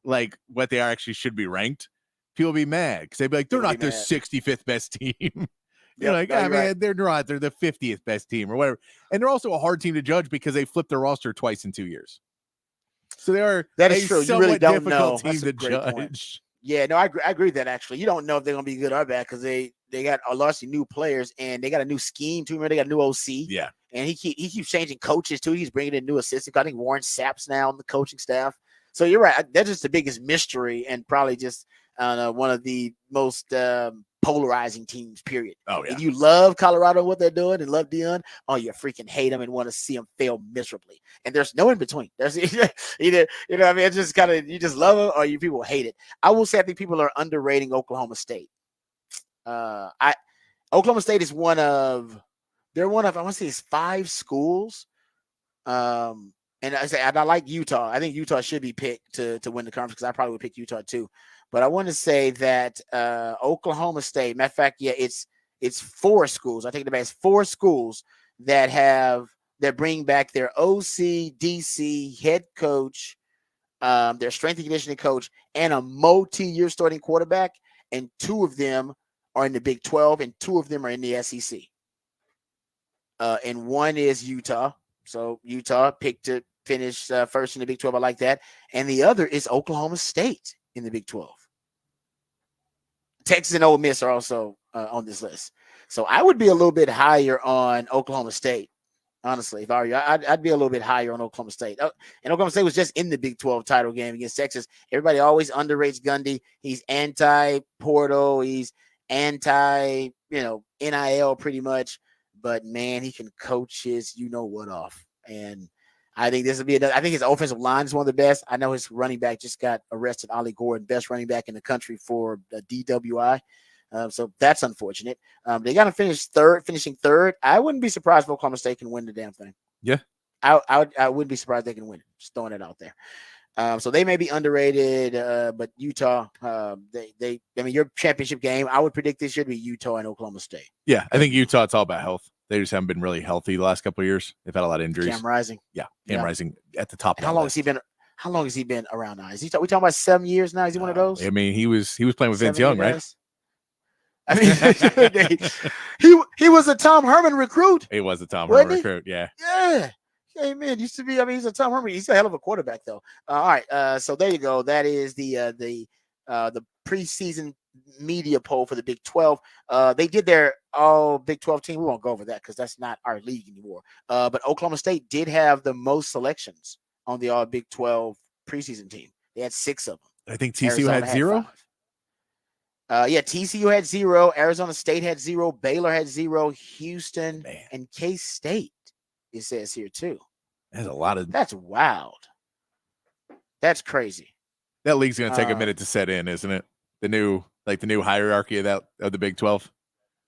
like what they actually should be ranked, people will be mad because they'd be like, they're not the 65th best team. You're like, man, right. They're not. They're the 50th best team or whatever. And they're also a hard team to judge because they flipped their roster twice in 2 years. So they are
that is true. You really don't know.
Team to judge.
Point. Yeah, no, I agree with that actually. You don't know if they're gonna be good or bad because they got a lot of new players and they got a new scheme too. Remember, they got a new OC.
Yeah,
and he keeps changing coaches too. He's bringing in new assistants. I think Warren Sapp's now on the coaching staff. So you're right. That's just the biggest mystery and probably just one of the most polarizing teams, period.
Oh, yeah.
If you love Colorado, what they're doing, and love Deion, you freaking hate them and want to see them fail miserably. And there's no in between. There's either, I mean, it's just kind of, you just love them or you people hate it. I will say I think people are underrating Oklahoma State. Oklahoma State is one of, I want to say it's 5 schools. And I like Utah. I think Utah should be picked to win the conference because I probably would pick Utah too. But I want to say that Oklahoma State, matter of fact, yeah, it's 4 schools. I think it's 4 schools that bring back their OC, DC, head coach, their strength and conditioning coach, and a multi-year starting quarterback. And 2 of them are in the Big 12, and 2 of them are in the SEC. And one is Utah. So Utah picked to finish first in the Big 12. I like that. And the other is Oklahoma State in the Big 12. Texas and Ole Miss are also on this list. So I would be a little bit higher on Oklahoma State. Honestly, if I were you, I'd be a little bit higher on Oklahoma State. And Oklahoma State was just in the Big 12 title game against Texas. Everybody always underrates Gundy. He's anti-portal. He's anti, NIL pretty much. But, man, he can coach his you-know-what off. And I think this will be I think his offensive line is one of the best. I know his running back just got arrested, Ollie Gordon, best running back in the country for the DWI. So that's unfortunate. They got to finishing third. I wouldn't be surprised if Oklahoma State can win the damn thing.
Yeah.
I wouldn't be surprised they can win it. Just throwing it out there. So they may be underrated, but Utah, your championship game, I would predict this year to be Utah and Oklahoma State.
Yeah, I think Utah, it's all about health. They just haven't been really healthy the last couple of years. They've had a lot of injuries.
Cam Rising.
Yeah, Rising at the top.
How long has he been? How long has he been around now? We talking about 7 years now? Is he one of those?
I mean, he was playing with Vince Young, right?
I mean, he was a Tom Herman recruit.
He was a Tom Herman recruit. Yeah.
Yeah. Hey man, used to be. I mean, he's a Tom Herman. He's a hell of a quarterback, though. All right. So there you go. That is the preseason media poll for the Big 12. They did their all Big 12 team. We won't go over that because that's not our league anymore. But Oklahoma State did have the most selections on the all Big 12 preseason team. They had 6 of them.
I think TCU had 0.
TCU had 0. Arizona State had 0. Baylor had 0. Houston and K-State It says here too.
That's a lot of.
That's wild. That's crazy.
That league's going to take a minute to set in, isn't it? The new hierarchy of the Big 12.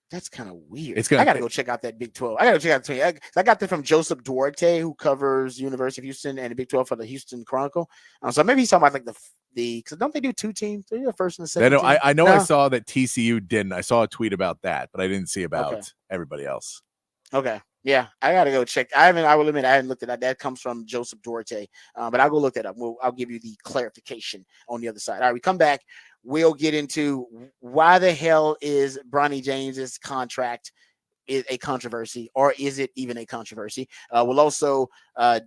That's kind of weird.
It's gonna
I got to go check out that Big 12. I got to check out the 20. I got that from Joseph Duarte, who covers University of Houston and the Big 12 for the Houston Chronicle. So maybe he's talking about like the because don't they do two teams? They do the first and the second.
I know.
No?
I saw that TCU didn't. I saw a tweet about that, but I didn't see about everybody else.
Okay. Yeah, I gotta go check. I will admit I haven't looked at that. That comes from Joseph Duarte, but I'll go look that up. I'll give you the clarification on the other side. All right, we come back. We'll get into why the hell is Bronny James's contract is a controversy, or is it even a controversy? We'll also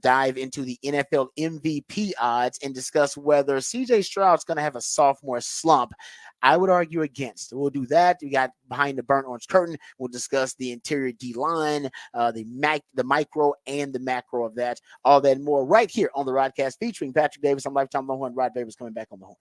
dive into the NFL MVP odds and discuss whether CJ Stroud's going to have a sophomore slump. I would argue against. We'll do that. We got behind the burnt orange curtain. We'll discuss the interior D line, the micro and the macro of that. All that and more right here on the Rodcast featuring Patrick Davis. I'm Lifetime Low and Rod Davis coming back on the horn.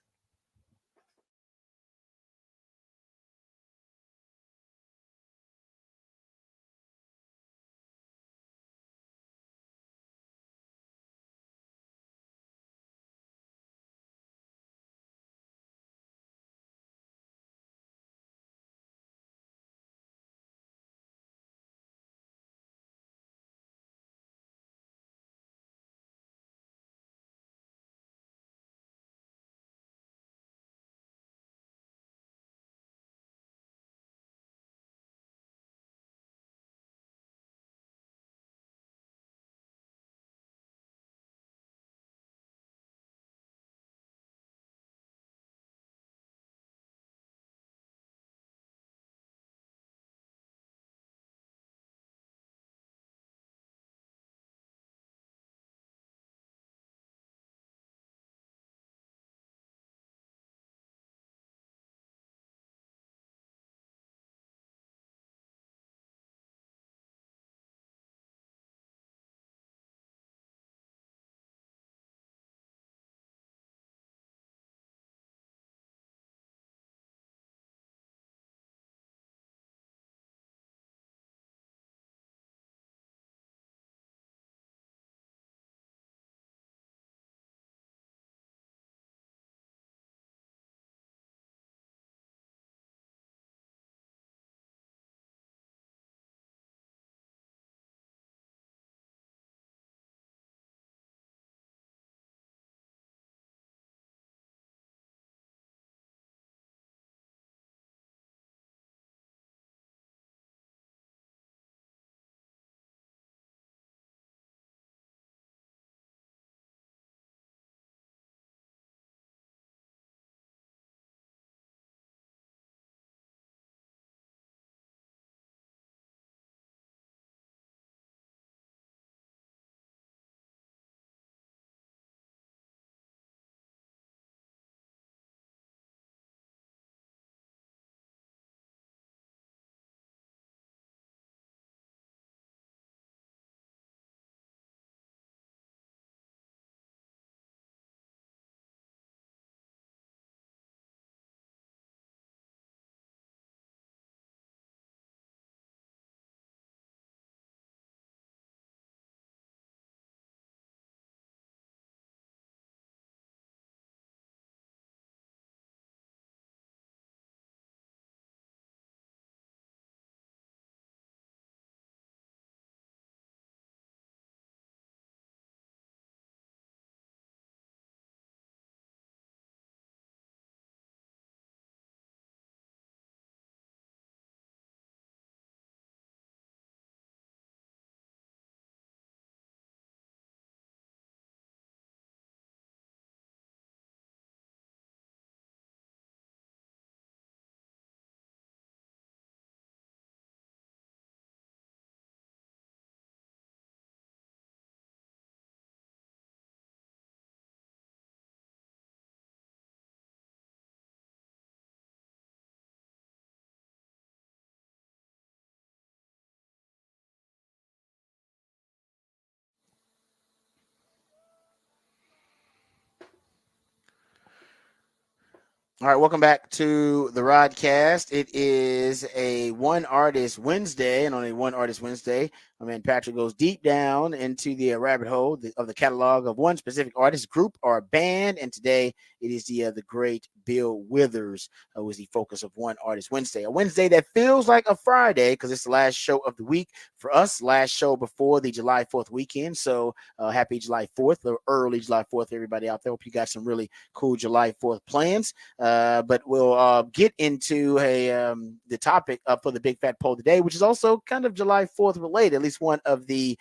All right, welcome back to the Rodcast. It is a One Artist Wednesday, and on a One Artist Wednesday, My man Patrick goes deep down into the rabbit hole of the catalog of one specific artist, group, or band. And today it is the great Bill Withers, who is the focus of One Artist Wednesday. A Wednesday that feels like a Friday because it's the last show of the week for us, last show before the July 4th weekend. So happy July 4th, or early July 4th, everybody out there. Hope you got some really cool July 4th plans. But we'll get into the topic for the Big Fat Poll today, which is also kind of July 4th related. At least one of the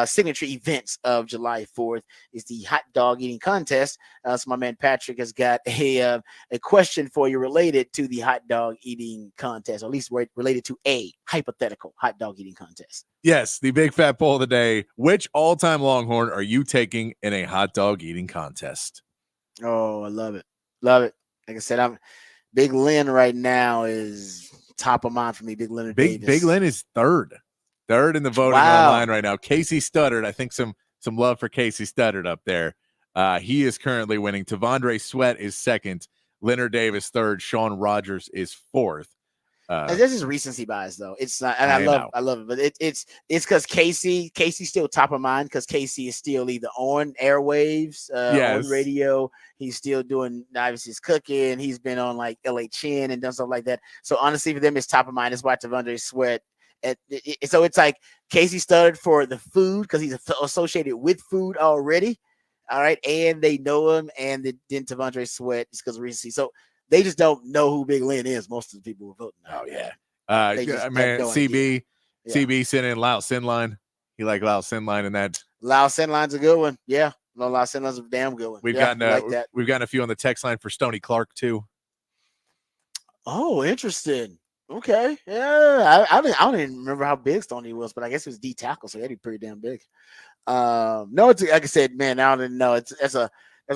signature events of July 4th is the hot dog eating contest. So my man Patrick has got a question for you related to the hot dog eating contest, or at least related to a hypothetical hot dog eating contest.
Yes, the Big Fat Poll of the day. Which all-time Longhorn are you taking in a hot dog eating contest?
Oh, I love it. Love it. Like I said, I'm Big Lynn right now is top of mind for me. Big Leonard Davis.
Big Lynn is third in the voting online right now. Casey Studdard, I think some love for Casey Studdard up there. He is currently winning. Tavondre Sweat is second. Leonard Davis third. Sean Rogers is fourth.
This is recency bias, though. It's not, and I love it, but it's because Casey's still top of mind because Casey is still either on airwaves, on radio. He's still doing obviously his cooking. He's been on like LHN and done stuff like that. So honestly, for them, it's top of mind. That's why Tavondre Sweat. So it's like Casey Studdard for the food because he's associated with food already. All right, and they know him, and then Tavondre Sweat is because of recency. So they just don't know who Big Lynn is. Most of the people who are voting.
Oh yeah, man. No CB sent in Loud Sinline. You like Loud Sinline in that?
Loud Sinline's a good one. Yeah, no, Loud Sinline's a damn good one.
We've gotten a few on the text line for Stoney Clark too.
Oh, interesting. Okay, yeah, I don't even remember how big Stoney was, but I guess it was D tackle, so he had to be pretty damn big. No, it's like I said, man. I don't know. There's a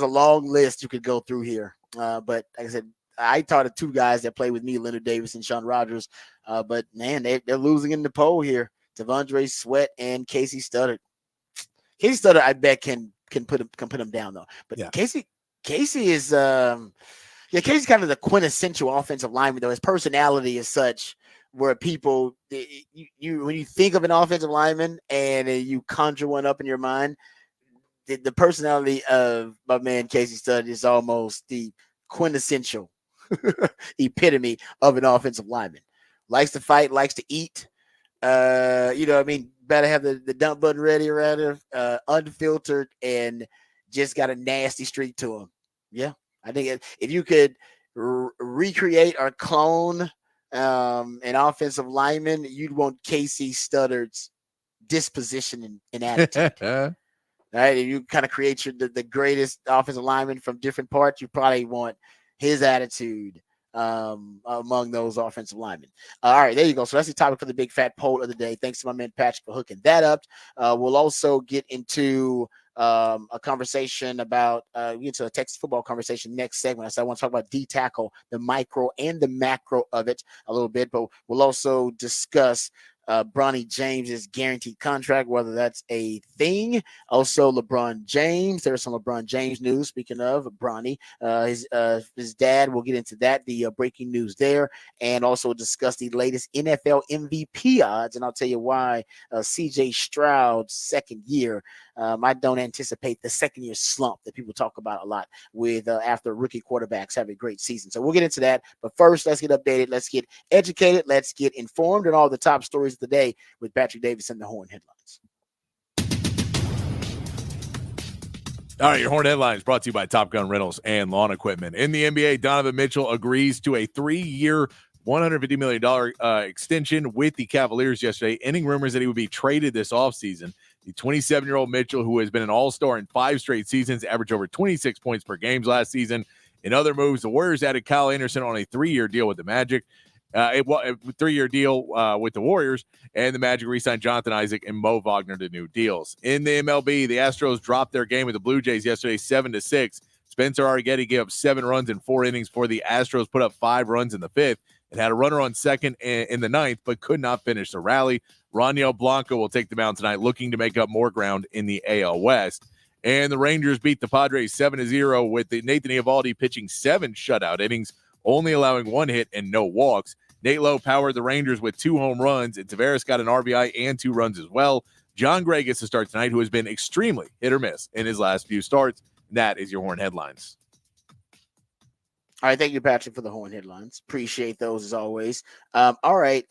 long list you could go through here. But like I said, I taught the two guys that play with me, Leonard Davis and Sean Rogers. But man, they're losing in the poll here. Tavondre Sweat and Casey Studdard. Casey Studdard, I bet can put him down though. But yeah. Casey is Casey's kind of the quintessential offensive lineman though. His personality is such where people you when you think of an offensive lineman and you conjure one up in your mind. The personality of my man Casey Studdard is almost the quintessential epitome of an offensive lineman. Likes to fight, likes to eat. Better have the dump button ready around him, unfiltered, and just got a nasty streak to him. Yeah, I think if you could recreate or clone an offensive lineman, you'd want Casey Studdard's disposition and attitude. Right, if you kind of create the greatest offensive lineman from different parts, you probably want his attitude among those offensive linemen. All right, there you go. So that's the topic for the Big Fat Poll of the day. Thanks to my man Patrick for hooking that up. We'll also get into a conversation about into a Texas football conversation next segment. So I want to talk about D tackle, the micro and the macro of it a little bit, but we'll also discuss Bronny James's guaranteed contract, whether that's a thing. Also, LeBron James. There's some LeBron James news. Speaking of Bronny, his dad. We'll get into that. The breaking news there, and also discuss the latest NFL MVP odds. And I'll tell you why C.J. Stroud's second year. I don't anticipate the second year slump that people talk about a lot with after rookie quarterbacks have a great season. So we'll get into that. But first, let's get updated. Let's get educated. Let's get informed on all the top stories of the day with Patrick Davis and the Horn Headlines.
All right, your Horn Headlines brought to you by Top Gun Rentals and Lawn Equipment. In the NBA, Donovan Mitchell agrees to a 3-year, $150 million extension with the Cavaliers yesterday, ending rumors that he would be traded this offseason. The 27-year-old Mitchell, who has been an all-star in 5 straight seasons, averaged over 26 points per game last season. In other moves, the Warriors added Kyle Anderson on a 3-year deal with the Magic. A 3-year deal with the Warriors, and the Magic re-signed Jonathan Isaac and Mo Wagner to new deals. In the MLB, the Astros dropped their game with the Blue Jays yesterday 7-6. Spencer Arrighetti gave up 7 runs in 4 innings for the Astros, put up 5 runs in the 5th, and had a runner on second in the 9th, but could not finish the rally. Raniel Blanco will take the mound tonight, looking to make up more ground in the AL West. And the Rangers beat the Padres 7-0 with Nathan Eovaldi pitching 7 shutout innings, only allowing 1 hit and no walks. Nate Lowe powered the Rangers with 2 home runs, and Tavares got an RBI and 2 runs as well. John Gray gets to start tonight, who has been extremely hit or miss in his last few starts. And that is your Horn headlines.
All right, thank you, Patrick, for the Horn headlines. Appreciate those as always. All right,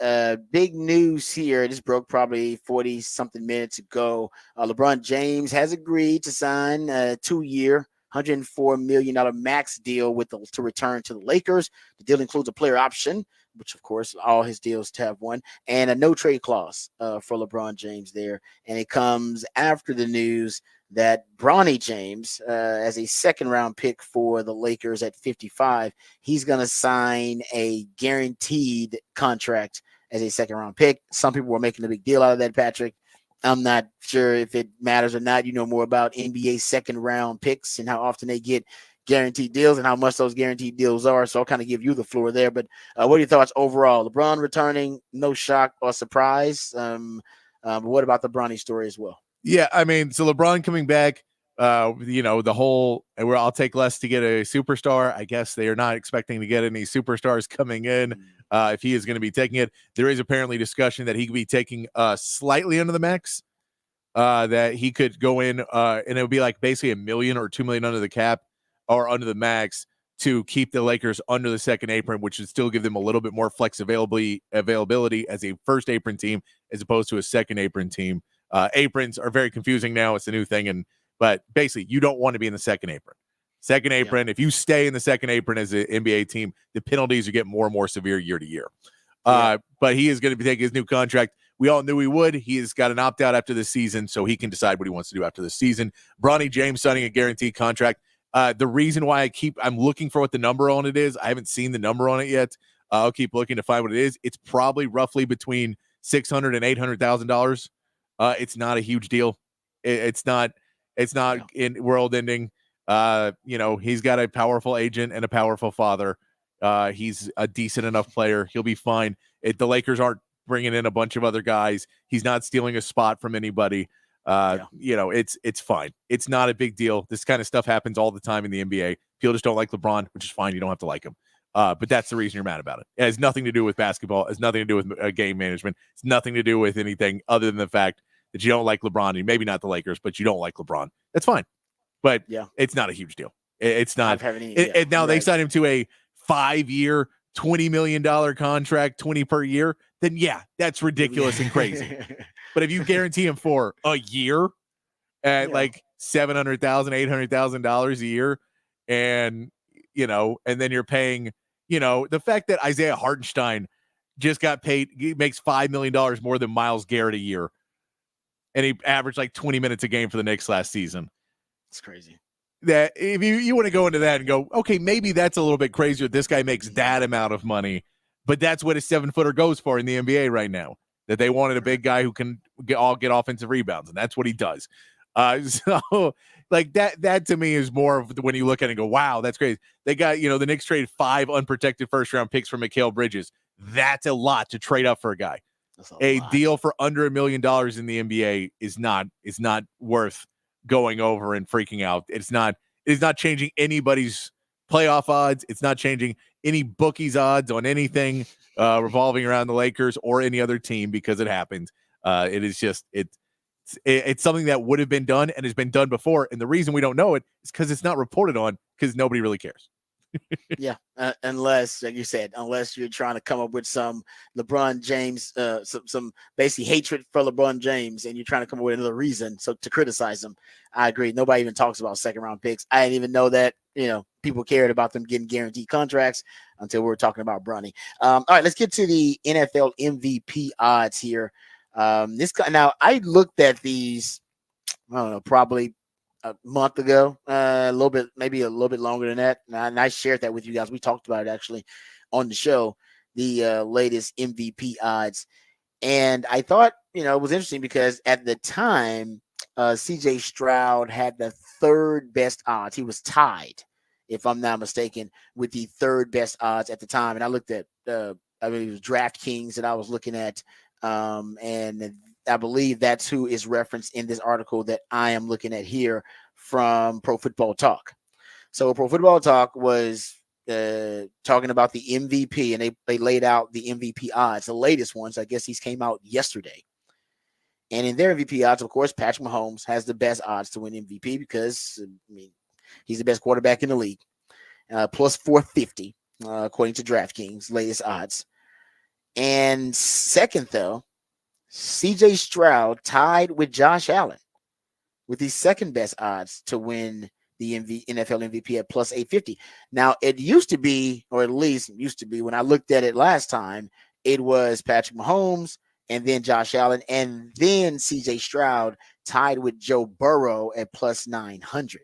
big news here. This broke probably 40-something minutes ago. LeBron James has agreed to sign a 2-year, $104 million max deal to return to the Lakers. The deal includes a player option, which, of course, all his deals have one, and a no-trade clause for LeBron James there. And it comes after the news that Bronny James, as a second-round pick for the Lakers at 55, he's going to sign a guaranteed contract as a second-round pick. Some people were making a big deal out of that, Patrick. I'm not sure if it matters or not. You know more about NBA second-round picks and how often they get guaranteed deals and how much those guaranteed deals are. So I'll kind of give you the floor there. But what are your thoughts overall? LeBron returning, no shock or surprise. But what about the Bronny story as well?
Yeah, I mean, so LeBron coming back, the whole where I'll take less to get a superstar. I guess they are not expecting to get any superstars coming in if he is going to be taking it. There is apparently discussion that he could be taking slightly under the max, that he could go in and it would be like basically $1 million or $2 million under the cap or under the max to keep the Lakers under the second apron, which would still give them a little bit more availability as a first apron team as opposed to a second apron team. Aprons are very confusing now. It's a new thing. But basically you don't want to be in the second apron. Second apron. Yeah. If you stay in the second apron as an NBA team, the penalties are getting more and more severe year to year. But he is going to be taking his new contract. We all knew he would. He has got an opt-out after this season, so he can decide what he wants to do after this season. Bronny James signing a guaranteed contract. The reason why I'm looking for what the number on it is, I haven't seen the number on it yet. I'll keep looking to find what it is. It's probably roughly between $600,000 and $800,000. It's not a huge deal. It's not in world ending. He's got a powerful agent and a powerful father. He's a decent enough player. He'll be fine. The Lakers aren't bringing in a bunch of other guys. He's not stealing a spot from anybody. It's fine. It's not a big deal. This kind of stuff happens all the time in the NBA. People just don't like LeBron, which is fine. You don't have to like him. But that's the reason you're mad about it. It has nothing to do with basketball. It has nothing to do with game management. It's nothing to do with anything other than the fact that you don't like LeBron, and maybe not the Lakers, but you don't like LeBron. That's fine. But it's not a huge deal. It's not. Now they signed him to a 5-year, $20 million contract, 20 per year. Then that's ridiculous and crazy. But if you guarantee him for a year at like $700,000, $800,000 a year, and then you're paying, the fact that Isaiah Hartenstein just got paid, he makes $5 million more than Myles Garrett a year. And he averaged like 20 minutes a game for the Knicks last season.
It's crazy.
That if you want to go into that and go, okay, maybe that's a little bit crazier. This guy makes that amount of money, but that's what a 7-footer goes for in the NBA right now. That they wanted a big guy who can get offensive rebounds, and that's what he does. So like that to me is more of when you look at it and go, wow, that's crazy. They got, the Knicks traded 5 unprotected first-round picks for Mikal Bridges. That's a lot to trade up for a guy. A deal for under $1 million in the NBA is not worth going over and freaking out. It's not changing anybody's playoff odds. It's not changing any bookies odds on anything revolving around the Lakers or any other team because it happened. It is just it's something that would have been done and has been done before. And the reason we don't know it is because it's not reported on because nobody really cares.
Unless, like you said, unless you're trying to come up with some LeBron James, some basically hatred for LeBron James, and you're trying to come up with another reason to criticize him. I agree. Nobody even talks about second-round picks. I didn't even know that people cared about them getting guaranteed contracts until we were talking about Bronny. All right, let's get to the NFL MVP odds here. Now I looked at these. I don't know, probably a month ago, maybe a little bit longer than that. And I shared that with you guys. We talked about it actually on the show, the latest MVP odds. And I thought, it was interesting because at the time, CJ Stroud had the third best odds. He was tied, if I'm not mistaken, with the third best odds at the time. And I looked at, it was DraftKings that I was looking at. And I believe that's who is referenced in this article that I am looking at here from Pro Football Talk. So Pro Football Talk was talking about the MVP, and they laid out the MVP odds, the latest ones. I guess these came out yesterday. And in their MVP odds, of course, Patrick Mahomes has the best odds to win MVP because he's the best quarterback in the league, plus 450 according to DraftKings latest odds. And second, though, C.J. Stroud tied with Josh Allen with the second best odds to win the NFL MVP at plus 850. Now, it used to be, or at least used to be when I looked at it last time, it was Patrick Mahomes and then Josh Allen and then C.J. Stroud tied with Joe Burrow at plus 900.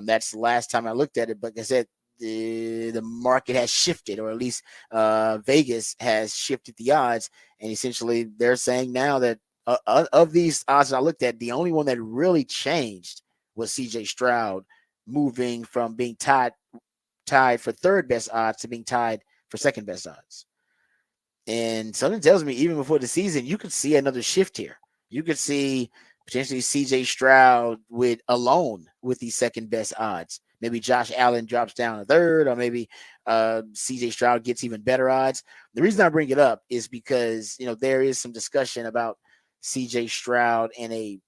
That's the last time I looked at it, but like I said, the market has shifted, or at least Vegas has shifted the odds, and essentially they're saying now that of these odds I looked at, the only one that really changed was C.J. Stroud moving from being tied for third best odds to being tied for second best odds. And something tells me even before the season, you could see another shift here. You could see potentially C.J. Stroud with the second best odds. Maybe Josh Allen drops down to third, or maybe C.J. Stroud gets even better odds. The reason I bring it up is because there is some discussion about C.J. Stroud in a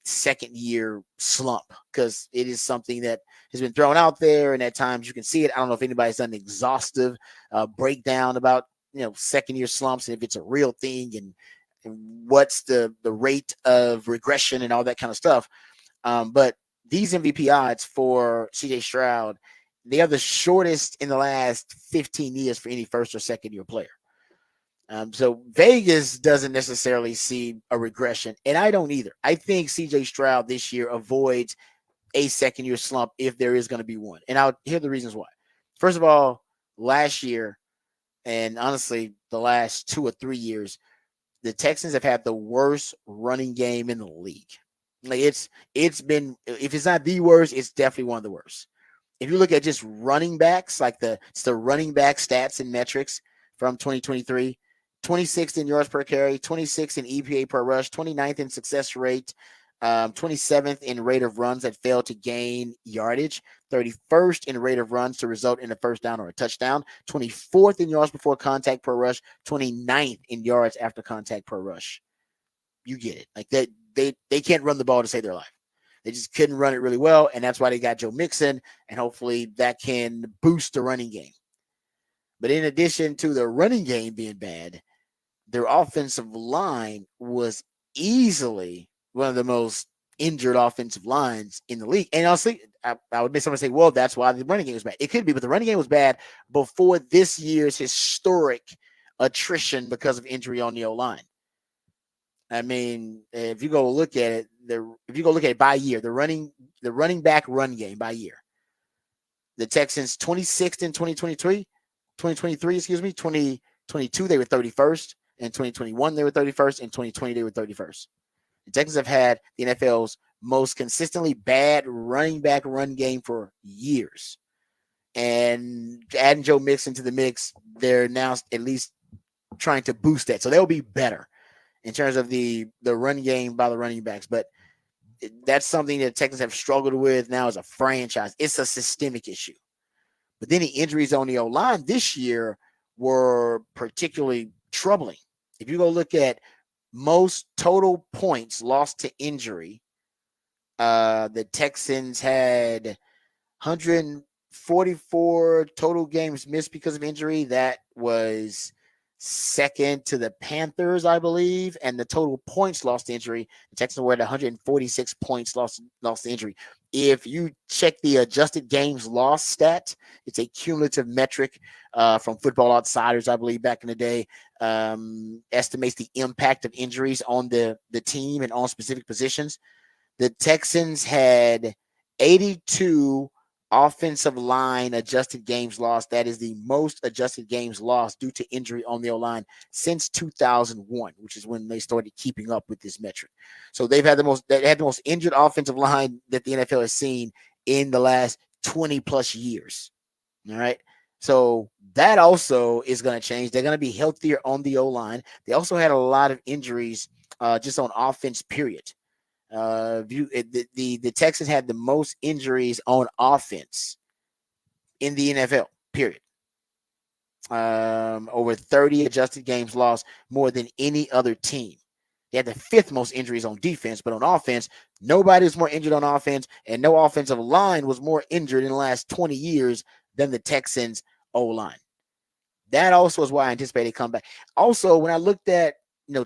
second year slump, because it is something that has been thrown out there, and at times you can see it. I don't know if anybody's done an exhaustive breakdown about second year slumps and if it's a real thing and what's the rate of regression and all that kind of stuff. But these MVP odds for CJ Stroud, they are the shortest in the last 15 years for any first or second year player. So Vegas doesn't necessarily see a regression, and I don't either. I think CJ Stroud this year avoids a second year slump if there is going to be one. And I'll hear the reasons why. First of all, last year, and honestly, the last 2 or 3 years, the Texans have had the worst running game in the league. Like it's been, if it's not the worst, it's definitely one of the worst. If you look at just running backs, like it's the running back stats and metrics from 2023, 26th in yards per carry, 26th in EPA per rush, 29th in success rate, 27th in rate of runs that fail to gain yardage, 31st in rate of runs to result in a first down or a touchdown, 24th in yards before contact per rush, 29th in yards after contact per rush. You get it. Like they can't run the ball to save their life. They just couldn't run it really well, and that's why they got Joe Mixon, and hopefully that can boost the running game. But in addition to the running game being bad, their offensive line was easily one of the most injured offensive lines in the league. And honestly, I would make someone say, well, that's why the running game was bad. It could be, but the running game was bad before this year's historic attrition because of injury on the O-line. I mean, if you go look at it, by year, the running back run game by year, the Texans 26th in 2023, 2022, they were 31st. In 2021, they were 31st. In 2020, they were 31st. The Texans have had the NFL's most consistently bad running back run game for years. And adding Joe Mixon to the mix, they're now at least trying to boost that. So they'll be better in terms of the run game by the running backs. But that's something that Texans have struggled with now as a franchise. It's a systemic issue. But then the injuries on the O-line this year were particularly troubling. If you go look at most total points lost to injury, the Texans had 144 total games missed because of injury. That was second to the Panthers, I believe. And the total points lost to injury, the Texans were at 146 points lost to injury. If you check the adjusted games lost stat, it's a cumulative metric from Football Outsiders, I believe, back in the day, estimates the impact of injuries on the team and on specific positions. The Texans had 82 offensive line adjusted games lost. That is the most adjusted games lost due to injury on the O-line since 2001, which is when they started keeping up with this metric. So they had the most injured offensive line that the NFL has seen in the last 20 plus years. All right. So that also is going to change. They're going to be healthier on the O-line. They also had a lot of injuries just on offense, period. The Texans had the most injuries on offense in the NFL. period. Over 30 adjusted games lost, more than any other team. They had the fifth most injuries on defense, but on offense, nobody was more injured on offense, and no offensive line was more injured in the last 20 years than the Texans' O-line. That also is why I anticipated comeback. Also, when I looked at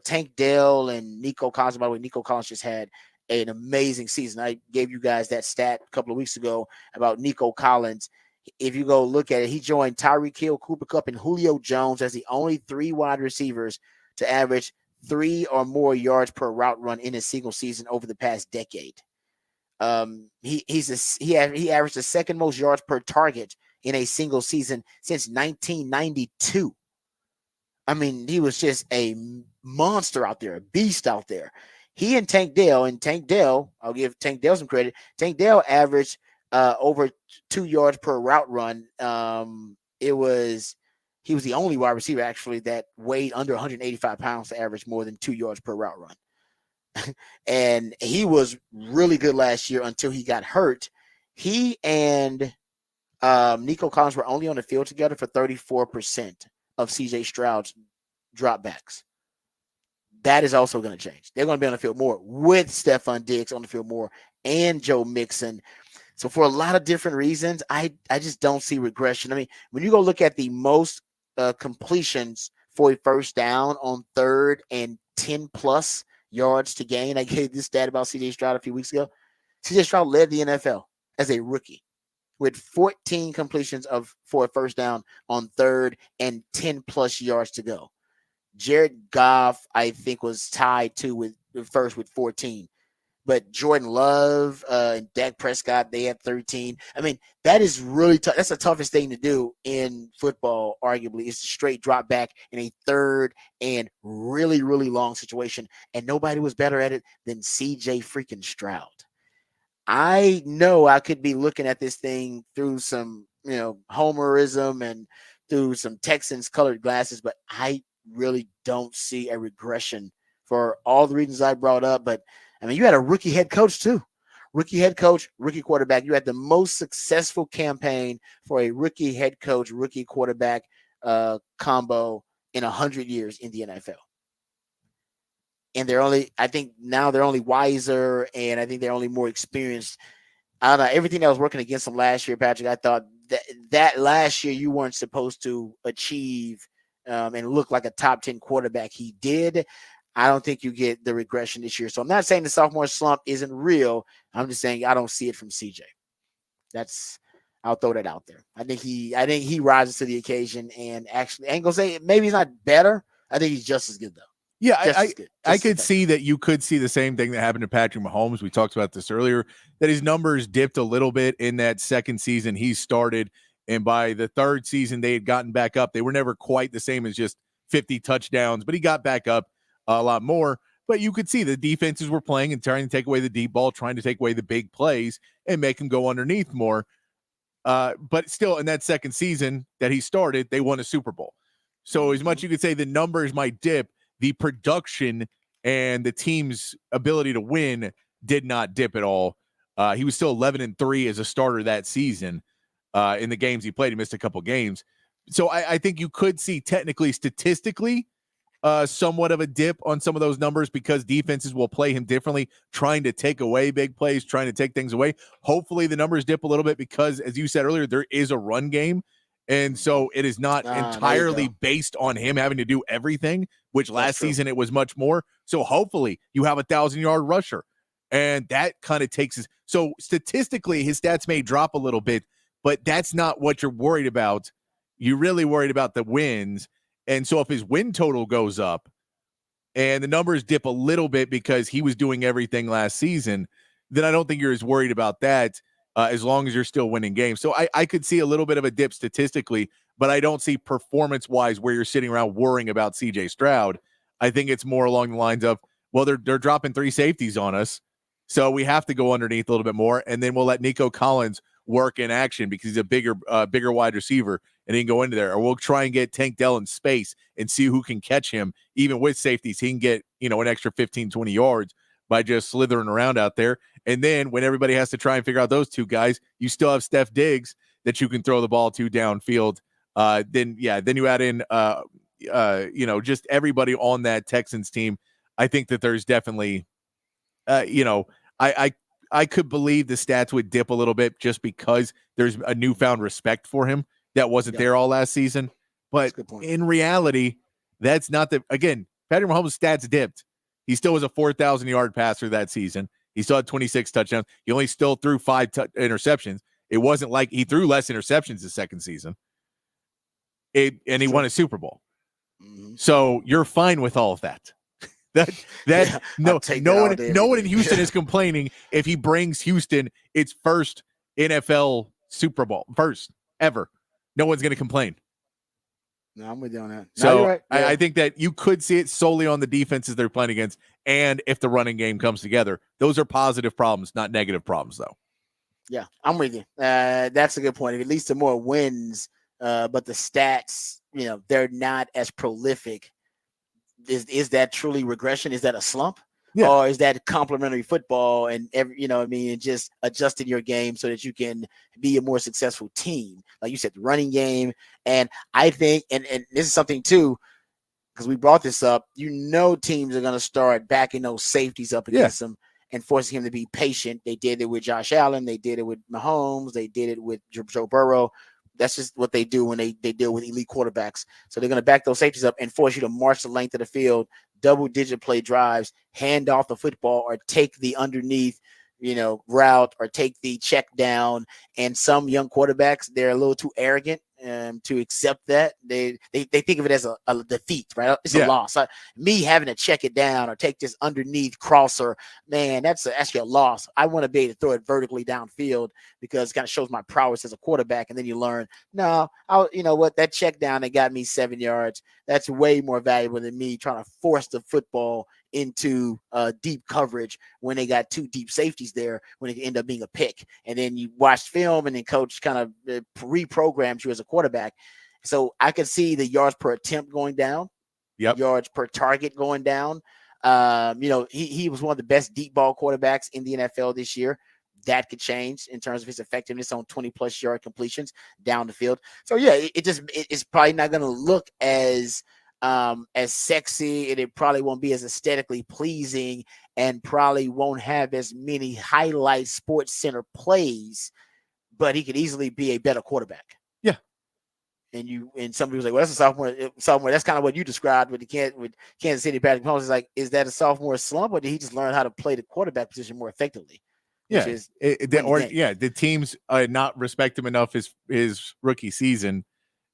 Tank Dell and Nico Collins, by the way, Nico Collins just had an amazing season. I gave you guys that stat a couple of weeks ago about Nico Collins. If you go look at it, he joined Tyreek Hill, Cooper Kupp, and Julio Jones as the only three wide receivers to average 3 or more yards per route run in a single season over the past decade. He averaged the second most yards per target in a single season since 1992. I mean, he was just a monster out there, a beast out there. He and Tank Dell, I'll give Tank Dell some credit. Tank Dell averaged over 2 yards per route run. He was the only wide receiver actually that weighed under 185 pounds to average more than 2 yards per route run. And he was really good last year until he got hurt. He and Nico Collins were only on the field together for 34% of CJ Stroud's dropbacks. That is also going to change. They're going to be on the field more with Stephon Diggs on the field more and Joe Mixon. So for a lot of different reasons, I just don't see regression. I mean, when you go look at the most completions for a first down on 3rd and 10 plus yards to gain, I gave this stat about CJ Stroud a few weeks ago. CJ Stroud led the NFL as a rookie with 14 completions for a first down on 3rd and 10 plus yards to go. Jared Goff, I think, was tied with first with 14. But Jordan Love and Dak Prescott, they had 13. I mean, that is really tough. That's the toughest thing to do in football, arguably, is to straight drop back in a 3rd and really, really long situation. And nobody was better at it than CJ freaking Stroud. I know I could be looking at this thing through some, homerism and through some Texans colored glasses, but I really don't see a regression for all the reasons I brought up. But I mean, you had a rookie head coach too. Rookie head coach, rookie quarterback. You had the most successful campaign for a rookie head coach, rookie quarterback combo in 100 years in the NFL. And I think now they're only wiser, and I think they're only more experienced. I don't know, everything that was working against them last year, Patrick, I thought that last year you weren't supposed to achieve and look like a top 10 quarterback. He did. I don't think you get the regression this year. So I'm not saying the sophomore slump isn't real. I'm just saying I don't see it from CJ. I'll throw that out there. I think he rises to the occasion, and actually, I ain't gonna say maybe he's not better. I think he's just as good though.
Yeah, I could see that you could see the same thing that happened to Patrick Mahomes. We talked about this earlier, that his numbers dipped a little bit in that second season he started, and by the 3rd season they had gotten back up. They were never quite the same as just 50 touchdowns, but he got back up a lot more. But you could see the defenses were playing and trying to take away the deep ball, trying to take away the big plays and make him go underneath more. But still, in that second season that he started, they won a Super Bowl. So as much you could say the numbers might dip, the production and the team's ability to win did not dip at all. He was still 11-3 as a starter that season in the games he played. He missed a couple games. So I think you could see technically, statistically, somewhat of a dip on some of those numbers because defenses will play him differently, trying to take away big plays, trying to take things away. Hopefully the numbers dip a little bit because, as you said earlier, there is a run game. And so it is not entirely based on him having to do everything, which last season it was much more. So hopefully you have 1,000-yard rusher. And that kind of takes his. So statistically, his stats may drop a little bit, but that's not what you're worried about. You're really worried about the wins. And so if his win total goes up and the numbers dip a little bit because he was doing everything last season, then I don't think you're as worried about that as long as you're still winning games. So I could see a little bit of a dip statistically, but I don't see performance-wise where you're sitting around worrying about C.J. Stroud. I think it's more along the lines of, well, they're dropping 3 safeties on us, so we have to go underneath a little bit more, and then we'll let Nico Collins work in action because he's a bigger wide receiver, and he can go into there. Or we'll try and get Tank Dell in space and see who can catch him. Even with safeties, he can get an extra 15, 20 yards by just slithering around out there. And then when everybody has to try and figure out those two guys, you still have Steph Diggs that you can throw the ball to downfield. Then you add in, just everybody on that Texans team. I think that there's definitely, I could believe the stats would dip a little bit just because there's a newfound respect for him that wasn't there all last season. But in reality, that's not again, Patrick Mahomes' stats dipped. He still was a 4,000-yard passer that season. He still had 26 touchdowns. He only still threw 5 interceptions. It wasn't like he threw less interceptions the second season. He won a Super Bowl. Mm-hmm. So you're fine with all of that. No one in Houston is complaining if he brings Houston its first NFL Super Bowl, first ever. No one's going to complain.
No, I'm with you on that.
So
you're right. Yeah.
I think that you could see it solely on the defenses they're playing against, and if the running game comes together. Those are positive problems, not negative problems, though.
Yeah, I'm with you. That's a good point. It leads to more wins, but the stats, they're not as prolific. Is that truly regression? Is that a slump? Yeah. Or is that complementary football and and just adjusting your game so that you can be a more successful team? Like you said, the running game. And I think, and this is something too, because we brought this up, teams are going to start backing those safeties up against them and forcing him to be patient. They did it with Josh Allen. They did it with Mahomes. They did it with Joe Burrow. That's just what they do when they deal with elite quarterbacks. So they're going to back those safeties up and force you to march the length of the field, double-digit play drives, hand off the football, or take the underneath, route, or take the check down. And some young quarterbacks, they're a little too arrogant to accept that. They think of it as a defeat, right? It's a loss. Me having to check it down or take this underneath crosser, man, that's actually a loss. I want to be able to throw it vertically downfield because it kind of shows my prowess as a quarterback. And then you learn, that check down that got me 7 yards, that's way more valuable than me trying to force the football into deep coverage when they got 2 deep safeties there, when it end up being a pick. And then you watch film and then coach kind of reprograms you as a quarterback. So I could see the yards per attempt going down, yards per target going down. He was one of the best deep ball quarterbacks in the NFL this year. That could change in terms of his effectiveness on 20-plus yard completions down the field. So it's probably not going to look as sexy, and it probably won't be as aesthetically pleasing, and probably won't have as many highlight Sports Center plays, but he could easily be a better quarterback.
Yeah.
And somebody was like, well, that's a sophomore. That's kind of what you described with Kansas City. Patrick Mahomes is like, is that a sophomore slump, or did he just learn how to play the quarterback position more effectively?
Yeah. The teams not respect him enough his rookie season.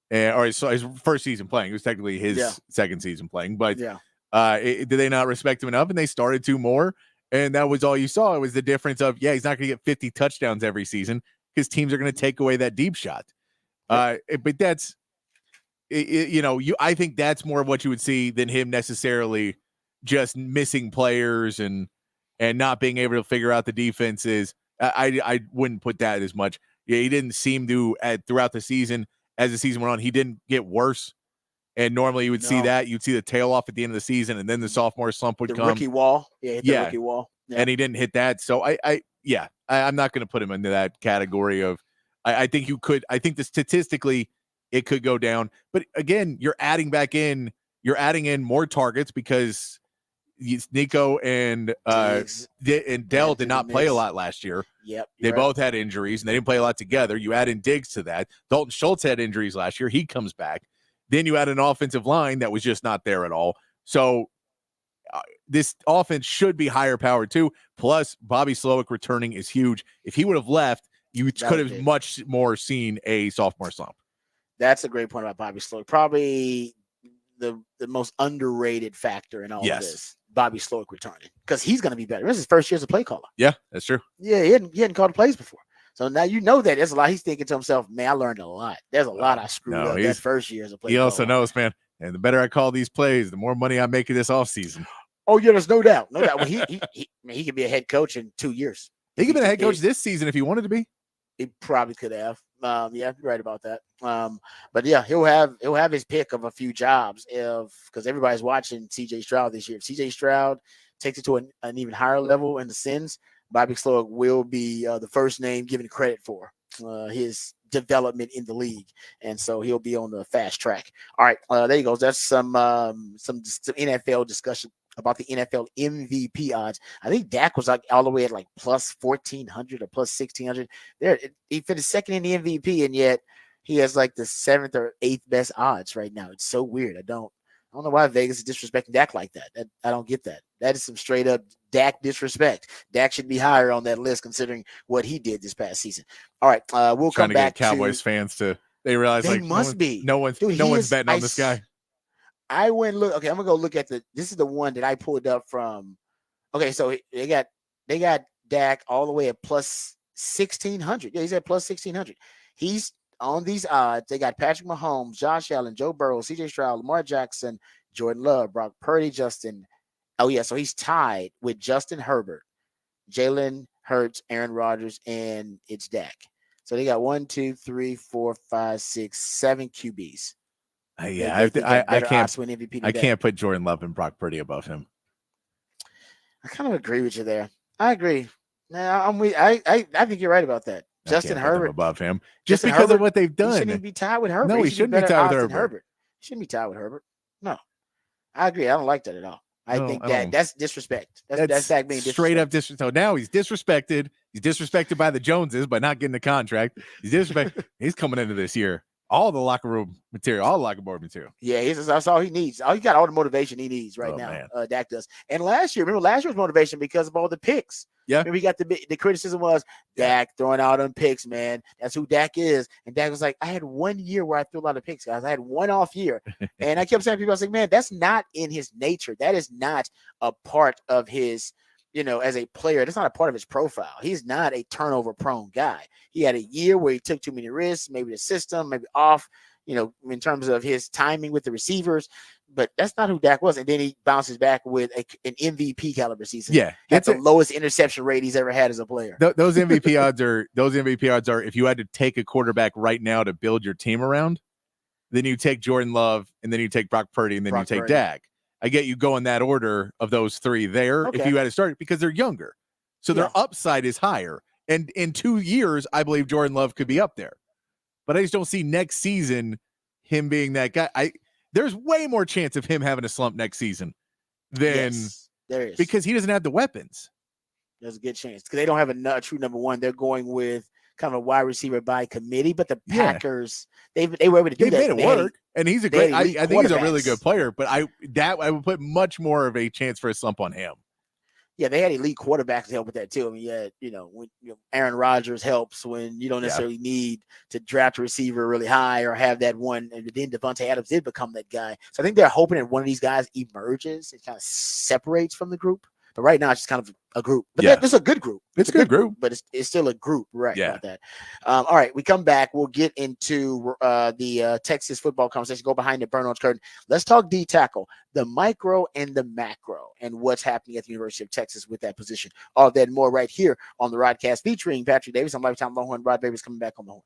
Or his first season playing. It was technically his second season playing. But did they not respect him enough? And they started to more. And that was all you saw. It was the difference of, he's not going to get 50 touchdowns every season because teams are going to take away that deep shot. But that's, I think that's more of what you would see than him necessarily just missing players and not being able to figure out the defenses. I wouldn't put that as much. He didn't seem to, throughout the season, as the season went on, he didn't get worse. And normally you would see that. You'd see the tail off at the end of the season, and then the sophomore slump would come.
Rookie wall. The rookie wall. Yeah.
And he didn't hit that. So I'm not going to put him into that category of I think you could. I think that statistically it could go down. But again, you're adding in more targets because Nico and Dell did not play a lot last year.
Yep,
they both had injuries and they didn't play a lot together. You add in Diggs to that. Dalton Schultz had injuries last year. He comes back. Then you add an offensive line that was just not there at all. So this offense should be higher powered too. Plus, Bobby Slowick returning is huge. If he would have left, you could have much more seen a sophomore slump.
That's a great point about Bobby Slowick. Probably the most underrated factor in all of this. Bobby Slowick returning because he's going to be better. This is his first year as a play caller.
Yeah, that's true.
Yeah, he hadn't called plays before. So now that there's a lot. He's thinking to himself, man, I learned a lot. There's a lot I screwed up that first year as a play caller.
He also knows, man, and the better I call these plays, the more money I make in this offseason.
Oh, yeah, there's no doubt. No doubt. Well, he could be a head coach in 2 years.
He could be a head coach this season if he wanted to be.
He probably could have. You're right about that. But yeah, he'll have his pick of a few jobs because everybody's watching CJ Stroud this year. If CJ Stroud takes it to an even higher level and ascends, Bobby Slowick will be the first name given credit for his development in the league, and so he'll be on the fast track. All right, there you go. That's some NFL discussion about the NFL MVP odds. I think Dak was like all the way at like plus 1,400 or plus 1,600. There, he finished second in the MVP, and yet he has like the 7th or 8th best odds right now. It's so weird. I don't know why Vegas is disrespecting Dak like that. I don't get that. That is some straight up Dak disrespect. Dak should be higher on that list considering what he did this past season. All right, we'll
Trying
come
to
back
get Cowboys fans to they realize
They
like
must be.
no one's
Dude,
betting on this guy.
I went look. Okay, I'm gonna go look at this is the one that I pulled up from. Okay, so they got Dak all the way at plus 1,600. Yeah, he's at plus 1,600. He's on these odds. They got Patrick Mahomes, Josh Allen, Joe Burrow, C.J. Stroud, Lamar Jackson, Jordan Love, Brock Purdy, Justin. Oh yeah, so he's tied with Justin Herbert, Jalen Hurts, Aaron Rodgers, and it's Dak. So they got 1, 2, 3, 4, 5, 6, 7 QBs.
Yeah,
I can't. Win MVP
I can't put Jordan Love and Brock Purdy above him.
I kind of agree with you there. I agree. Now I'm with. I think you're right about that. Justin Herbert
above him just because of what they've done.
He shouldn't even be tied with Herbert.
No, he shouldn't be tied with Herbert.
He shouldn't be tied with Herbert. No, I agree. I don't like that at all. I think that's disrespect. That's Dak being
straight up disrespect. So now he's disrespected. He's disrespected by the Joneses by not getting the contract. He's disrespected. He's coming into this year. All the locker room material, all the locker board material.
Yeah, that's all he needs. He got all the motivation he needs right now. Dak does. And last year was motivation because of all the picks.
Yeah.
Remember, he got the criticism was Dak throwing out them picks, man. That's who Dak is. And Dak was like, I had 1 year where I threw a lot of picks, guys. I had one off year. And I kept saying to people, I was like, man, that's not in his nature. That is not a part of his, as a player. That's not a part of his profile. He's not a turnover prone guy. He had a year where he took too many risks, maybe the system, maybe off, in terms of his timing with the receivers. But that's not who Dak was. And then he bounces back with an MVP caliber season.
Yeah,
that's the lowest interception rate he's ever had as a player.
Those MVP odds are if you had to take a quarterback right now to build your team around, then you take Jordan Love, and then you take Brock Purdy, and then you take Dak. I get you go in that order of those three there if you had to start because they're younger. So their upside is higher. And in 2 years, I believe Jordan Love could be up there. But I just don't see next season him being that guy. There's way more chance of him having a slump next season than
there is,
because he doesn't have the weapons.
There's a good chance because they don't have a true number one. They're going with kind of a wide receiver by committee, but the Packers they were able to do that.
They made it work, and he's a great. I think he's a really good player, but I would put much more of a chance for a slump on him.
Yeah, they had elite quarterbacks to help with that too. I mean, when Aaron Rodgers helps when you don't necessarily need to draft a receiver really high or have that one. And then Devontae Adams did become that guy. So I think they're hoping that one of these guys emerges. It kind of separates from the group. But right now, it's just kind of a group. But it's a good group.
It's a good group.
But it's still a group, right? Yeah. About that. All right, we come back. We'll get into the Texas football conversation, go behind the burn-on curtain. Let's talk D-tackle, the micro and the macro, and what's happening at the University of Texas with that position. All that and more right here on the Rodcast featuring Patrick Davis. I'm Lifetime Longhorn. Rod Davis coming back on the horn.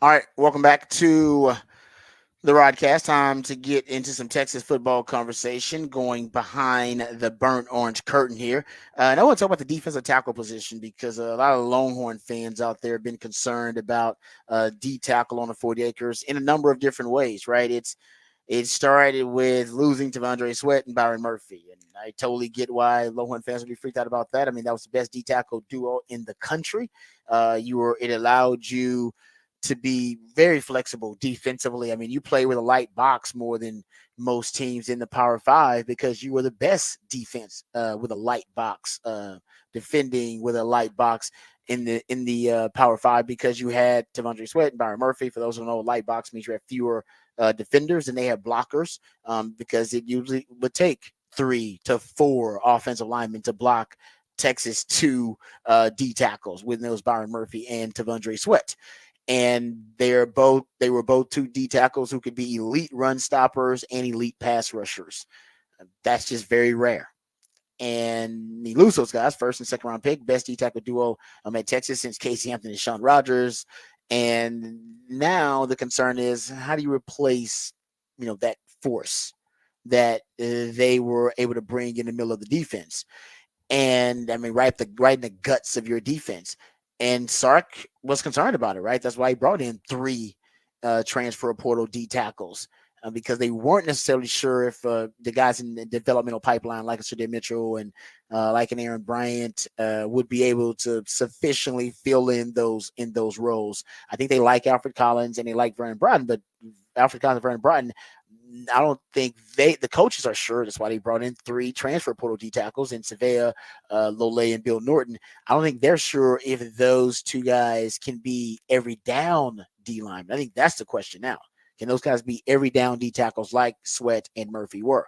All right, welcome back to the Rodcast. Time to get into some Texas football conversation, going behind the burnt orange curtain here. And I want to talk about the defensive tackle position because a lot of Longhorn fans out there have been concerned about D tackle on the 40 acres in a number of different ways, right? It started with losing Tavondre Sweat and Byron Murphy. And I totally get why Longhorn fans would be freaked out about that. I mean, that was the best D tackle duo in the country. It allowed you to be very flexible defensively. I mean, you play with a light box more than most teams in the Power Five because you were the best defense with a light box, defending with a light box in the Power Five because you had Tavondre Sweat and Byron Murphy. For those who don't know, light box means you have fewer defenders and they have blockers because it usually would take 3 to 4 offensive linemen to block Texas 2 D tackles with those Byron Murphy and Tavondre Sweat. And they were both 2 D tackles who could be elite run stoppers and elite pass rushers. That's just very rare. And you lose those guys, first and second round pick, best D tackle duo at Texas since Casey Hampton and Sean Rogers. And now the concern is how do you replace, that force that they were able to bring in the middle of the defense? And I mean, right in the guts of your defense. And Sark was concerned about it, right? That's why he brought in 3 transfer portal D tackles because they weren't necessarily sure if the guys in the developmental pipeline, like a Shadir Mitchell and like an Aaron Bryant, would be able to sufficiently fill in those roles. I think they like Alfred Collins and they like Vernon Broughton, but Alfred Collins and Vernon Broughton, I don't think the coaches are sure. That's why they brought in 3 transfer portal D tackles in Savea, Lole, and Bill Norton. I don't think they're sure if those 2 guys can be every down D lineman. I think that's the question now. Can those guys be every down D tackles like Sweat and Murphy were?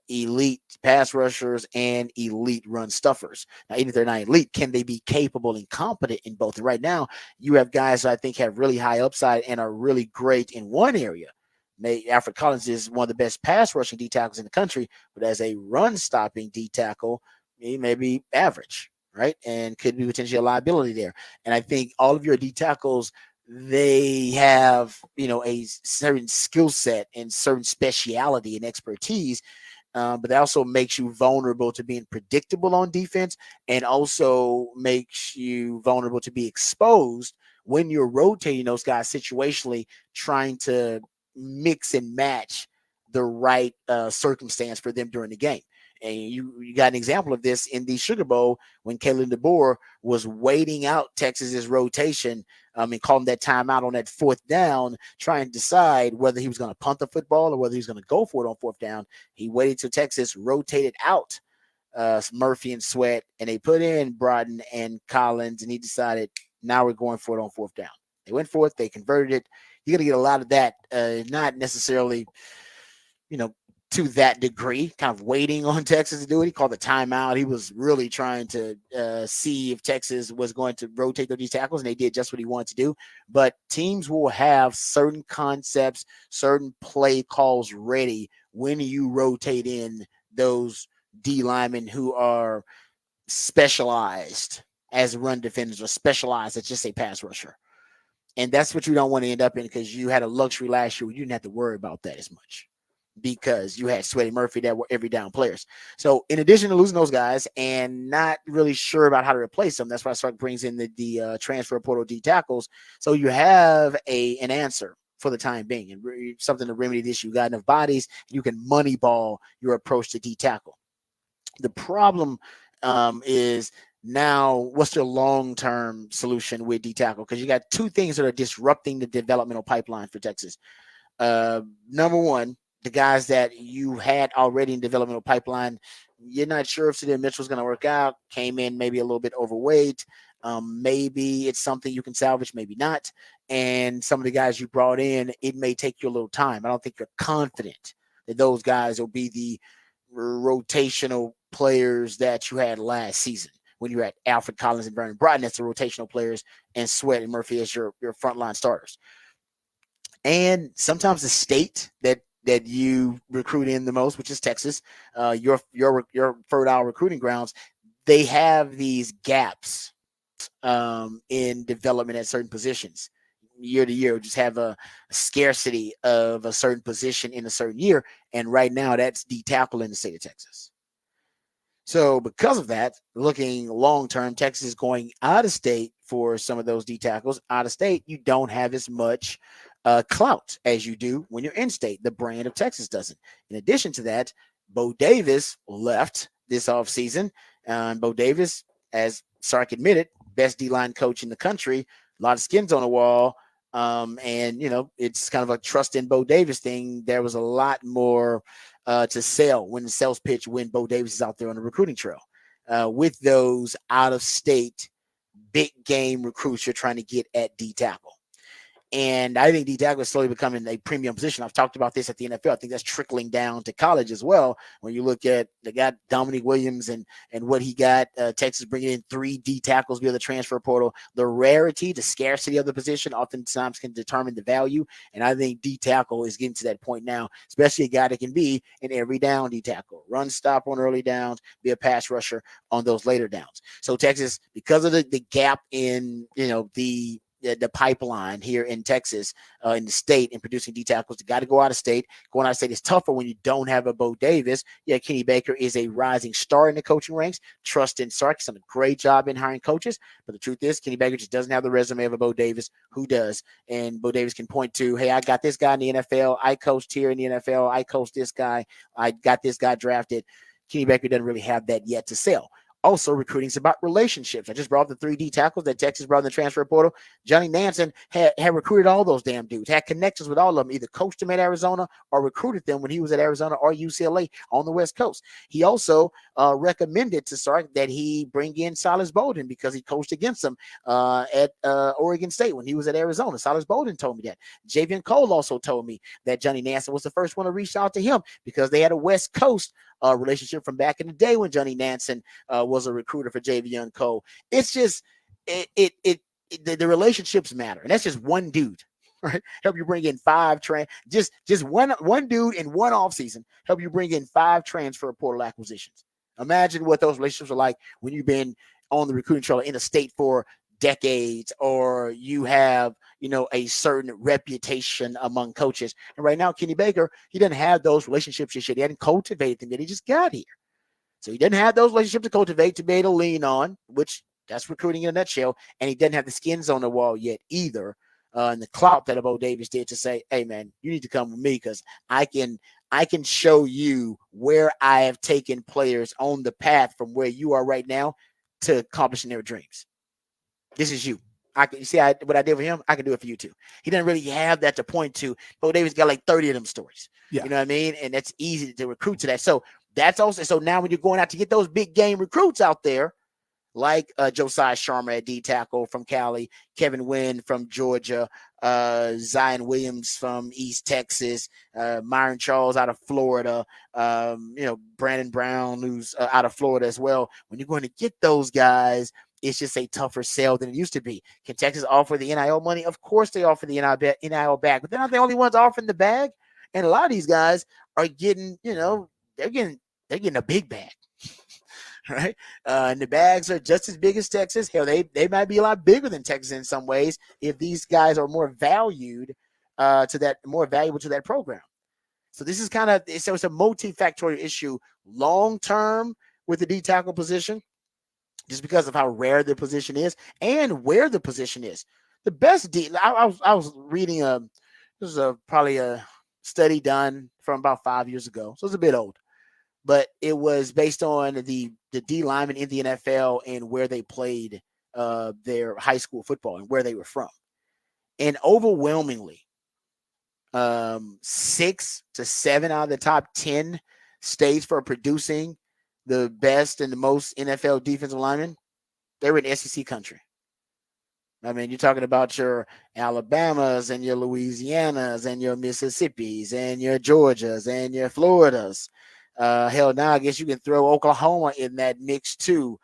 Elite pass rushers and elite run stuffers. Now, even if they're not elite, can they be capable and competent in both? And right now, you have guys who I think have really high upside and are really great in one area. Alfred Collins is one of the best pass rushing D tackles in the country, but as a run stopping D tackle, he may be average, right? And could be potentially a liability there. And I think all of your D tackles, they have, a certain skill set and certain speciality and expertise, but that also makes you vulnerable to being predictable on defense and also makes you vulnerable to be exposed when you're rotating those guys situationally, trying to mix and match the right circumstance for them during the game. And you got an example of this in the Sugar Bowl when Kalen DeBoer was waiting out Texas's rotation and calling that timeout on that 4th down, trying to decide whether he was going to punt the football or whether he was going to go for it on 4th down. He waited till Texas rotated out Murphy and Sweat, and they put in Broughton and Collins, and he decided now we're going for it on 4th down. They went for it. They converted it. You're going to get a lot of that, not necessarily, to that degree, kind of waiting on Texas to do it. He called the timeout. He was really trying to see if Texas was going to rotate these tackles, and they did just what he wanted to do. But teams will have certain concepts, certain play calls ready when you rotate in those D linemen who are specialized as run defenders or specialized as just a pass rusher. And that's what you don't want to end up in because you had a luxury last year where you didn't have to worry about that as much because you had Sweaty Murphy that were every down players. So in addition to losing those guys and not really sure about how to replace them, that's why Stark brings in the transfer portal D tackles. So you have an answer for the time being and something to remedy this. You got enough bodies, you can money ball your approach to D tackle. The problem is now what's your long-term solution with D tackle? Because you got 2 things that are disrupting the developmental pipeline for Texas. Number one, the guys that you had already in developmental pipeline, you're not sure if Shadir Mitchell's going to work out, came in maybe a little bit overweight. Maybe it's something you can salvage, maybe not. And some of the guys you brought in, it may take you a little time. I don't think you're confident that those guys will be the rotational players that you had last season when you had Alfred Collins and Vernon Broughton as the rotational players and Sweat and Murphy as your frontline starters. And sometimes the state that you recruit in the most, which is Texas, your fertile recruiting grounds, they have these gaps in development at certain positions. year to year, just have a scarcity of a certain position in a certain year. And right now, that's D tackle in the state of Texas. So because of that, looking long term, Texas is going out of state for some of those D tackles. Out of state, you don't have as much clout as you do when you're in state. The brand of Texas doesn't. In addition to that, Bo Davis left this offseason. Bo Davis, as Sark admitted, best D line coach in the country, a lot of skins on the wall. And, it's kind of a trust in Bo Davis thing. There was a lot more to sell when the sales pitch when Bo Davis is out there on the recruiting trail with those out of state big game recruits you're trying to get at D tackle. And I think D tackle is slowly becoming a premium position. I've talked about this at the NFL. I think that's trickling down to college as well. When you look at the guy Dominic Williams and what he got, Texas bringing in 3 D tackles via the transfer portal. The rarity, the scarcity of the position oftentimes can determine the value. And I think D tackle is getting to that point now, especially a guy that can be an every down D tackle, run stop on early downs, be a pass rusher on those later downs. So Texas, because of the gap in the pipeline here in Texas, in the state, in producing D tackles, you got to go out of state. Going out of state is tougher when you don't have a Bo Davis. Yeah, Kenny Baker is a rising star in the coaching ranks. Trust in Sark. He's done a great job in hiring coaches. But the truth is, Kenny Baker just doesn't have the resume of a Bo Davis. Who does? And Bo Davis can point to, hey, I got this guy in the NFL. I coached here in the NFL. I coached this guy. I got this guy drafted. Kenny Baker doesn't really have that yet to sell. Also, recruiting is about relationships. I just brought up the 3D tackles that Texas brought in the transfer portal. Johnny Nansen had recruited all those damn dudes, had connections with all of them, either coached them at Arizona or recruited them when he was at Arizona or UCLA on the West Coast. He also recommended to Sark that he bring in Silas Bolden because he coached against him at Oregon State when he was at Arizona. Silas Bolden told me that. Javian Cole also told me that Johnny Nansen was the first one to reach out to him because they had a West Coast relationship from back in the day when Johnny Nansen was a recruiter for Javion Cole. It's just the relationships matter, and that's just one dude, right? Help you bring in 5 just one dude in one offseason. Help you bring in 5 transfer portal acquisitions. Imagine what those relationships are like when you've been on the recruiting trail in a state for decades, or you have a certain reputation among coaches. And right now, Kenny Baker, he doesn't have those relationships yet. He hadn't cultivated them yet. He just got here. So he didn't have those relationships to cultivate, to be able to lean on, which that's recruiting in a nutshell. And he doesn't have the skins on the wall yet either. And the clout that Bo Davis did to say, hey, man, you need to come with me because I can show you where I have taken players on the path from where you are right now to accomplishing their dreams. This is you. What I did for him, I can do it for you too. He doesn't really have that to point to. Bo Davis got like 30 of them stories. Yeah. You know what I mean? And that's easy to recruit to that. So that's also, so now when you're going out to get those big game recruits out there, like Josiah Sharma at D tackle from Cali, Kevin Wynn from Georgia, Zion Williams from East Texas, Myron Charles out of Florida, Brandon Brown, who's out of Florida as well. When you're going to get those guys, it's just a tougher sell than it used to be. Can Texas offer the NIL money? Of course they offer the NIL bag, but they're not the only ones offering the bag. And a lot of these guys are getting, they're getting a big bag, right? And the bags are just as big as Texas. Hell, they might be a lot bigger than Texas in some ways if these guys are more valued more valuable to that program. So this is it's a multifactorial issue long term with the D tackle position, just because of how rare the position is and where the position is. The best D, I was reading this is probably a study done from about 5 years ago, so it's a bit old, but it was based on the D linemen in the NFL and where they played their high school football and where they were from. And overwhelmingly, 6 to 7 out of the top 10 states for producing the best and the most NFL defensive linemen, they were in SEC country. I mean, you're talking about your Alabamas and your Louisianas and your Mississippis and your Georgias and your Floridas. Hell, now I guess you can throw Oklahoma in that mix too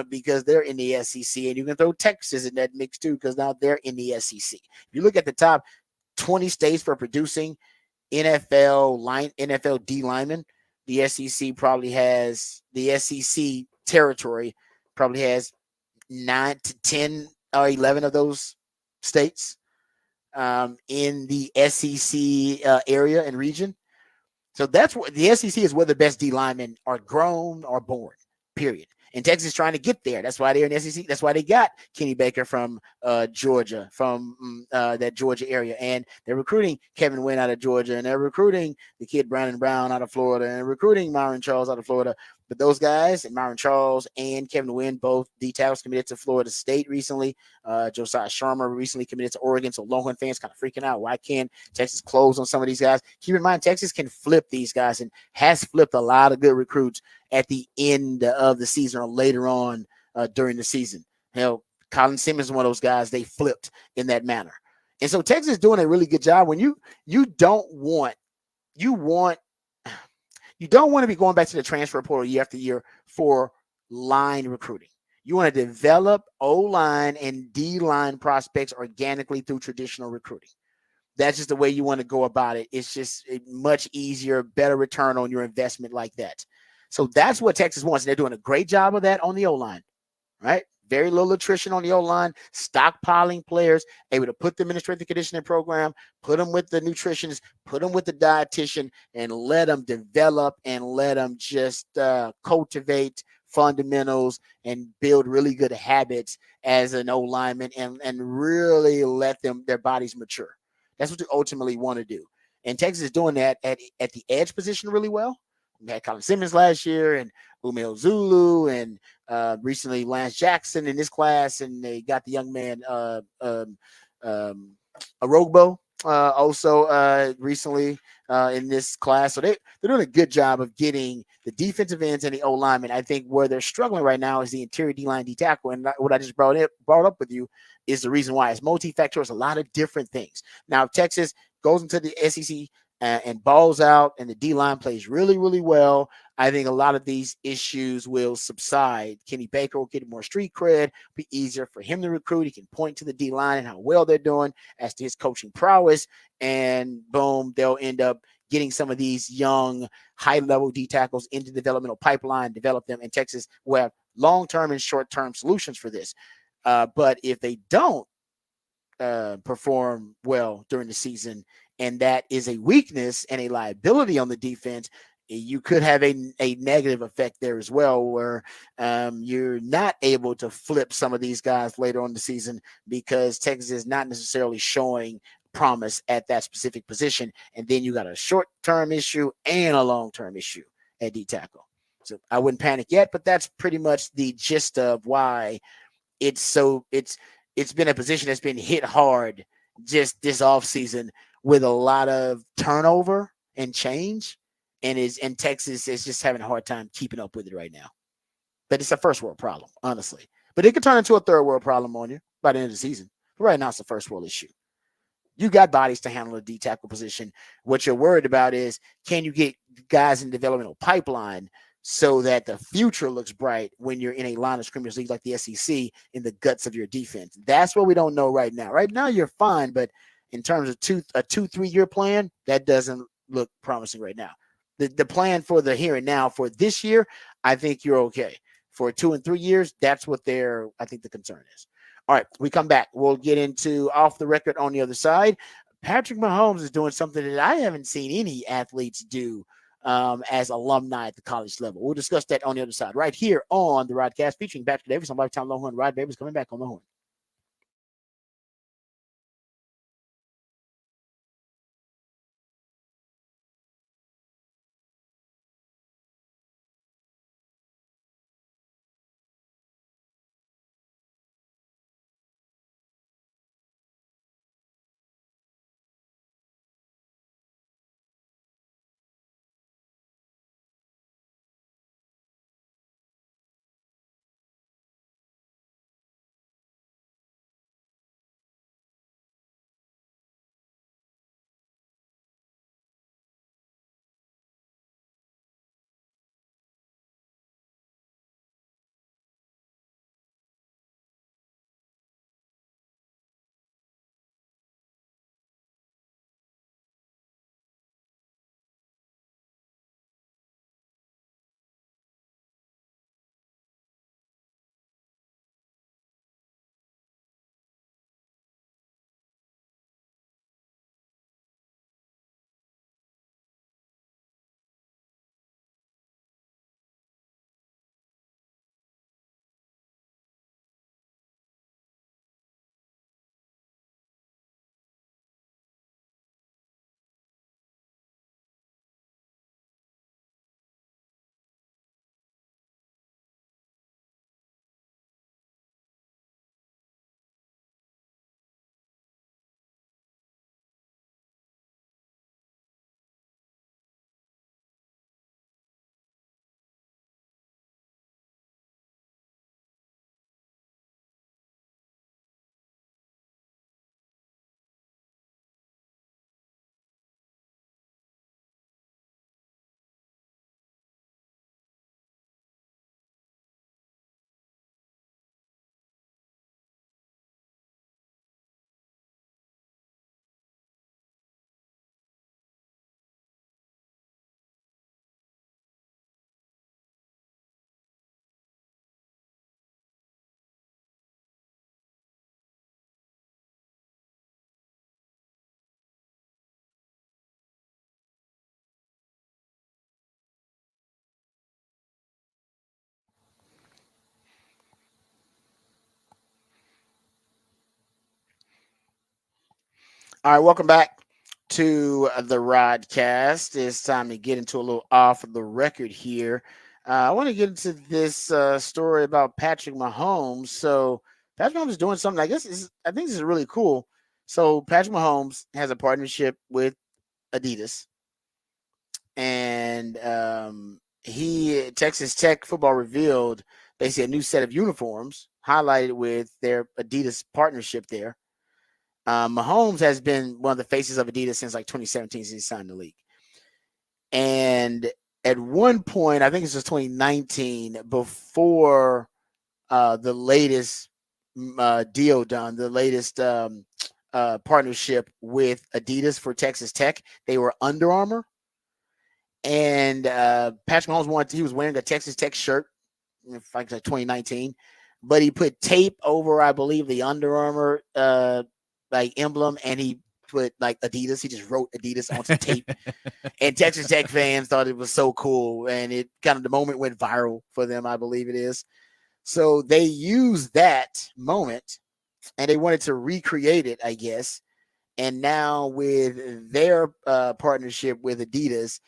because they're in the SEC, and you can throw Texas in that mix too because now they're in the SEC. If you look at the top 20 states for producing NFL D linemen, the SEC probably has, the SEC territory probably has 9 to 10 or 11 of those states. in the SEC area and region. So that's what the SEC is, where the best D linemen are grown or born, period. And Texas is trying to get there. That's why they're in the SEC. That's why they got Kenny Baker from Georgia, from that Georgia area. And they're recruiting Kevin Wynn out of Georgia. And they're recruiting the kid Brandon Brown out of Florida. And recruiting Myron Charles out of Florida. But those guys, and Myron Charles and Kevin Wynn, both D tackles, committed to Florida State recently. Josiah Sharma recently committed to Oregon. So Longhorn fans kind of freaking out. Why can't Texas close on some of these guys? Keep in mind, Texas can flip these guys and has flipped a lot of good recruits at the end of the season or later on during the season. Hell, Colin Simmons is one of those guys they flipped in that manner. And so Texas is doing a really good job. When you don't want to be going back to the transfer portal year after year for line recruiting. You want to develop O-line and D-line prospects organically through traditional recruiting. That's just the way you want to go about it. It's just much easier, better return on your investment like that. So that's what Texas wants. And they're doing a great job of that on the O-line, right? Very little attrition on the O-line, stockpiling players, able to put them in the strength and conditioning program, put them with the nutritionist, put them with the dietitian, and let them develop and let them just cultivate fundamentals and build really good habits as an O-lineman and really let their bodies mature. That's what you ultimately want to do. And Texas is doing that at the edge position really well. We had Colin Simmons last year and Umel Zulu and recently Lance Jackson in this class, and they got the young man Arogbo also recently in this class. So they're doing a good job of getting the defensive ends and the O linemen. I think where they're struggling right now is the interior D line D tackle, and what I just brought up with you is the reason why. It's multifactorial. It's a lot of different things. Now, if Texas goes into the SEC and balls out and the D-line plays really, really well, I think a lot of these issues will subside. Kenny Baker will get more street cred, be easier for him to recruit. He can point to the D-line and how well they're doing as to his coaching prowess, and boom, they'll end up getting some of these young, high-level D tackles into the developmental pipeline, develop them, and Texas will have long-term and short-term solutions for this. But if they don't perform well during the season, and that is a weakness and a liability on the defense, you could have a negative effect there as well, where you're not able to flip some of these guys later on the season because Texas is not necessarily showing promise at that specific position. And then you got a short-term issue and a long-term issue at D tackle. So I wouldn't panic yet, but that's pretty much the gist of why it's been a position that's been hit hard just this offseason with a lot of turnover and change, and Texas is just having a hard time keeping up with it right now. But it's a first world problem, honestly. But it could turn into a third world problem on you by the end of the season. But right now, it's a first world issue. You got bodies to handle a D tackle position. What you're worried about is, can you get guys in the developmental pipeline so that the future looks bright when you're in a line of scrimmage league like the SEC in the guts of your defense? That's what we don't know right now. Right now, you're fine, but in terms of a 2-3 year plan, that doesn't look promising right now. The plan for the here and now for this year, I think you're okay. For 2 and 3 years, that's what I think the concern is. All right, we come back. We'll get into off the record on the other side. Patrick Mahomes is doing something that I haven't seen any athletes do as alumni at the college level. We'll discuss that on the other side, right here on the Rodcast, featuring Patrick Davis on Lifetime Longhorn. Rod Davis coming back on the horn. All right, welcome back to the Rodcast. It's time to get into a little off the record here. I want to get into this story about Patrick Mahomes. So Patrick Mahomes is doing something. I think this is really cool. So Patrick Mahomes has a partnership with Adidas, and Texas Tech football revealed basically a new set of uniforms highlighted with their Adidas partnership there. Mahomes has been one of the faces of Adidas since like 2017, since he signed the league. And at one point, I think it's just 2019, before the latest deal done, the latest partnership with Adidas for Texas Tech, they were Under Armour. And Patrick Mahomes he was wearing a Texas Tech shirt, in fact, like 2019, but he put tape over, I believe, the Under Armour like emblem, and he put like Adidas. He just wrote Adidas onto tape, and Texas Tech fans thought it was so cool, and it kind of the moment went viral for them, I believe it is. So they used that moment, and they wanted to recreate it, I guess. And now with their partnership with Adidas,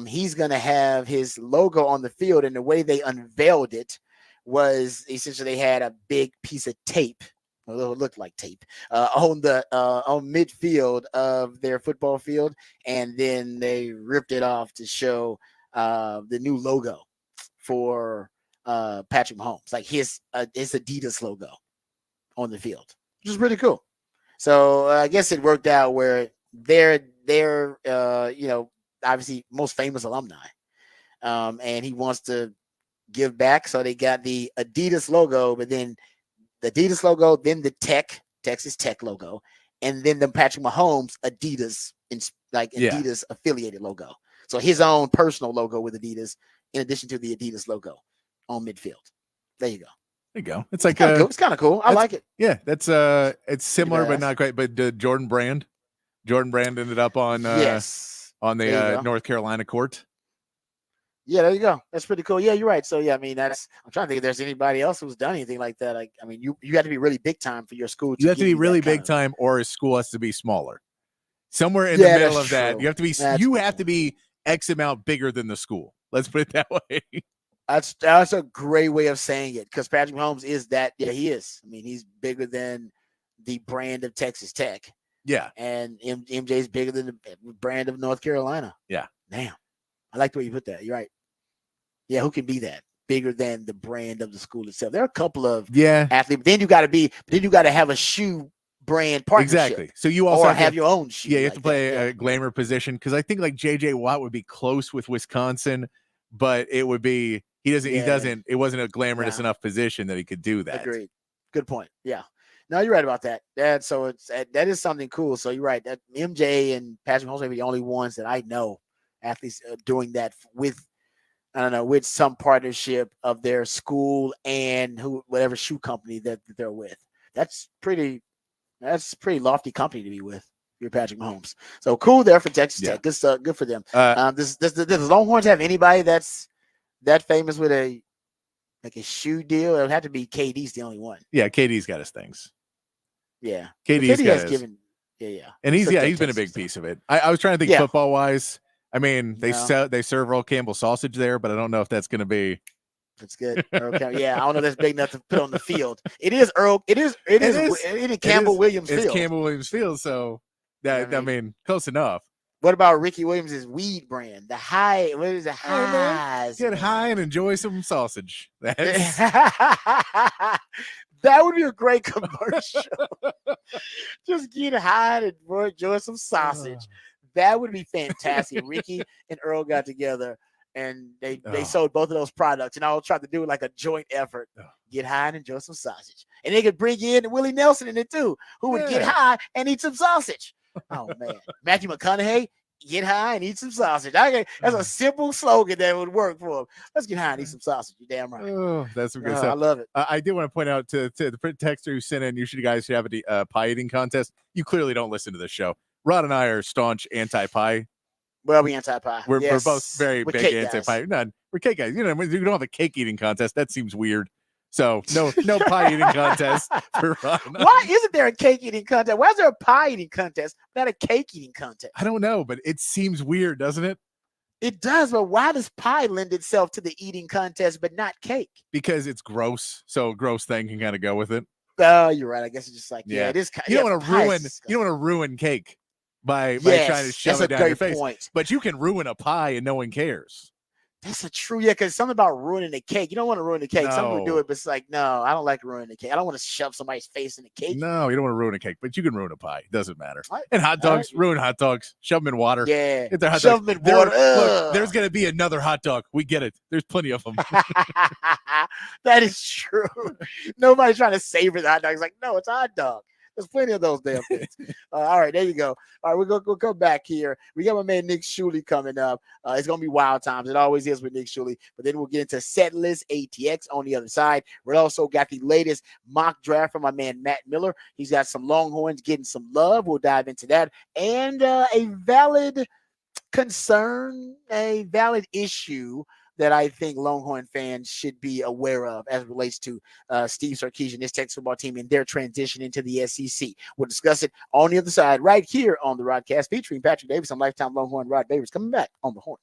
he's going to have his logo on the field, and the way they unveiled it was essentially they had a big piece of tape. Well, it looked like tape on midfield of their football field, and then they ripped it off to show the new logo for Patrick Mahomes, like his Adidas logo on the field, which is pretty cool. So I guess it worked out where they're obviously most famous alumni, and he wants to give back, so they got the Adidas logo, but then the Adidas logo, then the Texas Tech logo, and then the Patrick Mahomes Adidas, Adidas affiliated logo. So his own personal logo with Adidas, in addition to the Adidas logo on midfield. There you go.
There you go. It's like
cool. It's kind of cool. I like it.
Yeah, that's it's similar but not quite. But Jordan Brand ended up on on the North Carolina court.
Yeah, there you go. That's pretty cool. Yeah, you're right. So yeah, I mean, I'm trying to think if there's anybody else who's done anything like that. Like, I mean, you have to be really big time for your school.
You have to be really big time, or a school has to be smaller. Somewhere in the middle of that, you have to be. You have to be X amount bigger than the school. Let's put it that way.
That's a great way of saying it, because Patrick Mahomes is that. Yeah, he is. I mean, he's bigger than the brand of Texas Tech.
Yeah,
and MJ is bigger than the brand of North Carolina.
Yeah,
damn, I like the way you put that. You're right. Yeah, who can be that bigger than the brand of the school itself? There are a couple of athletes. Then you got to have a shoe brand partnership.
Exactly. So you also
have your own shoe.
Yeah, you have to play a glamour position, because I think like JJ Watt would be close with Wisconsin, but it would be he doesn't. It wasn't a glamorous enough position that he could do that.
Agreed. Good point. Yeah. No, you're right about that. That is something cool. So you're right. That MJ and Patrick Mahomes may be the only ones that I know athletes doing that with. I don't know, with some partnership of their school and whatever shoe company that they're with. That's pretty lofty company to be with. You're Patrick Mahomes. So cool there for Texas Tech. Good stuff. Good for them. Does Longhorns have anybody that's that famous with a shoe deal? It would have to be KD's the only one.
Yeah, KD's got his things.
Yeah,
KD's got his.
Given. Yeah.
And he's been a big piece of it. I was trying to think football wise. I mean, they serve Earl Campbell sausage there, but I don't know if that's going to be.
That's good. Yeah, I don't know if that's big enough to put on the field. It is Earl. It is Campbell Williams Field.
It's Campbell Williams Field, so that I mean, close enough.
What about Ricky Williams' weed brand? The high. What is it? Highs.
Get high and enjoy some sausage.
That would be a great commercial. Just get high and enjoy some sausage. That would be fantastic. Ricky and Earl got together and they sold both of those products, and I will try to do like a joint effort. Get high and enjoy some sausage. And they could bring in Willie Nelson in it too, who would get high and eat some sausage. Oh man. Matthew McConaughey, get high and eat some sausage. That's a simple slogan that would work for him. Let's get high and eat some sausage. You're damn right.
Oh, that's some good stuff.
I love it.
I did want to point out to the texter who sent in, you guys should have a pie eating contest. You clearly don't listen to this show. Rod and I are staunch anti-pie.
Well, we anti-pie.
We're both very big anti-pie. We're cake guys. You don't have a cake eating contest. That seems weird. So no pie eating contest for Ron.
Why isn't there a cake eating contest? Why is there a pie eating contest, not a cake eating contest?
I don't know, but it seems weird, doesn't it?
It does, but why does pie lend itself to the eating contest but not cake?
Because it's gross. So a gross thing can kind of go with it.
Oh, you're right. I guess it's just like,
Yeah.
it is.
You don't want to ruin cake by trying to shove it down your face.
Point.
But you can ruin a pie and no one cares.
That's a true, because something about ruining the cake. You don't want to ruin the cake. Some people do it, but it's like, no, I don't like ruining the cake. I don't want to shove somebody's face in the cake.
No, you don't want to ruin a cake, but you can ruin a pie. It doesn't matter. And hot dogs, ruin hot dogs. Shove them in water.
Yeah,
if they're hot
shove
dogs,
them in water.
Look, there's going to be another hot dog. We get it. There's plenty of them.
That is true. Nobody's trying to savor the hot dog. It's like, no, it's a hot dog. There's plenty of those damn things. All right, there you go. All right, we'll come back here. We got my man Nick Shuley coming up. It's going to be wild times. It always is with Nick Shuley. But then we'll get into Setlist ATX on the other side. We also got the latest mock draft from my man Matt Miller. He's got some Longhorns getting some love. We'll dive into that. And a valid concern, a valid issue that I think Longhorn fans should be aware of as it relates to Steve Sarkisian, this Texas football team, and their transition into the SEC. We'll discuss it on the other side right here on the Rodcast featuring Patrick Davis. I'm lifetime Longhorn Rod Davis coming back on the Horn.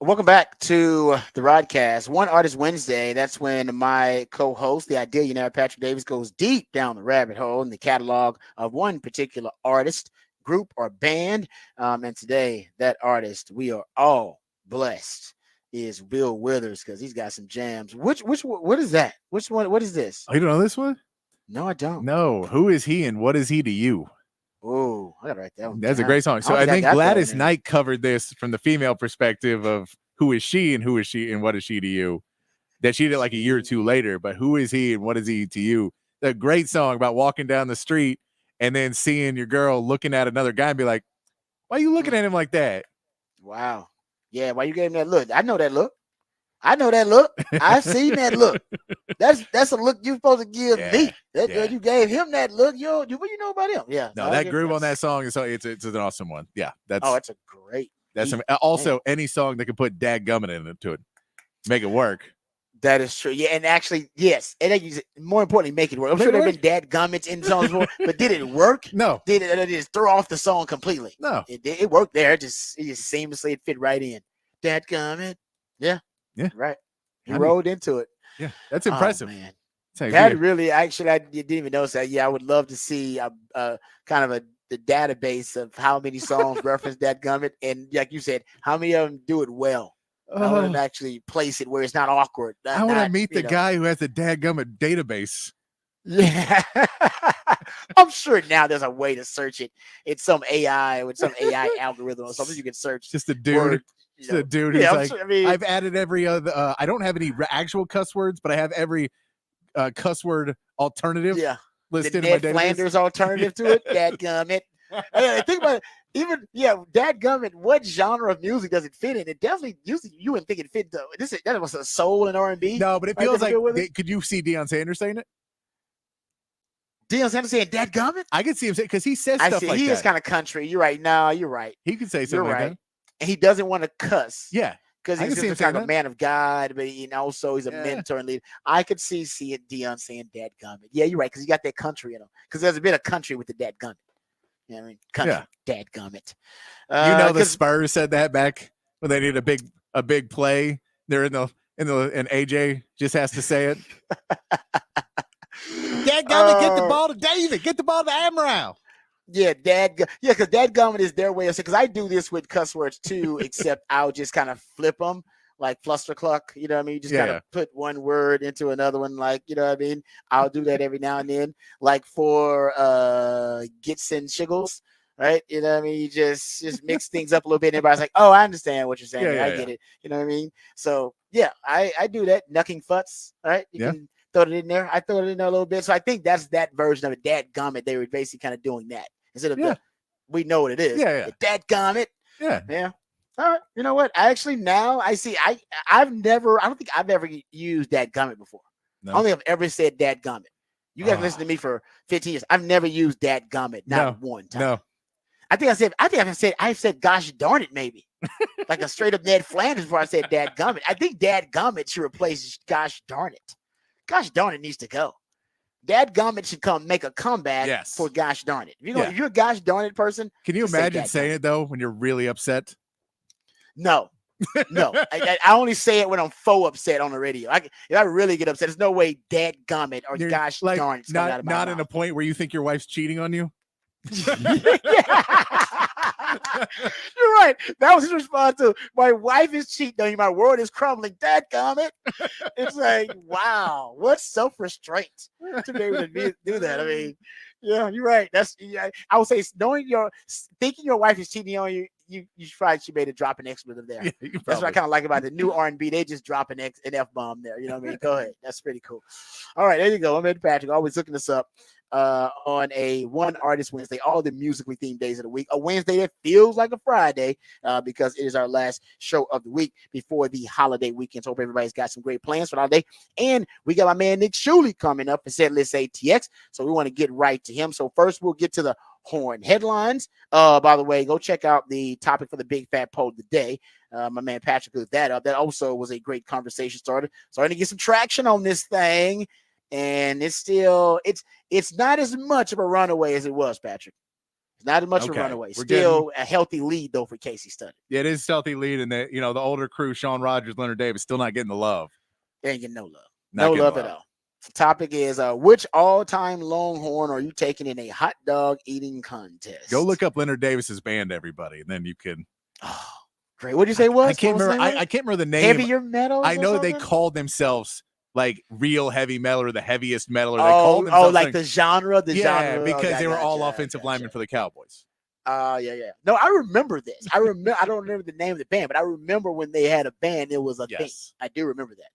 Welcome back to the Rodcast. One Artist Wednesday. That's when my co-host, the Idealionaire Patrick Davis, goes deep down the rabbit hole in the catalog of one particular artist, group, or band. And today, that artist we are all blessed is Bill Withers because he's got some jams. What is that? Which one? What is this?
Oh, you don't know this one?
No, I don't.
No. Who is he and what is he to you?
Oh, I gotta write that one.
That's a
down.
great song. So
don't
I think
got that
Gladys
one in.
Knight covered this from the female perspective of who is she and who is she and what is she to you? That she did like a year or two later, but who is he and what is he to you? A great song about walking down the street and then seeing your girl looking at another guy and be like, why are you looking at him like that?
Wow. Yeah, why you gave him that look? I know that look. I've seen that look. That's a look you're supposed to give me. You gave him that look. What you know about him? Yeah.
No, that groove on that song is it's an awesome one. Yeah,
it's a great.
That's also any song that can put dadgummit into it, make it work.
That is true. Yeah, and actually, yes, and then more importantly, make it work. I'm sure there have been dadgummits in songs before, but did it work?
No.
Did it just throw off the song completely?
No.
It worked there. It just seamlessly fit right in. Dadgummit. Yeah.
Yeah.
Right. He rolled into it.
Yeah, that's impressive.
Oh, man.
That
really, actually, I didn't even notice that. Yeah, I would love to see kind of the database of how many songs reference dadgummit, and like you said, how many of them do it well. I want to actually place it where it's not awkward.
I want to meet the guy who has the dadgummit database.
Yeah, I'm sure now there's a way to search it. It's some AI with some AI algorithm or something you can search.
Just a dude.
Word,
just a dude who's like, I've added every other. I don't have any actual cuss words, but I have every cuss word alternative.
Yeah,
listed
the
in my
Ned
database.
Flanders alternative to it. Dadgummit. Think about it. Even dadgummit. What genre of music does it fit in? It definitely you wouldn't think it fit though. That was a soul and R&B.
No, but it feels like could you see Deion Sanders saying it?
Deion Sanders saying dadgummit?
I could see him say because he says stuff like that.
He is kind of country. You're right. No, you're right.
He could say something like that.
And he doesn't want to cuss.
Yeah.
Because he's just kind of a man of God, but also he's a mentor and leader. I could see Deion saying dadgummit. Yeah, you're right, because he got that country in him. Because there's a bit of country with the dadgummit. You know what I mean? Country, dadgummit.
The Spurs said that back when they needed a big play. They're and AJ just has to say it. Dadgummit, get the ball to David. Get the ball to Amrau.
Yeah, because dadgummit is their way of saying, because I do this with cuss words too, except I'll just kind of flip them like flustercluck, you know what I mean? You just kind of put one word into another one, like, you know what I mean? I'll do that every now and then, like for gits and shiggles, right? You know what I mean? You just mix things up a little bit, and everybody's like, oh, I understand what you're saying. I get it. You know what I mean? So, yeah, I do that. Knucking futs, right? You can throw it in there. I throw it in there a little bit. So I think that's that version of a dadgummit. They were basically kind of doing that. Instead of we know what it is.
Yeah.
Dadgummit.
Yeah.
All right. You know what? I actually now I see. I don't think I've ever used dadgummit before. No. I don't think I've ever said dadgummit. You guys listen to me for 15 years. I've never used dadgummit. Not one time.
No.
I've said gosh darn it, maybe. Like a straight up Ned Flanders before I said dadgummit. I think dadgummit should replace gosh darn it. Gosh darn it needs to go. Dadgummit should make a comeback for gosh darn it. If you're a gosh darn it person,
can you imagine saying it though when you're really upset?
No. I only say it when I'm faux upset on the radio. If I really get upset, there's no way dadgummit or gosh darn it's
not in a point where you think your wife's cheating on you.
You're right. That was his response to my wife is cheating on you. My world is crumbling. Dadgummit. It's like, wow, what self-restraint to be able to do that. I mean, yeah, you're right. I would say thinking your wife is cheating on you. You probably should be able to drop an expletive there. Yeah, that's what I kind of like about the new R&B. They just drop an F-bomb there. You know what I mean? Go ahead. That's pretty cool. All right, there you go. I'm Ed Patrick. Always looking this up on a One Artist Wednesday, all the musically themed days of the week. A Wednesday that feels like a Friday because it is our last show of the week before the holiday weekend. So hope everybody's got some great plans for the holiday. And we got my man Nick Shuley coming up and said, let's ATX. So we want to get right to him. So first we'll get to the Horn headlines. By the way, go check out the topic for the big fat poll of the day. My man Patrick put that up. That also was a great conversation starter. Starting to get some traction on this thing. And it's not as much of a runaway as it was, Patrick. Not as much of a
Okay.
runaway.
We're
Still a healthy lead, though, for Casey Studdard.
Yeah, it is stealthy lead, and the older crew, Sean Rogers, Leonard Davis, still not getting the love.
They ain't getting no love.
Not
No
getting
love at all. The topic is which all-time Longhorn are you taking in a hot dog eating contest?
Go look up Leonard Davis's band, everybody, and then you can.
Oh, great. What did you say it was?
I can't remember. I can't remember the name.
Heavier Metal.
I know they called themselves like real heavy metal or the heaviest metal, or they called themselves
like the genre.
Yeah, because they were all offensive linemen for the Cowboys.
Yeah. No, I remember this. I don't remember the name of the band, but I remember when they had a band. It was a thing. I do remember that.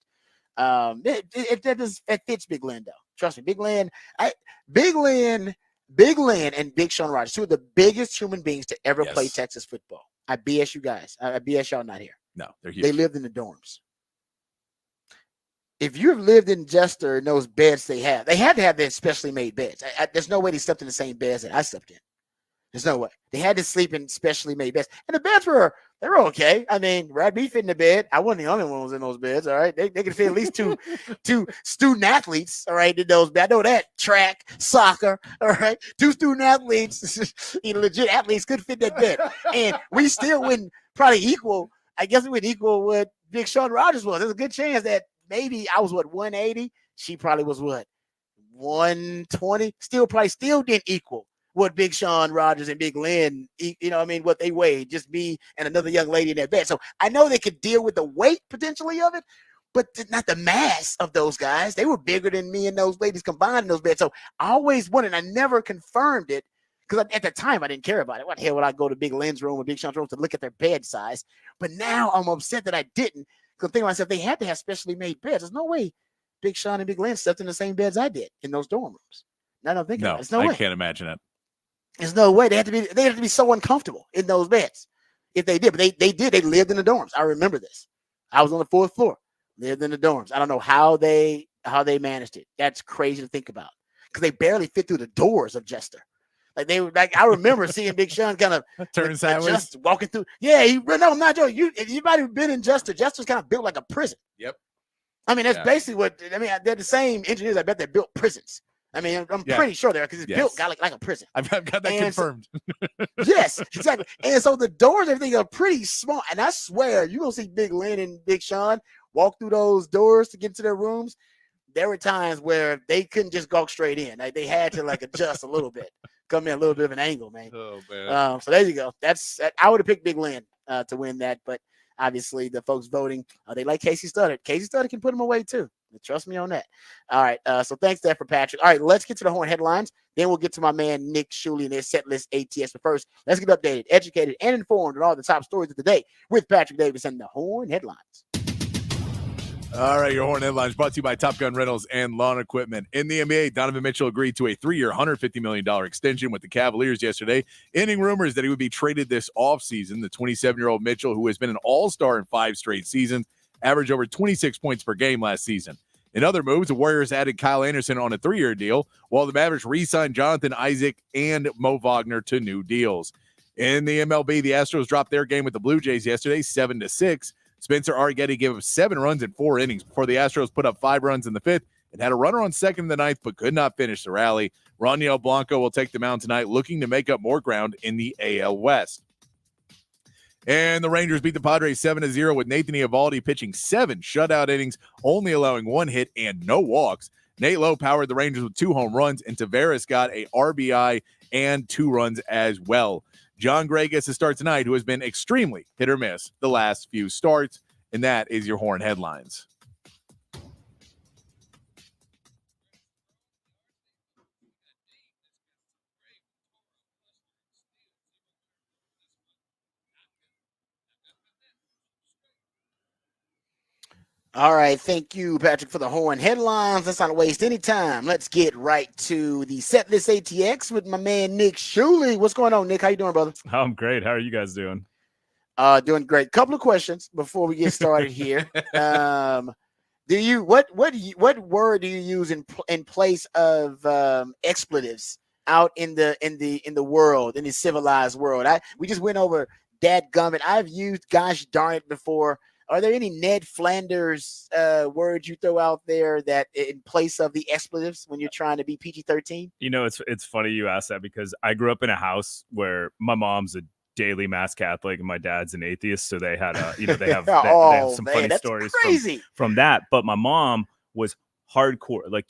It fits Big Lynn though. Trust me, Big Lynn, and Big Sean Rogers, two of the biggest human beings to ever play Texas football. I BS you guys. I BS y'all not here.
No, they're huge.
They lived in the dorms. If you've lived in Jester in those beds they had to have their specially made beds. There's no way they slept in the same beds that I slept in. There's no way. They had to sleep in specially made beds. And the beds were okay. I mean, Brad B fit in the bed. I wasn't the only one who was in those beds. All right. They could fit at least two student athletes. All right. In those beds. I know that. Track, soccer. All right. Two student athletes, legit athletes could fit that bed. And we still wouldn't probably equal. I guess we would equal what Big Sean Rogers was. There's a good chance that maybe I was 180. She probably was 120. Still didn't equal what Big Sean Rogers and Big Lynn, what they weighed, just me and another young lady in that bed. So I know they could deal with the weight potentially of it, but not the mass of those guys. They were bigger than me and those ladies combined in those beds. So I always wanted, I never confirmed it because at the time I didn't care about it. What the hell would I go to Big Lynn's room or Big Sean's room to look at their bed size? But now I'm upset that I didn't because I'm thinking to myself, they had to have specially made beds. There's no way Big Sean and Big Lynn slept in the same beds I did in those dorm rooms. Now I'm thinking about it. There's no way.
I can't imagine it.
There's no way. They have to be so uncomfortable in those beds if they did. But they did. They lived in the dorms. I remember this. I was on the 4th floor, lived in the dorms. I don't know how they managed it. That's crazy to think about because they barely fit through the doors of Jester. I remember seeing Big Sean kind of
turn sideways,
just walking through. Yeah, I'm not joking. You might have been in Jester. Jester's kind of built like a prison.
Yep.
I mean, that's basically they're the same engineers. I bet they built prisons. I mean, I'm pretty sure there because it's built like a prison.
I've got that confirmed.
Yes, exactly. And so the doors, everything are pretty small. And I swear, you're going to see Big Lynn and Big Sean walk through those doors to get into their rooms. There were times where they couldn't just go straight in. They had to adjust a little bit, come in a little bit of an angle, man.
Oh, man.
So there you go. I would have picked Big Lynn to win that. But obviously the folks voting, they like Casey Studdard. Casey Studdard can put him away too. Trust me on that. All right. So thanks there for Patrick. All right, let's get to the Horn headlines. Then we'll get to my man Nick Shuley and their set list ATS. But first, let's get updated, educated, and informed on all the top stories of the day with Patrick Davis and the Horn headlines.
All right, your Horn headlines brought to you by Top Gun Rentals and Lawn Equipment. In the NBA, Donovan Mitchell agreed to a 3-year, $150 million extension with the Cavaliers yesterday, ending rumors that he would be traded this offseason. The 27-year-old Mitchell, who has been an all-star in 5 straight seasons, averaged over 26 points per game last season. In other moves, the Warriors added Kyle Anderson on a 3-year deal, while the Mavericks re-signed Jonathan Isaac and Mo Wagner to new deals. In the MLB, the Astros dropped their game with the Blue Jays yesterday, 7-6. Spencer Arrighetti gave up 7 runs in 4 innings before the Astros put up 5 runs in the 5th and had a runner on second in the 9th, but could not finish the rally. Roniel Blanco will take the mound tonight, looking to make up more ground in the AL West. And the Rangers beat the Padres 7-0 with Nathan Eovaldi pitching 7 shutout innings, only allowing 1 hit and no walks. Nate Lowe powered the Rangers with 2 home runs, and Tavares got a RBI and 2 runs as well. John Gray gets to start tonight, who has been extremely hit or miss the last few starts. And that is your Horn headlines.
All right, thank you, Patrick, for the Horn headlines. Let's not waste any time. Let's get right to the set list ATX with my man Nick Shuley. What's going on, Nick? How you doing, brother?
I'm great. How are you guys doing?
Doing great. Couple of questions before we get started here. What word do you use in place of expletives out in the world, in the civilized world? We just went over dadgummit. I've used gosh darn it before. Are there any Ned Flanders words you throw out there that in place of the expletives when you're trying to be PG-13?
You know, it's funny you ask that because I grew up in a house where my mom's a daily mass Catholic and my dad's an atheist, so they had they have some funny
that's
stories
crazy.
from that. But my mom was hardcore. Like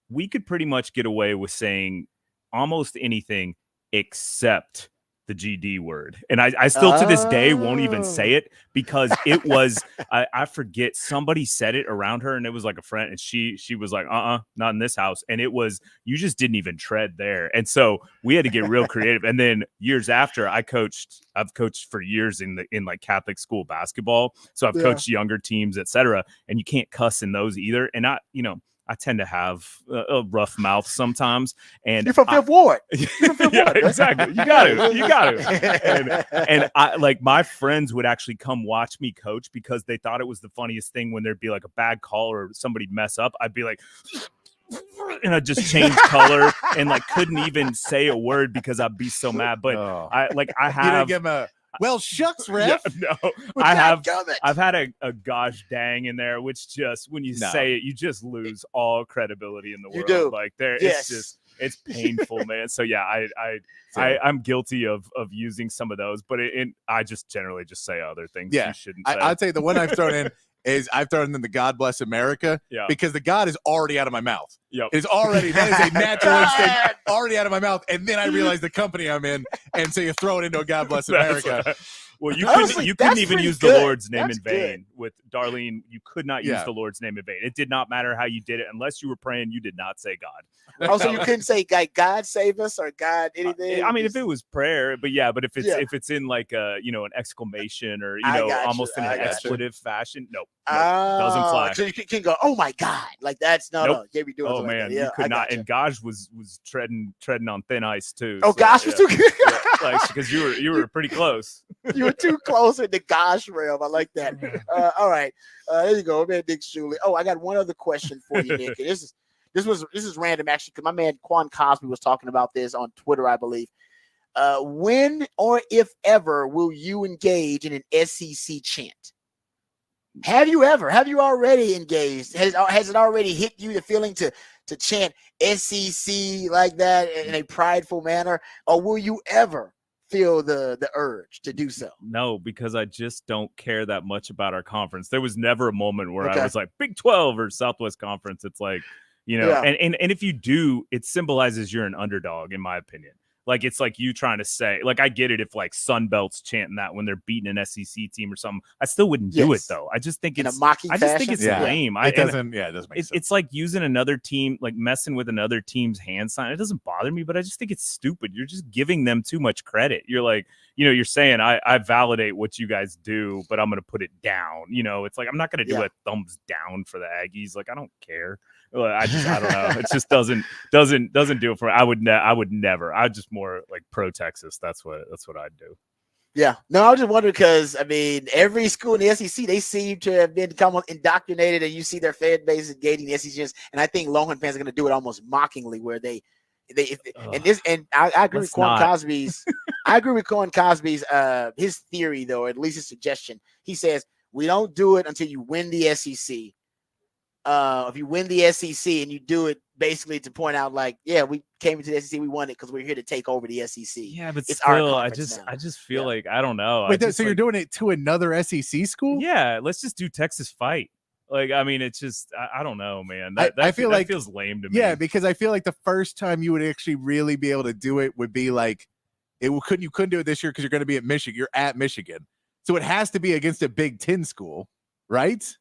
we could pretty much get away with saying almost anything except the GD word. And I still to this day won't even say it because it was, I forget, somebody said it around her and it was like a friend and she was like, not in this house. And it was, you just didn't even tread there. And so we had to get real creative. And then years after I've coached for years in like Catholic school basketball. So I've coached younger teams, etc. And you can't cuss in those either. And I tend to have a rough mouth sometimes, and
you're from Fifth Ward.
Yeah, exactly. You got to. And I like my friends would actually come watch me coach because they thought it was the funniest thing when there'd be like a bad call or somebody mess up. I'd be like, and I'd just change color and like couldn't even say a word because I'd be so mad. But I have.
You didn't give him a well, shucks, ref.
Yeah, no, I've had a gosh dang in there, which just when you say it, you just lose all credibility in the world.
Do.
Like it's painful, man. So yeah, I'm guilty of using some of those, but I just generally just say other things you shouldn't say.
I'd say the one I've thrown in is I've thrown in the God bless America because the God is already out of my mouth.
Yep.
It's already, that is a natural instinct already out of my mouth. And then I realize the company I'm in. And so you throw it into a God bless America.
Well, you couldn't even use the Lord's name in vain with Darlene. You could not use the Lord's name in vain. It did not matter how you did it. Unless you were praying, you did not say God.
Also, you couldn't say God save us or God anything.
I mean, if it was prayer, but if it's in like an exclamation or almost in an expletive fashion, no, doesn't fly.
So you can go, oh my God, like that's no. Can't be doing.
Oh man, you could not. And Gosh was treading on thin ice too.
Oh, so, Gosh was too good.
Because you were pretty close.
You were too close in the Gosh realm. I like that. All right, there you go, man. Nick Shuley. Oh, I got one other question for you, Nick. And this is random actually because my man Quan Cosby was talking about this on Twitter, I believe. When or if ever will you engage in an SEC chant? Have you already engaged? Has it already hit you the feeling to chant SEC like that in a prideful manner, or will you ever feel the urge to do so?
No, because I just don't care that much about our conference. There was never a moment where I was like Big 12 or Southwest Conference. It's like, and if you do, it symbolizes you're an underdog, in my opinion. Like, it's like you trying to say, like, I get it if like Sunbelt's chanting that when they're beating an SEC team or something. I still wouldn't do it though. I just think it's
mocking
I just think it's lame.
It doesn't make sense.
It's like using another team, like messing with another team's hand sign. It doesn't bother me, but I just think it's stupid. You're just giving them too much credit. You're like, you're saying I validate what you guys do, but I'm going to put it down. It's like, I'm not going to do a thumbs down for the Aggies. Like, I don't care. I don't know. It just doesn't do it for me. I would never. I'd just more like pro Texas. That's what I'd do.
Yeah. No, I was just wondering because, I mean, every school in the SEC, they seem to have become indoctrinated, and you see their fan base engaging the SEC. And I think Longhorn fans are going to do it almost mockingly, where I agree with Quan Cosby's. I agree with Quan Cosby's his theory, though, or at least his suggestion. He says we don't do it until you win the SEC. If you win the SEC and you do it basically to point out, like, we came into the SEC, we won it because we're here to take over the SEC.
Yeah, but it's still, I just feel like, I don't know.
Wait, so you're doing it to another SEC school?
Yeah, let's just do Texas Fight. Like, I mean, it's just, I don't know, man.
I feel like
feels lame to me.
Yeah, because I feel like the first time you would actually really be able to do it would be like, you couldn't do it this year because you're going to be at Michigan. You're at Michigan, so it has to be against a Big Ten school, right?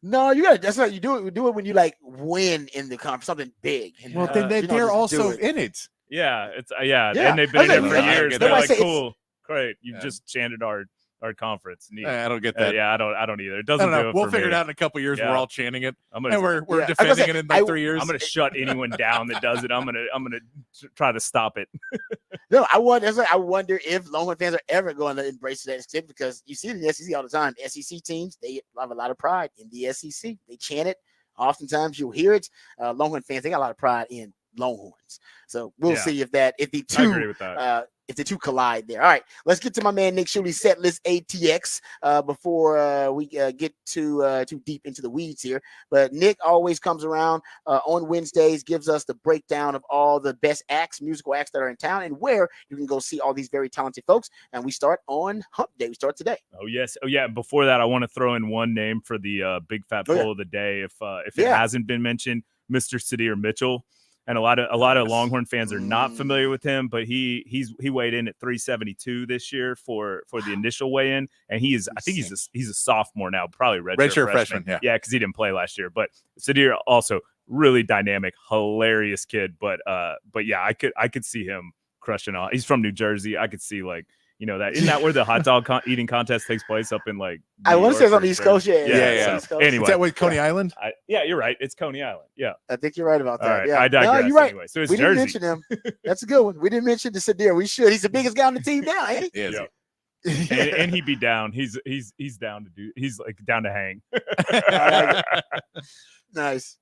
No, that's not you do it. We do it when you like win in the conference, something big. And,
well, then they're also in it.
Yeah, it's and they've been in it for years. They're like, cool, great. You just chanted our conference. Neat.
I don't get that.
I don't either. It doesn't do it.
We'll
for
figure
me.
it out in a couple years. We're all chanting it. We're
defending
it in like 3 years.
I'm gonna shut anyone down that does it. I'm gonna try to stop it.
No, I wonder if Longhorn fans are ever going to embrace that, because you see it in the SEC all the time. SEC teams, they have a lot of pride in the SEC. They chant it. Oftentimes you'll hear it. Longhorn fans, they got a lot of pride in Longhorns. So we'll see if the two if the two collide there. All right, let's get to my man Nick Shuley's set list ATX before we get too deep into the weeds here. But Nick always comes around on Wednesdays, gives us the breakdown of all the best acts, musical acts that are in town, and where you can go see all these very talented folks. And we start on Hump Day. We start today.
Oh yes. Oh yeah. Before that, I want to throw in one name for the big fat poll of the day. If it hasn't been mentioned, Mr. Sadir Mitchell. And a lot of Longhorn fans are not familiar with him, but he weighed in at 372 this year for the initial weigh-in, and he's a sophomore now, probably redshirt freshman. Yeah, because he didn't play last year. But Sadir also really dynamic, hilarious kid. But yeah, I could see him crushing on. He's from New Jersey. I could see isn't that where the hot dog eating contest takes place up in
I want to say it's on the East Coast.
Yeah.
So,
anyway,
is that with Coney Island?
Yeah, you're right. It's Coney Island. Yeah,
I think you're right about that.
Right.
Yeah,
I digress.
No, you're right.
Anyway, so it's
we
Jersey.
didn't mention him. That's a good one. We didn't mention the Sadir. We should. He's the biggest guy on the team now, ain't he?
Yeah.
and he'd be down. He's down to do. He's like down to hang.
Nice.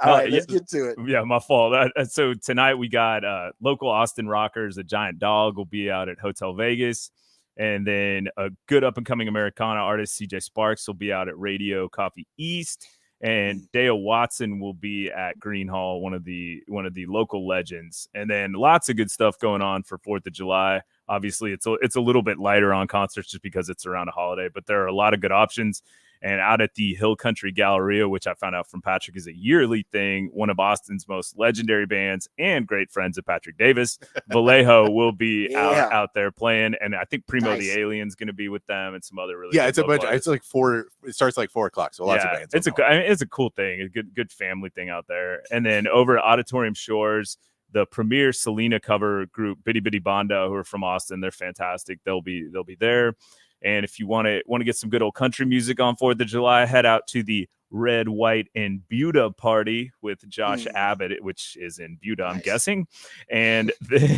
All right, let's get to it.
Yeah, my fault. So tonight we got local Austin rockers. A Giant Dog will be out at Hotel Vegas. And then a good up-and-coming Americana artist, CJ Sparks, will be out at Radio Coffee East. And Dale Watson will be at Green Hall, one of the local legends. And then lots of good stuff going on for 4th of July. Obviously, it's a little bit lighter on concerts just because it's around a holiday. But there are a lot of good options. And out at the Hill Country Galleria, which I found out from Patrick is a yearly thing, one of Austin's most legendary bands and great friends of Patrick Davis, Vallejo, will be out there playing. And I think Primo the Alien's going to be with them and some other really
it's a bunch. It's like 4. It starts like 4 o'clock. So lots of bands.
It's a cool thing, a good family thing out there. And then over at Auditorium Shores, the premier Selena cover group, Bitty Bitty Bondo, who are from Austin, they're fantastic. They'll be there. And if you want to get some good old country music on 4th of July, head out to the Red, White, and Buda party with Josh Abbott, which is in Buda, I'm guessing. And then,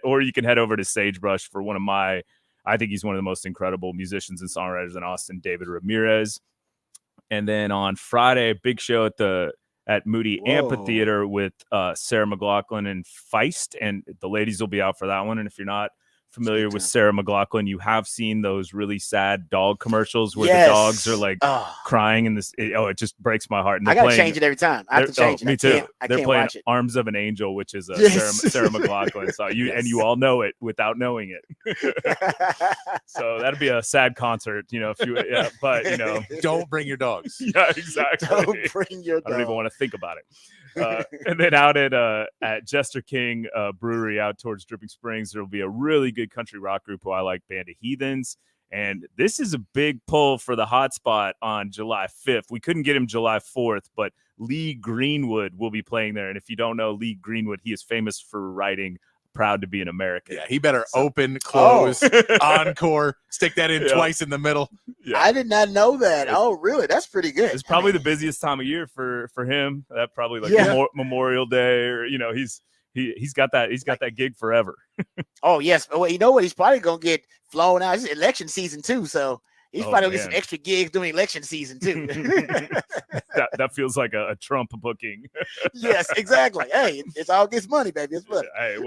or you can head over to Sagebrush for I think he's one of the most incredible musicians and songwriters in Austin, David Ramirez. And then on Friday, big show at Moody Amphitheater with Sarah McLachlan and Feist, and the ladies will be out for that one. And if you're not familiar with Sarah McLachlan, you have seen those really sad dog commercials where the dogs are like crying, and it just breaks my heart. And
I gotta change it every time. I have to change it.
Me too. They're playing
watch it.
Arms of an Angel, which is Sarah McLachlan. So and you all know it without knowing it. So that'd be a sad concert,
don't bring your dogs.
Yeah, exactly.
Don't bring your dog.
I don't even want to think about it. And then out at Jester King Brewery out towards Dripping Springs, there will be a really good country rock group who I like, Band of Heathens. And this is a big pull for the hotspot on July 5th. We couldn't get him July 4th, but Lee Greenwood will be playing there. And if you don't know Lee Greenwood, he is famous for writing Proud to be an American.
Yeah, he better open, close, encore, stick that in twice in the middle.
Yeah. I did not know that. Oh, really? That's pretty good.
It's probably the busiest time of year for him. That probably Memorial Day, or he's got that gig forever.
Oh yes. Well, you know what? He's probably gonna get flown out. It's election season too, so he's probably gonna get some extra gigs during election season too.
that feels like a Trump booking.
Yes, exactly. Hey, it's all gets money, baby. It's money.
Hey,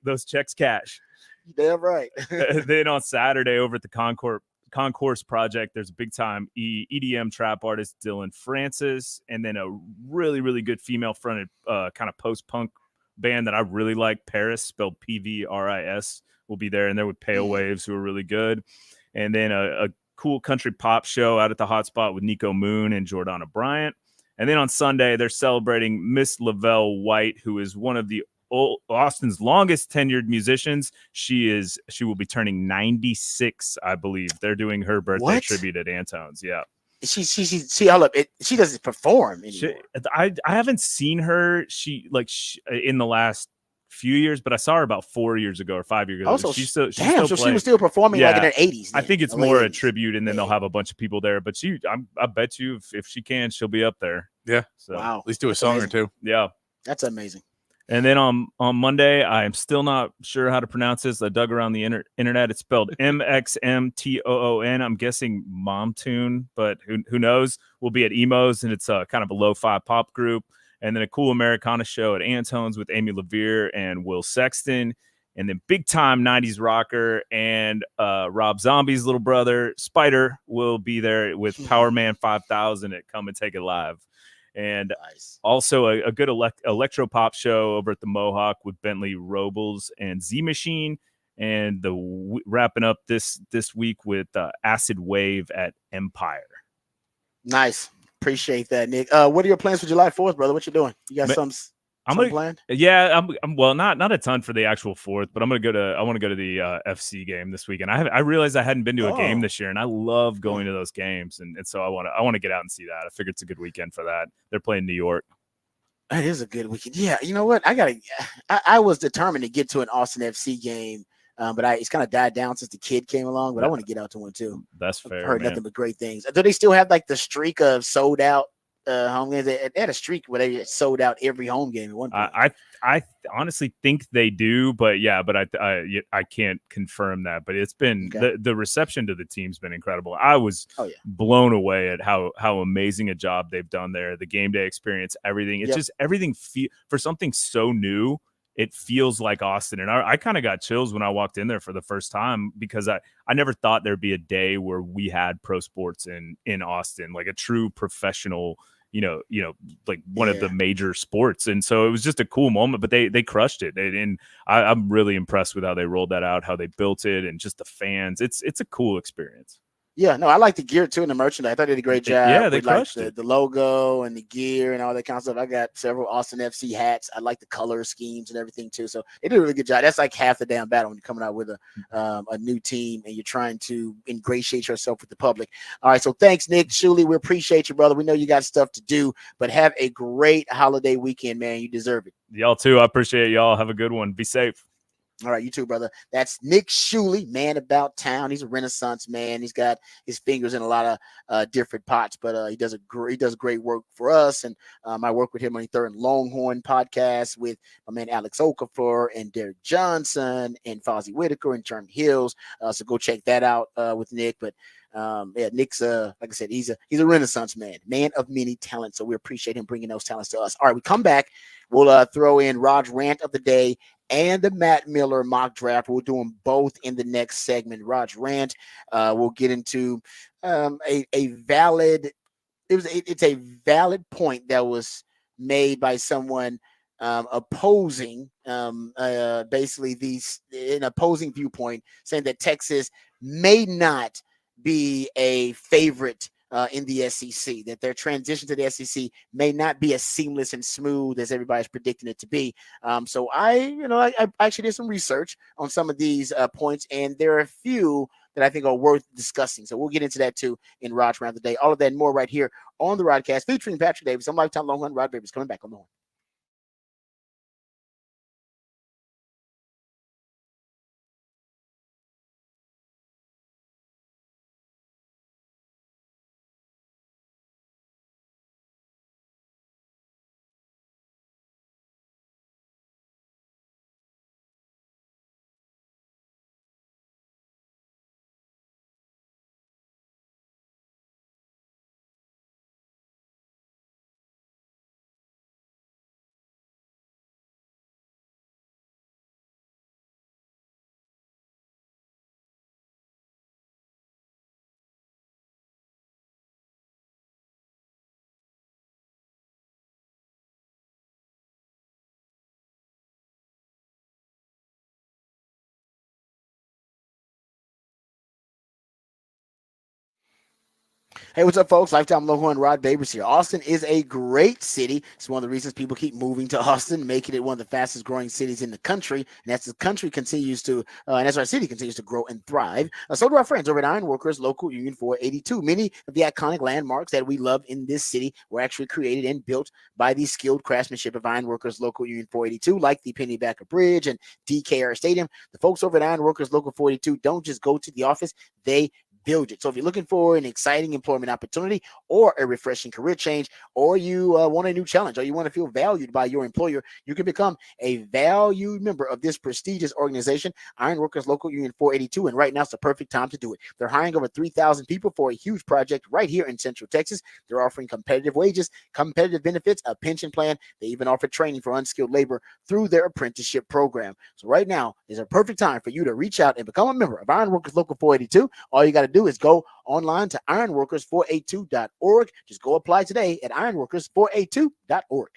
those checks cash.
Damn right.
Then on Saturday over at the Concourse Project, there's a big time EDM trap artist Dylan Francis, and then a really, really good female fronted kind of post punk band that I really like, Paris, spelled PVRIS, will be there, and they're with Pale Waves, who are really good. And then a cool country pop show out at the Hotspot with Nico Moon and Jordana Bryant. And then on Sunday, they're celebrating Miss Lavelle White, who is one of the Austin's longest tenured musicians. She will be turning 96, I believe. They're doing her birthday tribute at Antone's. Yeah.
She hold up. She doesn't perform anymore.
I haven't seen her. She in the last few years, but I saw her about 4 years ago or 5 years ago.
Also,
she's still
she was still performing like in her 80s.
I think it's more a tribute, and then they'll have a bunch of people there. But I bet you if she can, she'll be up there.
Yeah.
So
wow.
At least do a song or two.
Yeah.
That's amazing.
And then on Monday, I am still not sure how to pronounce this. I dug around the internet. It's spelled MXMTOON. I'm guessing Mom Tune, but who knows? We'll be at Emo's, and it's kind of a lo-fi pop group. And then a cool Americana show at Antone's with Amy LaVere and Will Sexton. And then big time 90s rocker and Rob Zombie's little brother, Spider, will be there with Power Man 5000 at Come and Take It Live. And
Nice.
also a good electro pop show over at the Mohawk with Bentley Robles and Z Machine. And wrapping up this week with Acid Wave at Empire.
Nice. Appreciate that, Nick. What are your plans for July 4th, brother? What you doing? You got some planned?
Yeah, I'm well, not a ton for the actual 4th, but I want to go to the FC game this weekend. I realized I hadn't been to a game this year, and I love going to those games, and so I want to get out and see that. I figured it's a good weekend for that. They're playing New York.
That is a good weekend. Yeah, you know what? I was determined to get to an Austin FC game, but it's kind of died down since the kid came along. But I want to get out to one too.
That's fair.
I've heard nothing but great things. Do they still have like the streak of sold out home games? They had a streak where they sold out every home game at one point.
I honestly think they do, but I can't confirm that. But it's been the reception to the team's been incredible. I was blown away at how amazing a job they've done there. The game day experience, everything. It's just everything for something so new. It feels like Austin. And I kind of got chills when I walked in there for the first time because I never thought there'd be a day where we had pro sports in Austin, like a true professional, like one of the major sports. And so it was just a cool moment, but they crushed it. And I'm really impressed with how they rolled that out, how they built it, and just the fans. It's a cool experience.
Yeah, no, I like the gear too and the merchandise. I thought they did a great job.
Yeah, they
with
crushed
the logo and the gear and all that kind of stuff. I got several Austin FC hats. I like the color schemes and everything too. So they did a really good job. That's like half the damn battle when you're coming out with a new team and you're trying to ingratiate yourself with the public. All right, so thanks, Nick Shuley. We appreciate you, brother. We know you got stuff to do, but have a great holiday weekend, man. You deserve it.
Y'all too. I appreciate y'all. Have a good one. Be safe.
All right, you too, brother. That's Nick Shuley, man about town. He's a Renaissance man. He's got his fingers in a lot of different pots, but he does great work for us. And I work with him on the Third and Longhorn podcast with my man Alex Okafor and Derek Johnson and Fozzie Whitaker and Jordan Hills. So go check that out with Nick. But Nick's like I said, he's a Renaissance man of many talents. So we appreciate him bringing those talents to us. All right, we come back. We'll throw in Rod's rant of the day and the Matt Miller mock draft. We'll do them both in the next segment. Rod's rant. We'll get into a valid point that was made by someone opposing basically an opposing viewpoint, saying that Texas may not be a favorite in the SEC, that their transition to the SEC may not be as seamless and smooth as everybody's predicting it to be. So I actually did some research on some of these points, and there are a few that I think are worth discussing. So we'll get into that too in Rod's Round of the Day. All of that and more right here on the Rodcast, featuring Patrick Davis. I'm Lifetime Longhorn. Rod Babers coming back on the horn. Hey, what's up, folks? Lifetime Longhorn, Rod Babers here. Austin is a great city. It's one of the reasons people keep moving to Austin, making it one of the fastest growing cities in the country. And as the country continues to, and as our city continues to grow and thrive, so do our friends over at Ironworkers Local Union 482. Many of the iconic landmarks that we love in this city were actually created and built by the skilled craftsmanship of Ironworkers Local Union 482, like the Pennybacker Bridge and DKR Stadium. The folks over at Ironworkers Local 482 don't just go to the office, they build it. So if you're looking for an exciting employment opportunity or a refreshing career change, or you want a new challenge, or you want to feel valued by your employer, you can become a valued member of this prestigious organization, Ironworkers Local Union 482. And right now it's the perfect time to do it. They're hiring over 3,000 people for a huge project right here in Central Texas. They're offering competitive wages, competitive benefits, a pension plan. They even offer training for unskilled labor through their apprenticeship program. So right now is a perfect time for you to reach out and become a member of Ironworkers Local 482. All you got to do is go online to ironworkers482.org. Just go apply today at ironworkers482.org.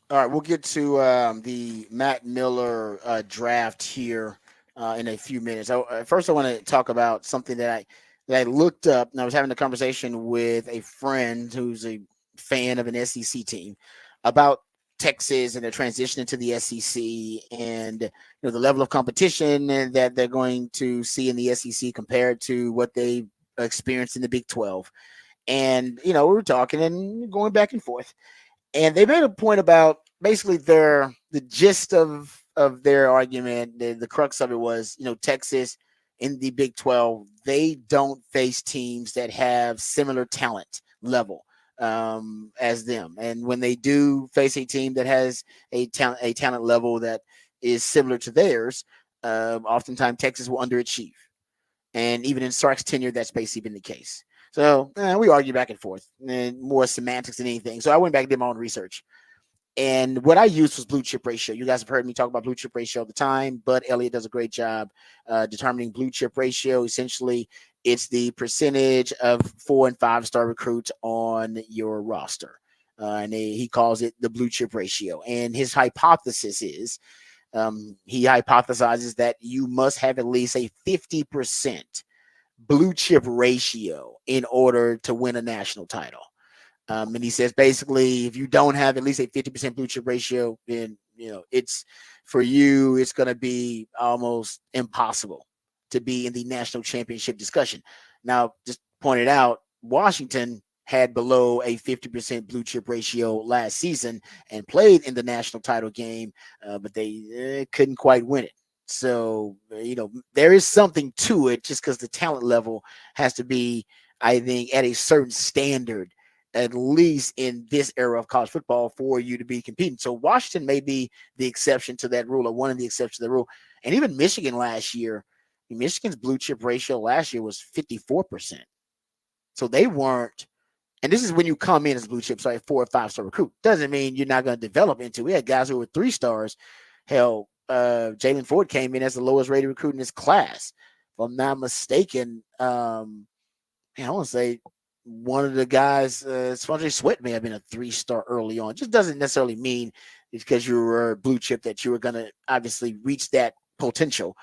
All right, we'll get to the Matt Miller draft here in a few minutes. First, I want to talk about something that I looked up, and I was having a conversation with a friend who's a fan of an SEC team about Texas and their transition into the SEC, and the level of competition that they're going to see in the SEC compared to what they experienced in the Big 12. And we were talking and going back and forth, and they made a point about basically the gist of their argument. The crux of it was, Texas in the Big 12, they don't face teams that have similar talent level as them, and when they do face a team that has a talent level that is similar to theirs, oftentimes Texas will underachieve. And even in Sark's tenure, that's basically been the case. So we argue back and forth, and more semantics than anything. So I went back and did my own research. And what I used was blue chip ratio. You guys have heard me talk about blue chip ratio all the time, but Elliott does a great job determining blue chip ratio. Essentially, it's the percentage of 4 and 5 star recruits on your roster. And he calls it the blue chip ratio. And his hypothesis is he hypothesizes that you must have at least a 50% blue chip ratio in order to win a national title. And he says basically, if you don't have at least a 50% blue chip ratio, then it's for you, it's going to be almost impossible to be in the national championship discussion. Now, just pointed out, Washington had below a 50% blue chip ratio last season and played in the national title game, but they couldn't quite win it. So, there is something to it, just because the talent level has to be, I think, at a certain standard, at least in this era of college football, for you to be competing. So Washington may be the exception to that rule, or one of the exceptions to the rule. And even Michigan last year, Michigan's blue chip ratio last year was 54%. So they weren't, and this is when you come in as blue chip, sorry, 4 or 5 star recruit. Doesn't mean you're not going to develop into it. We had guys who were 3 stars. Hell, Jalen Ford came in as the lowest rated recruit in his class. If I'm not mistaken, I want to say one of the guys, Sponge Sweat may have been a 3-star early on. Just doesn't necessarily mean it's because you were a blue chip that you were going to obviously reach that potential,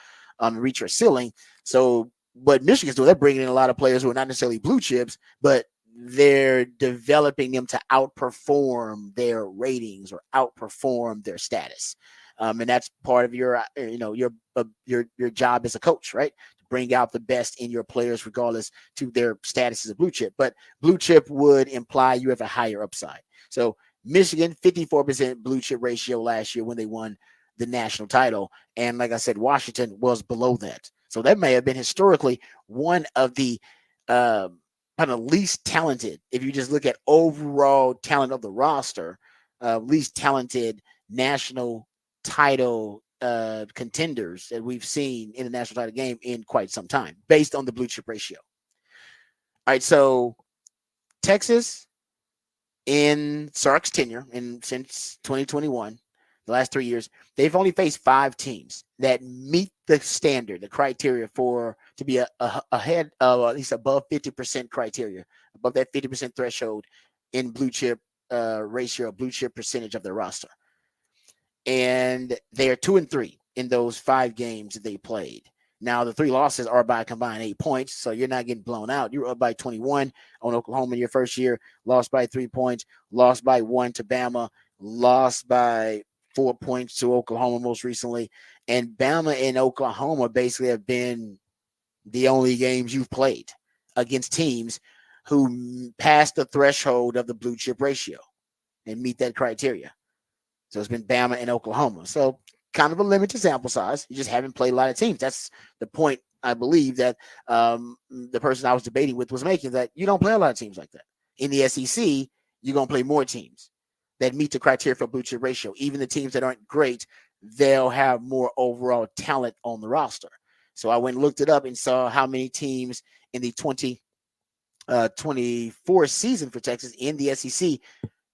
reach your ceiling. So, but Michigan's doing, they're bringing in a lot of players who are not necessarily blue chips, but they're developing them to outperform their ratings or outperform their status. And that's part of your, your job as a coach, right? To bring out the best in your players, regardless to their status as a blue chip. But blue chip would imply you have a higher upside. So Michigan, 54% blue chip ratio last year when they won the national title. And like I said, Washington was below that. So that may have been historically one of the kind of least talented, if you just look at overall talent of the roster, least talented national title contenders that we've seen in the national title game in quite some time, based on the blue chip ratio. All right, so Texas in Sark's tenure since 2021, the last 3 years, they've only faced 5 teams that meet the standard, the criteria for to be ahead of at least above 50% criteria, above that 50% threshold in blue chip ratio, blue chip percentage of their roster. And they are 2-3 in those 5 games that they played. Now, the 3 losses are by combined 8 points, so you're not getting blown out. You're up by 21 on Oklahoma in your first year, lost by 3 points, lost by 1 to Bama, lost by 4 points to Oklahoma most recently. And Bama and Oklahoma basically have been the only games you've played against teams who pass the threshold of the blue chip ratio and meet that criteria. So it's been Bama and Oklahoma. So kind of a limited sample size. You just haven't played a lot of teams. That's the point, I believe, that the person I was debating with was making, that you don't play a lot of teams like that. In the SEC, you're going to play more teams that meet the criteria for blue chip ratio. Even the teams that aren't great, they'll have more overall talent on the roster. So I went and looked it up and saw how many teams in the 2024 season for Texas in the SEC,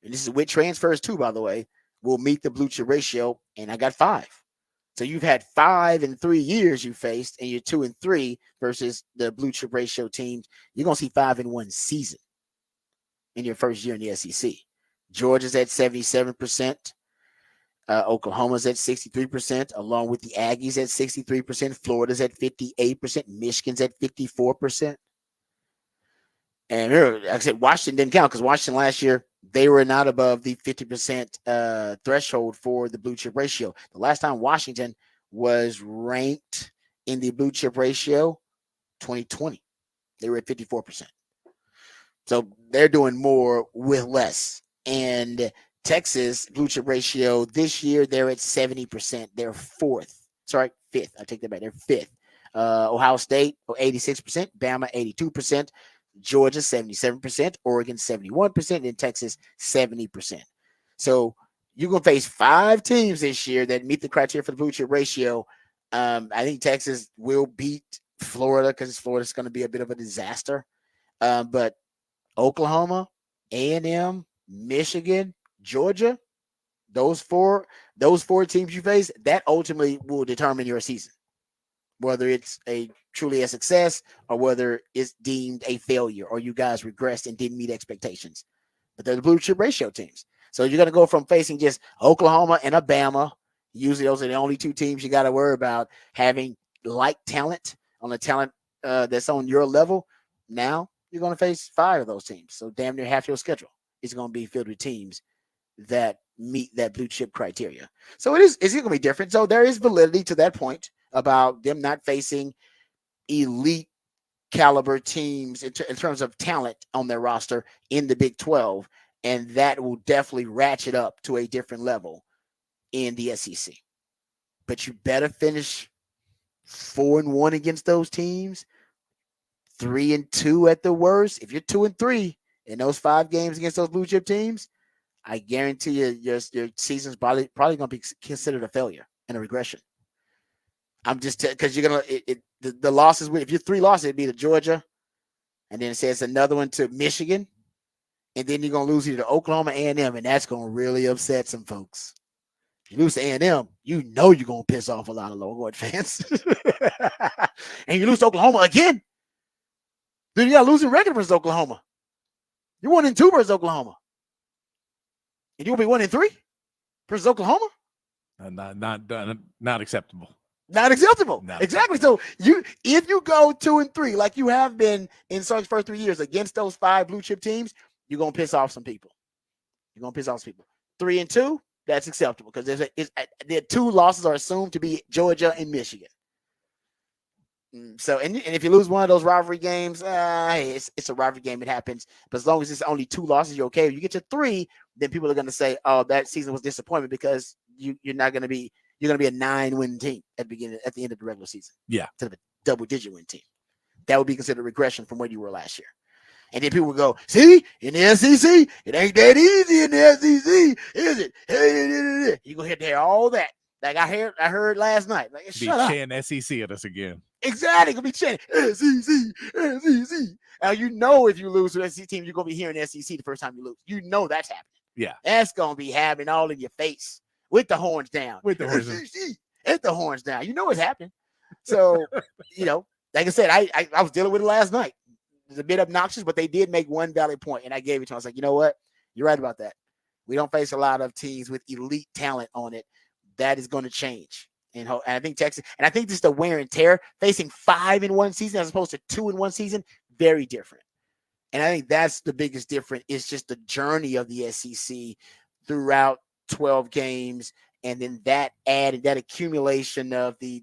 and this is with transfers too, by the way, will meet the blue chip ratio, and I got 5. So you've had 5 in 3 years you faced, and you're 2-3 versus the blue chip ratio teams. You're going to see 5 in 1 season in your first year in the SEC. Georgia's at 77%. Oklahoma's at 63%, along with the Aggies at 63%. Florida's at 58%. Michigan's at 54%. And here, like I said, Washington didn't count because Washington last year, they were not above the 50% threshold for the blue chip ratio. The last time Washington was ranked in the blue chip ratio, 2020, they were at 54%. So they're doing more with less. And Texas blue chip ratio this year, they're at 70%. They're 4th. Sorry, 5th. I take that back. They're 5th. Ohio State, 86%. Bama, 82%. Georgia, 77%. Oregon, 71%. And Texas, 70%. So you're going to face 5 teams this year that meet the criteria for the blue chip ratio. I think Texas will beat Florida because Florida's going to be a bit of a disaster. But Oklahoma, A&M, Michigan, Georgia, those four teams you face, that ultimately will determine your season, whether it's truly a success or whether it's deemed a failure or you guys regressed and didn't meet expectations. But they're the blue chip ratio teams. So you're going to go from facing just Oklahoma and Alabama. Usually those are the only 2 teams you got to worry about having like talent on the talent that's on your level. Now you're going to face 5 of those teams. So damn near half your schedule is going to be filled with teams that meet that blue chip criteria. So it's going to be different. So there is validity to that point about them not facing elite caliber teams in terms of talent on their roster in the Big 12. And that will definitely ratchet up to a different level in the SEC. But you better finish 4-1 against those teams, 3-2 at the worst. If you're 2-3 in those 5 games against those blue chip teams, I guarantee you your season's probably going to be considered a failure and a regression. I'm just because you're going to the losses. If you're 3 losses, it'd be to Georgia, and then it says another one to Michigan, and then you're going to lose either to Oklahoma, A&M, and that's going to really upset some folks. If you lose to A&M, you know you're going to piss off a lot of Longhorn fans. And you lose to Oklahoma again, then you got a losing record versus Oklahoma. You 1-2 versus Oklahoma. And you'll be 1-3 versus Oklahoma?
Not acceptable.
Not acceptable.
Not
exactly.
acceptable.
So if you go 2-3, like you have been in Sark's first 3 years against those 5 blue chip teams, you're gonna piss off some people. 3-2, that's acceptable because their 2 losses are assumed to be Georgia and Michigan. So, and if you lose one of those rivalry games, hey, it's a rivalry game. It happens. But as long as it's only 2 losses, you're okay. If you get to 3, then people are going to say, "Oh, that season was disappointment," because you're going to be a 9-win team at the end of the regular season.
Yeah,
instead of a double-digit win team. That would be considered regression from where you were last year. And then people would go, "See, in the SEC, it ain't that easy in the SEC, is it?" Hey, you gonna hear all that. Like I heard last night. Like, shut up.
Chanting SEC at us again.
Exactly. Gonna be chanting SEC. Now you know if you lose to the SEC team, you're gonna be hearing SEC the first time you lose. You know that's happening.
Yeah.
That's gonna be happening all in your face with the horns down.
With the horns
SEC, at the horns down. You know it's happening. So, like I said, I was dealing with it last night. It's a bit obnoxious, but they did make one valid point, and I gave it to them. I was like, you know what? You're right about that. We don't face a lot of teams with elite talent on it. That is going to change. And I think Texas, and I think just the wear and tear, facing 5 in one season as opposed to 2 in one season, very different. And I think that's the biggest difference. It's just the journey of the SEC throughout 12 games, and then that accumulation of the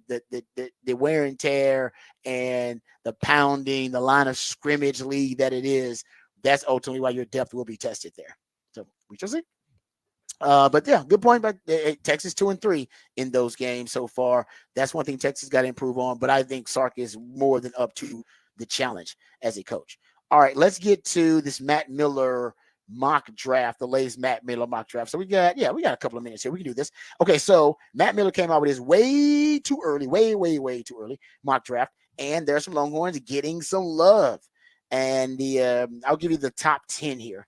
wear and tear and the pounding, the line of scrimmage league that it is. That's ultimately why your depth will be tested there. So we shall see. But yeah, good point. But Texas 2-3 in those games so far. That's one thing Texas got to improve on. But I think Sark is more than up to the challenge as a coach. All right, let's get to this Matt Miller mock draft, the latest Matt Miller mock draft. So we got a couple of minutes here. We can do this. Okay, so Matt Miller came out with his way too early mock draft, and there's some Longhorns getting some love. And I'll give you the top 10 here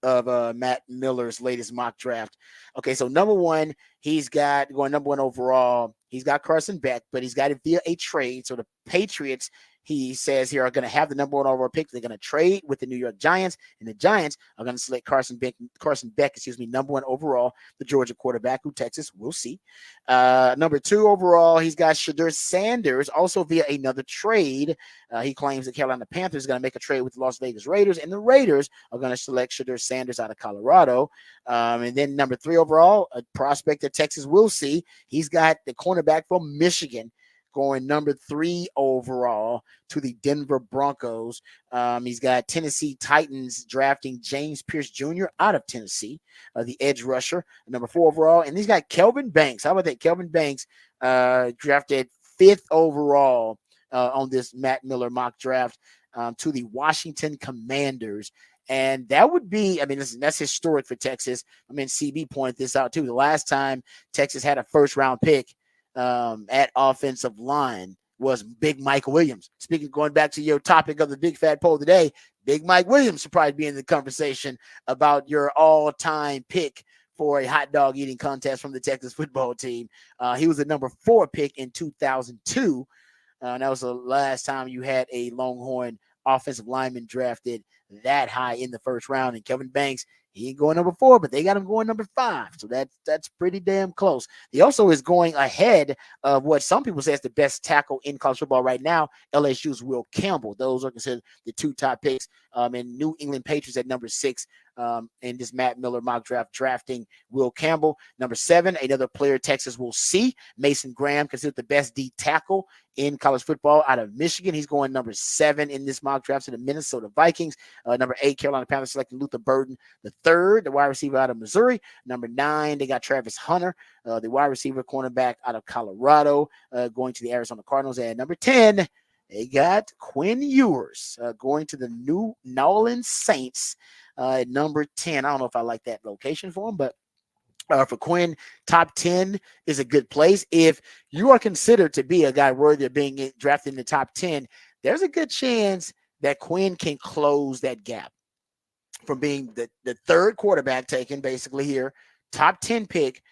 of Matt Miller's latest mock draft. Okay, so number 1, he's got going number 1 overall. He's got Carson Beck, but he's got it via a trade. So the Patriots, he says here, are going to have the number 1 overall pick. They're going to trade with the New York Giants, and the Giants are going to select Carson Beck, number 1 overall, the Georgia quarterback, who Texas will see. Number 2 overall, he's got Shedeur Sanders, also via another trade. He claims the Carolina Panthers are going to make a trade with the Las Vegas Raiders, and the Raiders are going to select Shedeur Sanders out of Colorado. And then number 3 overall, a prospect that Texas will see. He's got the cornerback from Michigan, going number 3 overall to the Denver Broncos. He's got Tennessee Titans drafting James Pierce Jr. out of Tennessee, the edge rusher, number 4 overall. And he's got Kelvin Banks. How about that? Kelvin Banks drafted 5th overall on this Matt Miller mock draft to the Washington Commanders. And that would be, listen, that's historic for Texas. CB pointed this out too. The last time Texas had a first-round pick at offensive line was Big Mike Williams. Speaking, going back to your topic of the Big Fat Poll today, Big Mike Williams should probably be in the conversation about your all-time pick for a hot dog eating contest from the Texas football team. He was the number 4 pick in 2002. And that was the last time you had a Longhorn offensive lineman drafted that high in the first round. And Kevin Banks, he ain't going number 4, but they got him going number 5. So that's pretty damn close. He also is going ahead of what some people say is the best tackle in college football right now, LSU's Will Campbell. Those are considered the 2 top picks. And New England Patriots at number 6 in this Matt Miller mock draft, drafting Will Campbell. Number 7, another player Texas will see, Mason Graham, considered the best D tackle in college football out of Michigan. He's going number 7 in this mock draft to the Minnesota Vikings. Number 8, Carolina Panthers selecting Luther Burden the 3rd, the wide receiver out of Missouri. Number 9, they got Travis Hunter, the wide receiver cornerback out of Colorado, going to the Arizona Cardinals. And number 10, they got Quinn Ewers going to the New Orleans Saints at number 10. I don't know if I like that location for him, but for Quinn, top 10 is a good place. If you are considered to be a guy worthy of being drafted in the top 10, there's a good chance that Quinn can close that gap from being the 3rd quarterback taken basically here, top 10 pick,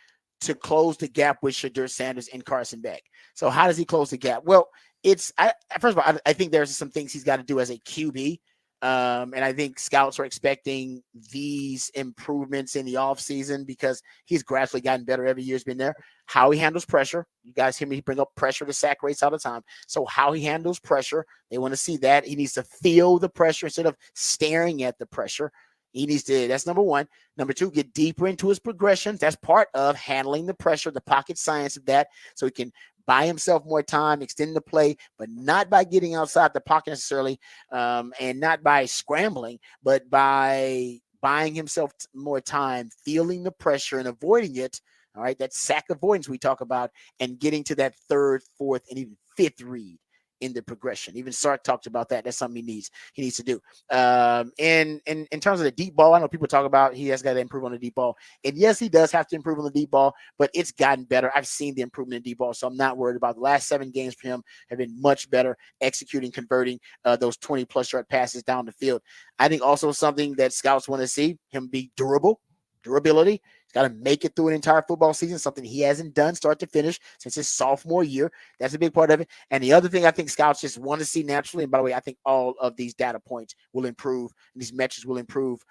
to close the gap with Shedeur Sanders and Carson Beck. So how does he close the gap? Well, first of all, I think there's some things he's got to do as a QB And I think scouts are expecting these improvements in the offseason because he's gradually gotten better every year he's been there. How he handles pressure. You guys hear me bring up pressure to sack rates all the time. So how he handles pressure, they want to see that. He needs to feel the pressure instead of staring at the pressure. He needs to, that's number one. Number two, get deeper into his progressions. That's part of handling the pressure, the pocket science of that. So he can buy himself more time, extend the play, but not by getting outside the pocket necessarily, and not by scrambling, but by buying himself more time, feeling the pressure and avoiding it. All right, that sack avoidance we talk about, and getting to that third, fourth, and even fifth read in the progression. Even Sark talked about that. That's something he needs to do. And in terms of the deep ball, I know people talk about he has got to improve on the deep ball. And yes, he does have to improve on the deep ball, but it's gotten better. I've seen the improvement in deep ball, so I'm not worried about the last 7 games for him have been much better executing, converting those 20-plus yard passes down the field. I think also something that scouts want to see him be durability. He's got to make it through an entire football season, something he hasn't done start to finish since his sophomore year. That's a big part of it. And the other thing I think scouts just want to see naturally, and by the way, I think all of these data points will improve, and these metrics will improve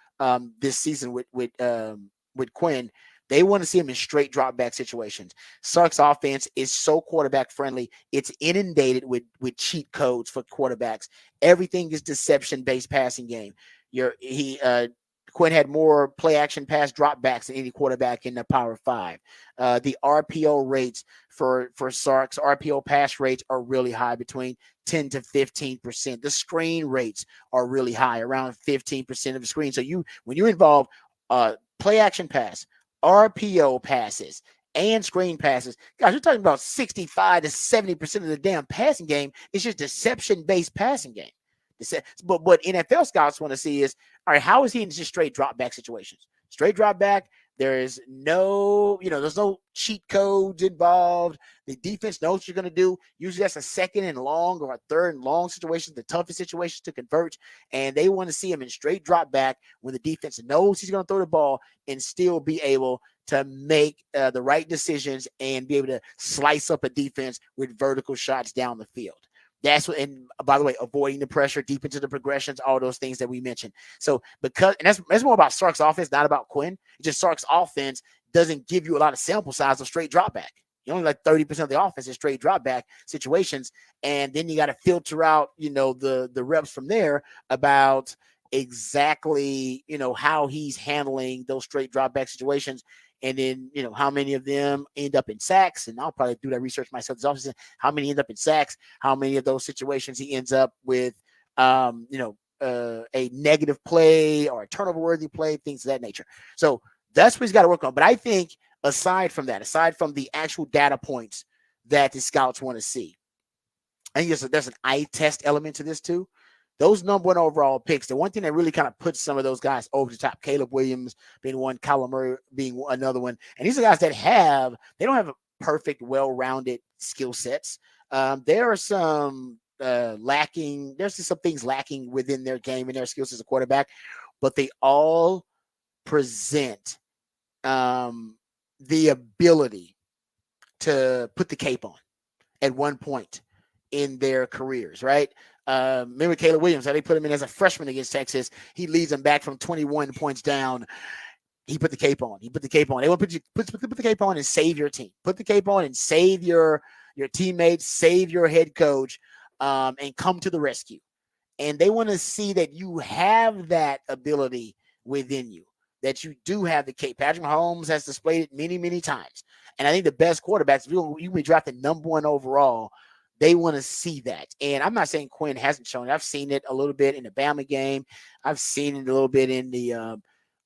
this season with Quinn. They want to see him in straight drop back situations. Sark's offense is so quarterback friendly. It's inundated with cheat codes for quarterbacks. Everything is deception-based passing game. Quinn had more play action pass dropbacks than any quarterback in the Power 5. The RPO rates for Sark's RPO pass rates are really high, between 10 to 15%. The screen rates are really high, around 15% of the screen. So when you involve play action pass, RPO passes, and screen passes, guys, you're talking about 65 to 70% of the damn passing game is just deception-based passing game. But what NFL scouts want to see is, all right, how is he in just straight drop back situations? Straight drop back. There's no cheat codes involved. The defense knows what you're going to do. Usually that's a second and long or a third and long situation, the toughest situations to convert. And they want to see him in straight drop back when the defense knows he's going to throw the ball and still be able to make the right decisions and be able to slice up a defense with vertical shots down the field. That's what, and by the way, avoiding the pressure, deep into the progressions, all those things that we mentioned. So that's more about Sark's offense, not about Quinn. It's just Sark's offense doesn't give you a lot of sample size of straight drop back. You only like 30% of the offense is straight drop back situations, and then you got to filter out, the reps from there about exactly, how he's handling those straight drop back situations. And then, how many of them end up in sacks? And I'll probably do that research myself this offseason. How many end up in sacks? How many of those situations he ends up with, a negative play or a turnover-worthy play, things of that nature. So that's what he's got to work on. But I think aside from the actual data points that the scouts want to see, I think there's an eye test element to this too. Those number 1 overall picks, the one thing that really kind of puts some of those guys over the top, Caleb Williams being one, Kyler Murray being another one. And these are guys that they don't have a perfect, well-rounded skill sets. There are some lacking. There's just some things lacking within their game and their skills as a quarterback, but they all present the ability to put the cape on at one point in their careers, right? Remember Caleb Williams, how they put him in as a freshman against Texas. He leads them back from 21 points down. He put the cape on. They want to put the cape on and save your team. Put the cape on and save your teammates, save your head coach, and come to the rescue. And they want to see that you have that ability within you, that you do have the cape. Patrick Mahomes has displayed it many, many times. And I think the best quarterbacks, you be drafted number 1 overall, they want to see that. And I'm not saying Quinn hasn't shown it. I've seen it a little bit in the Bama game. I've seen it a little bit in the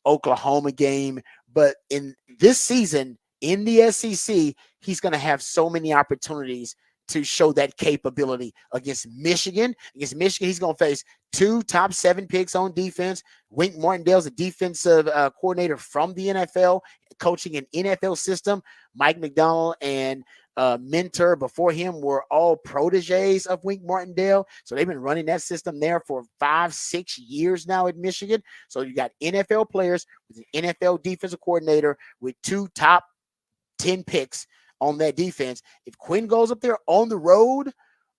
Oklahoma game. But in this season, in the SEC, he's going to have so many opportunities to show that capability against Michigan. Against Michigan, he's going to face 2 top 7 picks on defense. Wink Martindale's a defensive coordinator from the NFL, coaching an NFL system. Mike McDonald and mentor before him were all proteges of Wink Martindale. So they've been running that system there for 5-6 years now at Michigan. So you got NFL players with an NFL defensive coordinator with 2 top 10 picks on that defense. If Quinn goes up there on the road,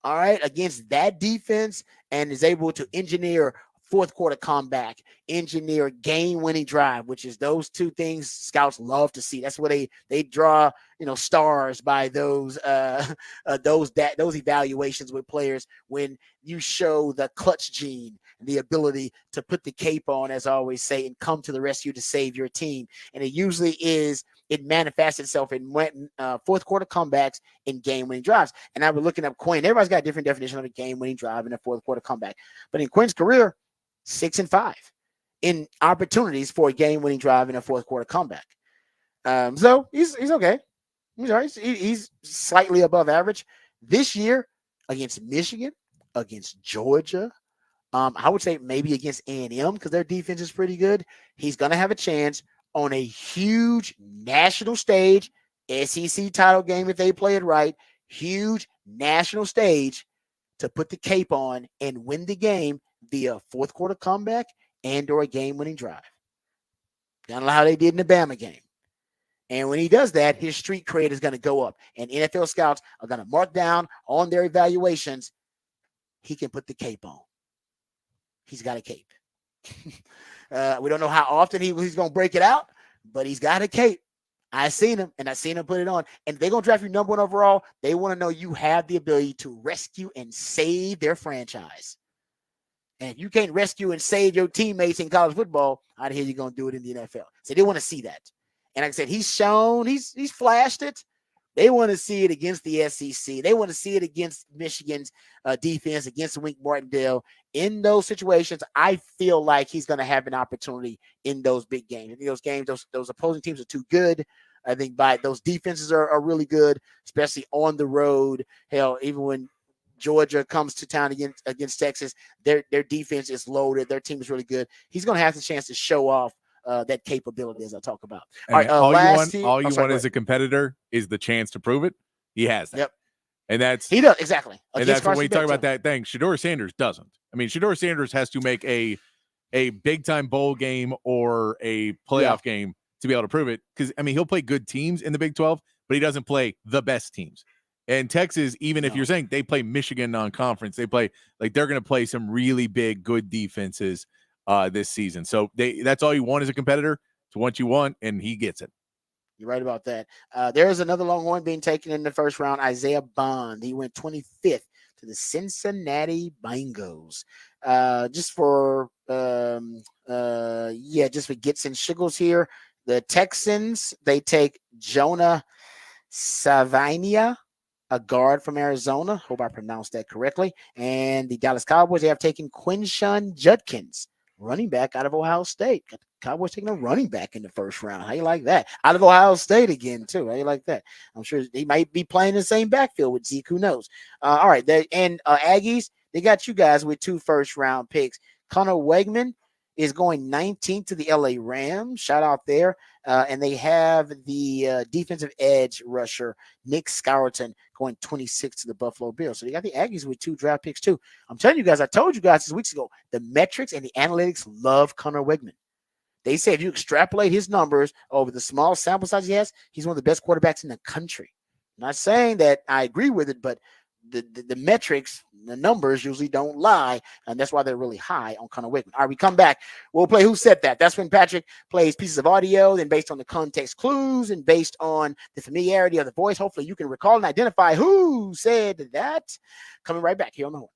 all right, against that defense and is able to engineer fourth quarter comeback, engineer game-winning drive, which is those two things scouts love to see. That's where they draw, stars by those those evaluations with players, when you show the clutch gene and the ability to put the cape on, as I always say, and come to the rescue to save your team. And it usually it manifests itself in fourth quarter comebacks and game-winning drives. And I was looking up Quinn. Everybody's got a different definition of a game-winning drive and a fourth quarter comeback. But in Quinn's career, 6-5 in opportunities for a game-winning drive and a fourth quarter comeback. So he's okay. He's all right. He's slightly above average. This year, against Michigan, against Georgia, I would say maybe against A&M, because their defense is pretty good. He's going to have a chance on a huge national stage, SEC title game if they play it right, huge national stage, to put the cape on and win the game via fourth quarter comeback and or a game-winning drive. Kind of how they did in the Bama game. And when he does that, his street cred is going to go up. And NFL scouts are going to mark down on their evaluations, he can put the cape on. He's got a cape. We don't know how often he's going to break it out, but he's got a cape. I've seen him put it on. And they're going to draft you number 1 overall. They want to know you have the ability to rescue and save their franchise. And if you can't rescue and save your teammates in college football, how the hell you going to do it in the NFL? So they want to see that. And like I said, he's flashed it. They want to see it against the SEC. They want to see it against Michigan's defense, against Wink Martindale. In those situations, I feel like he's going to have an opportunity in those big games. I think those games, those opposing teams are too good. I think those defenses are really good, especially on the road. Hell, even when Georgia comes to town against Texas, their defense is loaded. Their team is really good. He's going to have the chance to show off that capability, as I talk about.
All right, all you want as a competitor is the chance to prove it. He has that. Yep. And he
does, exactly.
And that's when we talk about that thing. Shedeur Sanders doesn't. I mean, Shedeur Sanders has to make a big time bowl game or a playoff game to be able to prove it. Because I mean, he'll play good teams in the Big 12, but he doesn't play the best teams. And Texas, even if you're saying they play Michigan non-conference, they're going to play some really big, good defenses this season. So that's all you want as a competitor. It's what you want, and he gets it.
You're right about that. There's another Longhorn being taken in the first round, Isaiah Bond. He went 25th to the Cincinnati Bengals. Just for gets and shiggles here. The Texans, they take Jonah Savainia, a guard from Arizona. Hope I pronounced that correctly. And the Dallas Cowboys, they have taken Quinshon Judkins, running back out of Ohio State. Got the Cowboys taking a running back in the first round. How you like that? Out of Ohio State again, too. How you like that? I'm sure he might be playing the same backfield with Zeke. Who knows? All right. Aggies, they got you guys with 2 first-round picks. Connor Wegman is going 19th to the LA Rams. Shout out there. And they have the defensive edge rusher, Nick Scourton, going 26th to the Buffalo Bills. So they got the Aggies with 2 draft picks, too. I'm telling you guys, I told you guys this weeks ago, the metrics and the analytics love Connor Wegman. They say if you extrapolate his numbers over the small sample size he has, he's one of the best quarterbacks in the country. I'm not saying that I agree with it, but the metrics, the numbers usually don't lie, and that's why they're really high on Connor Wegman. All right, we come back. We'll play Who Said That. That's when Patrick plays pieces of audio, then based on the context clues and based on the familiarity of the voice, hopefully you can recall and identify who said that. Coming right back here on the Horn.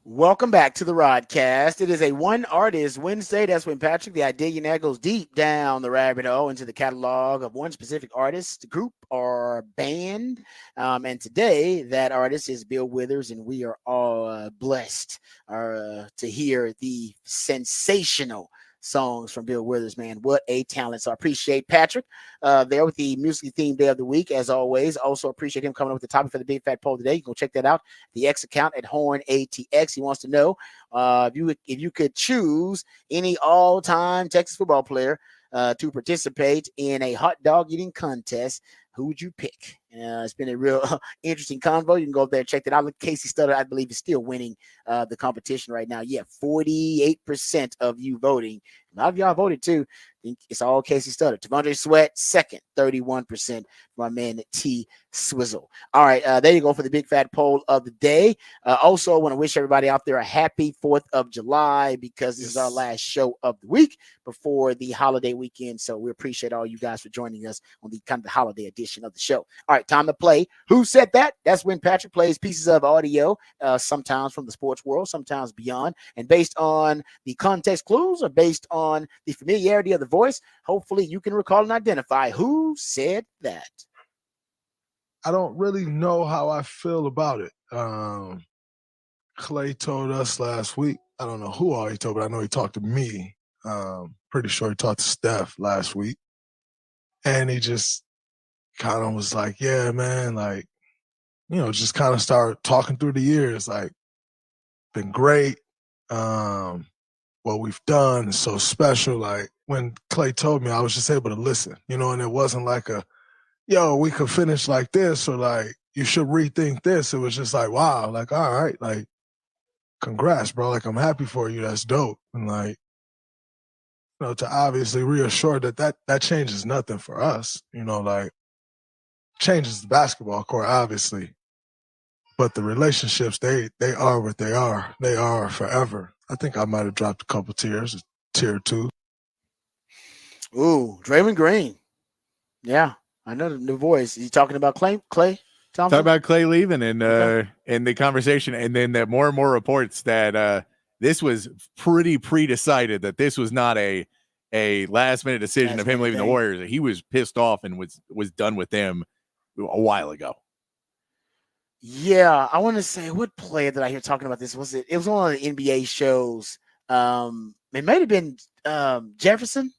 Welcome back to the Rodcast. It is a one artist Wednesday. That's when Patrick, the idea now, goes deep down the rabbit hole into the catalog of one specific artist, group, or band. And today, that artist is Bill Withers, and we are all blessed to hear the sensational songs from Bill Withers, man. What a talent. So I appreciate Patrick there with the musically themed day of the week, as always. Also appreciate him coming up with the topic for the Big Fat Poll today. You can go check that out. The X account at Horn ATX. He wants to know if you could choose any all-time Texas football player to participate in a hot dog eating contest, who would you pick? It's been a real interesting convo. You can go up there and check that out. Look, Casey Stutter, I believe, is still winning the competition right now. Yeah, 48% of you voting. A lot of y'all voted too. I think it's all Casey Stutter. Tavondre Sweat, second, 31%. My man T Swizzle. All right, there you go for the Big Fat Poll of the day. Also, I want to wish everybody out there a happy 4th of July, because this is our last show of the week before the holiday weekend. So we appreciate all you guys for joining us on the kind of the holiday edition of the show. All right, time to play Who Said That? That's when Patrick plays pieces of audio, sometimes from the sports world, sometimes beyond. And based on the context clues or based on the familiarity of the voice, hopefully you can recall and identify who said that.
I don't really know how I feel about it. Clay told us last week. I don't know who all he told, but I know he talked to me. Pretty sure he talked to Steph last week. And he just kind of was like, yeah, man, like, just kind of started talking through the years, like, been great. What we've done is so special. Like, when Clay told me, I was just able to listen, and it wasn't like we could finish like this, or like, you should rethink this. It was just like, wow, like, all right, like, congrats, bro. Like, I'm happy for you. That's dope. And like, to obviously reassure that changes nothing for us, like, changes the basketball court, obviously. But the relationships, they are what they are. They are forever. I think I might have dropped a couple tears, a tear or two.
Ooh, Draymond Green. Yeah, I know the voice. Is he talking about Clay Thompson?
Talk about Clay leaving and in the conversation, and then that more and more reports that this was pretty pre-decided, that this was not a last minute decision of him leaving the Warriors. He was pissed off and was done with them a while ago.
Yeah, I want to say, what player did I hear talking about this? It was one of the NBA shows. It might have been Jefferson.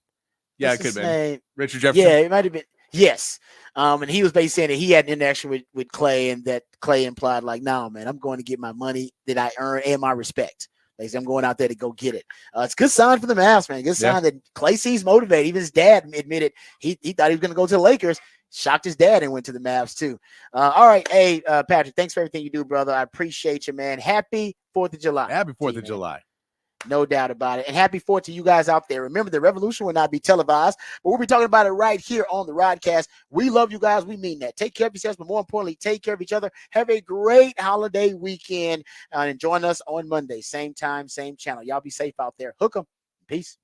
Yeah, it could have been Richard Jefferson.
Yeah, it might have been. Yes. And he was basically saying that he had an interaction with Clay, and that Clay implied, like, no, man, I'm going to get my money that I earn and my respect. Like, I'm going out there to go get it. It's a good sign for the Mavs, man. Good sign that Clay seems motivated. Even his dad admitted he thought he was going to go to the Lakers. Shocked his dad and went to the Mavs too. All right. Hey, Patrick, thanks for everything you do, brother. I appreciate you, man. Happy 4th of July.
Happy 4th of July.
No doubt about it. And happy 4th to you guys out there. Remember, the revolution will not be televised, but we'll be talking about it right here on the Rodcast. We love you guys. We mean that. Take care of yourselves, but more importantly, take care of each other. Have a great holiday weekend and join us on Monday. Same time, same channel. Y'all be safe out there. Hook 'em. Peace.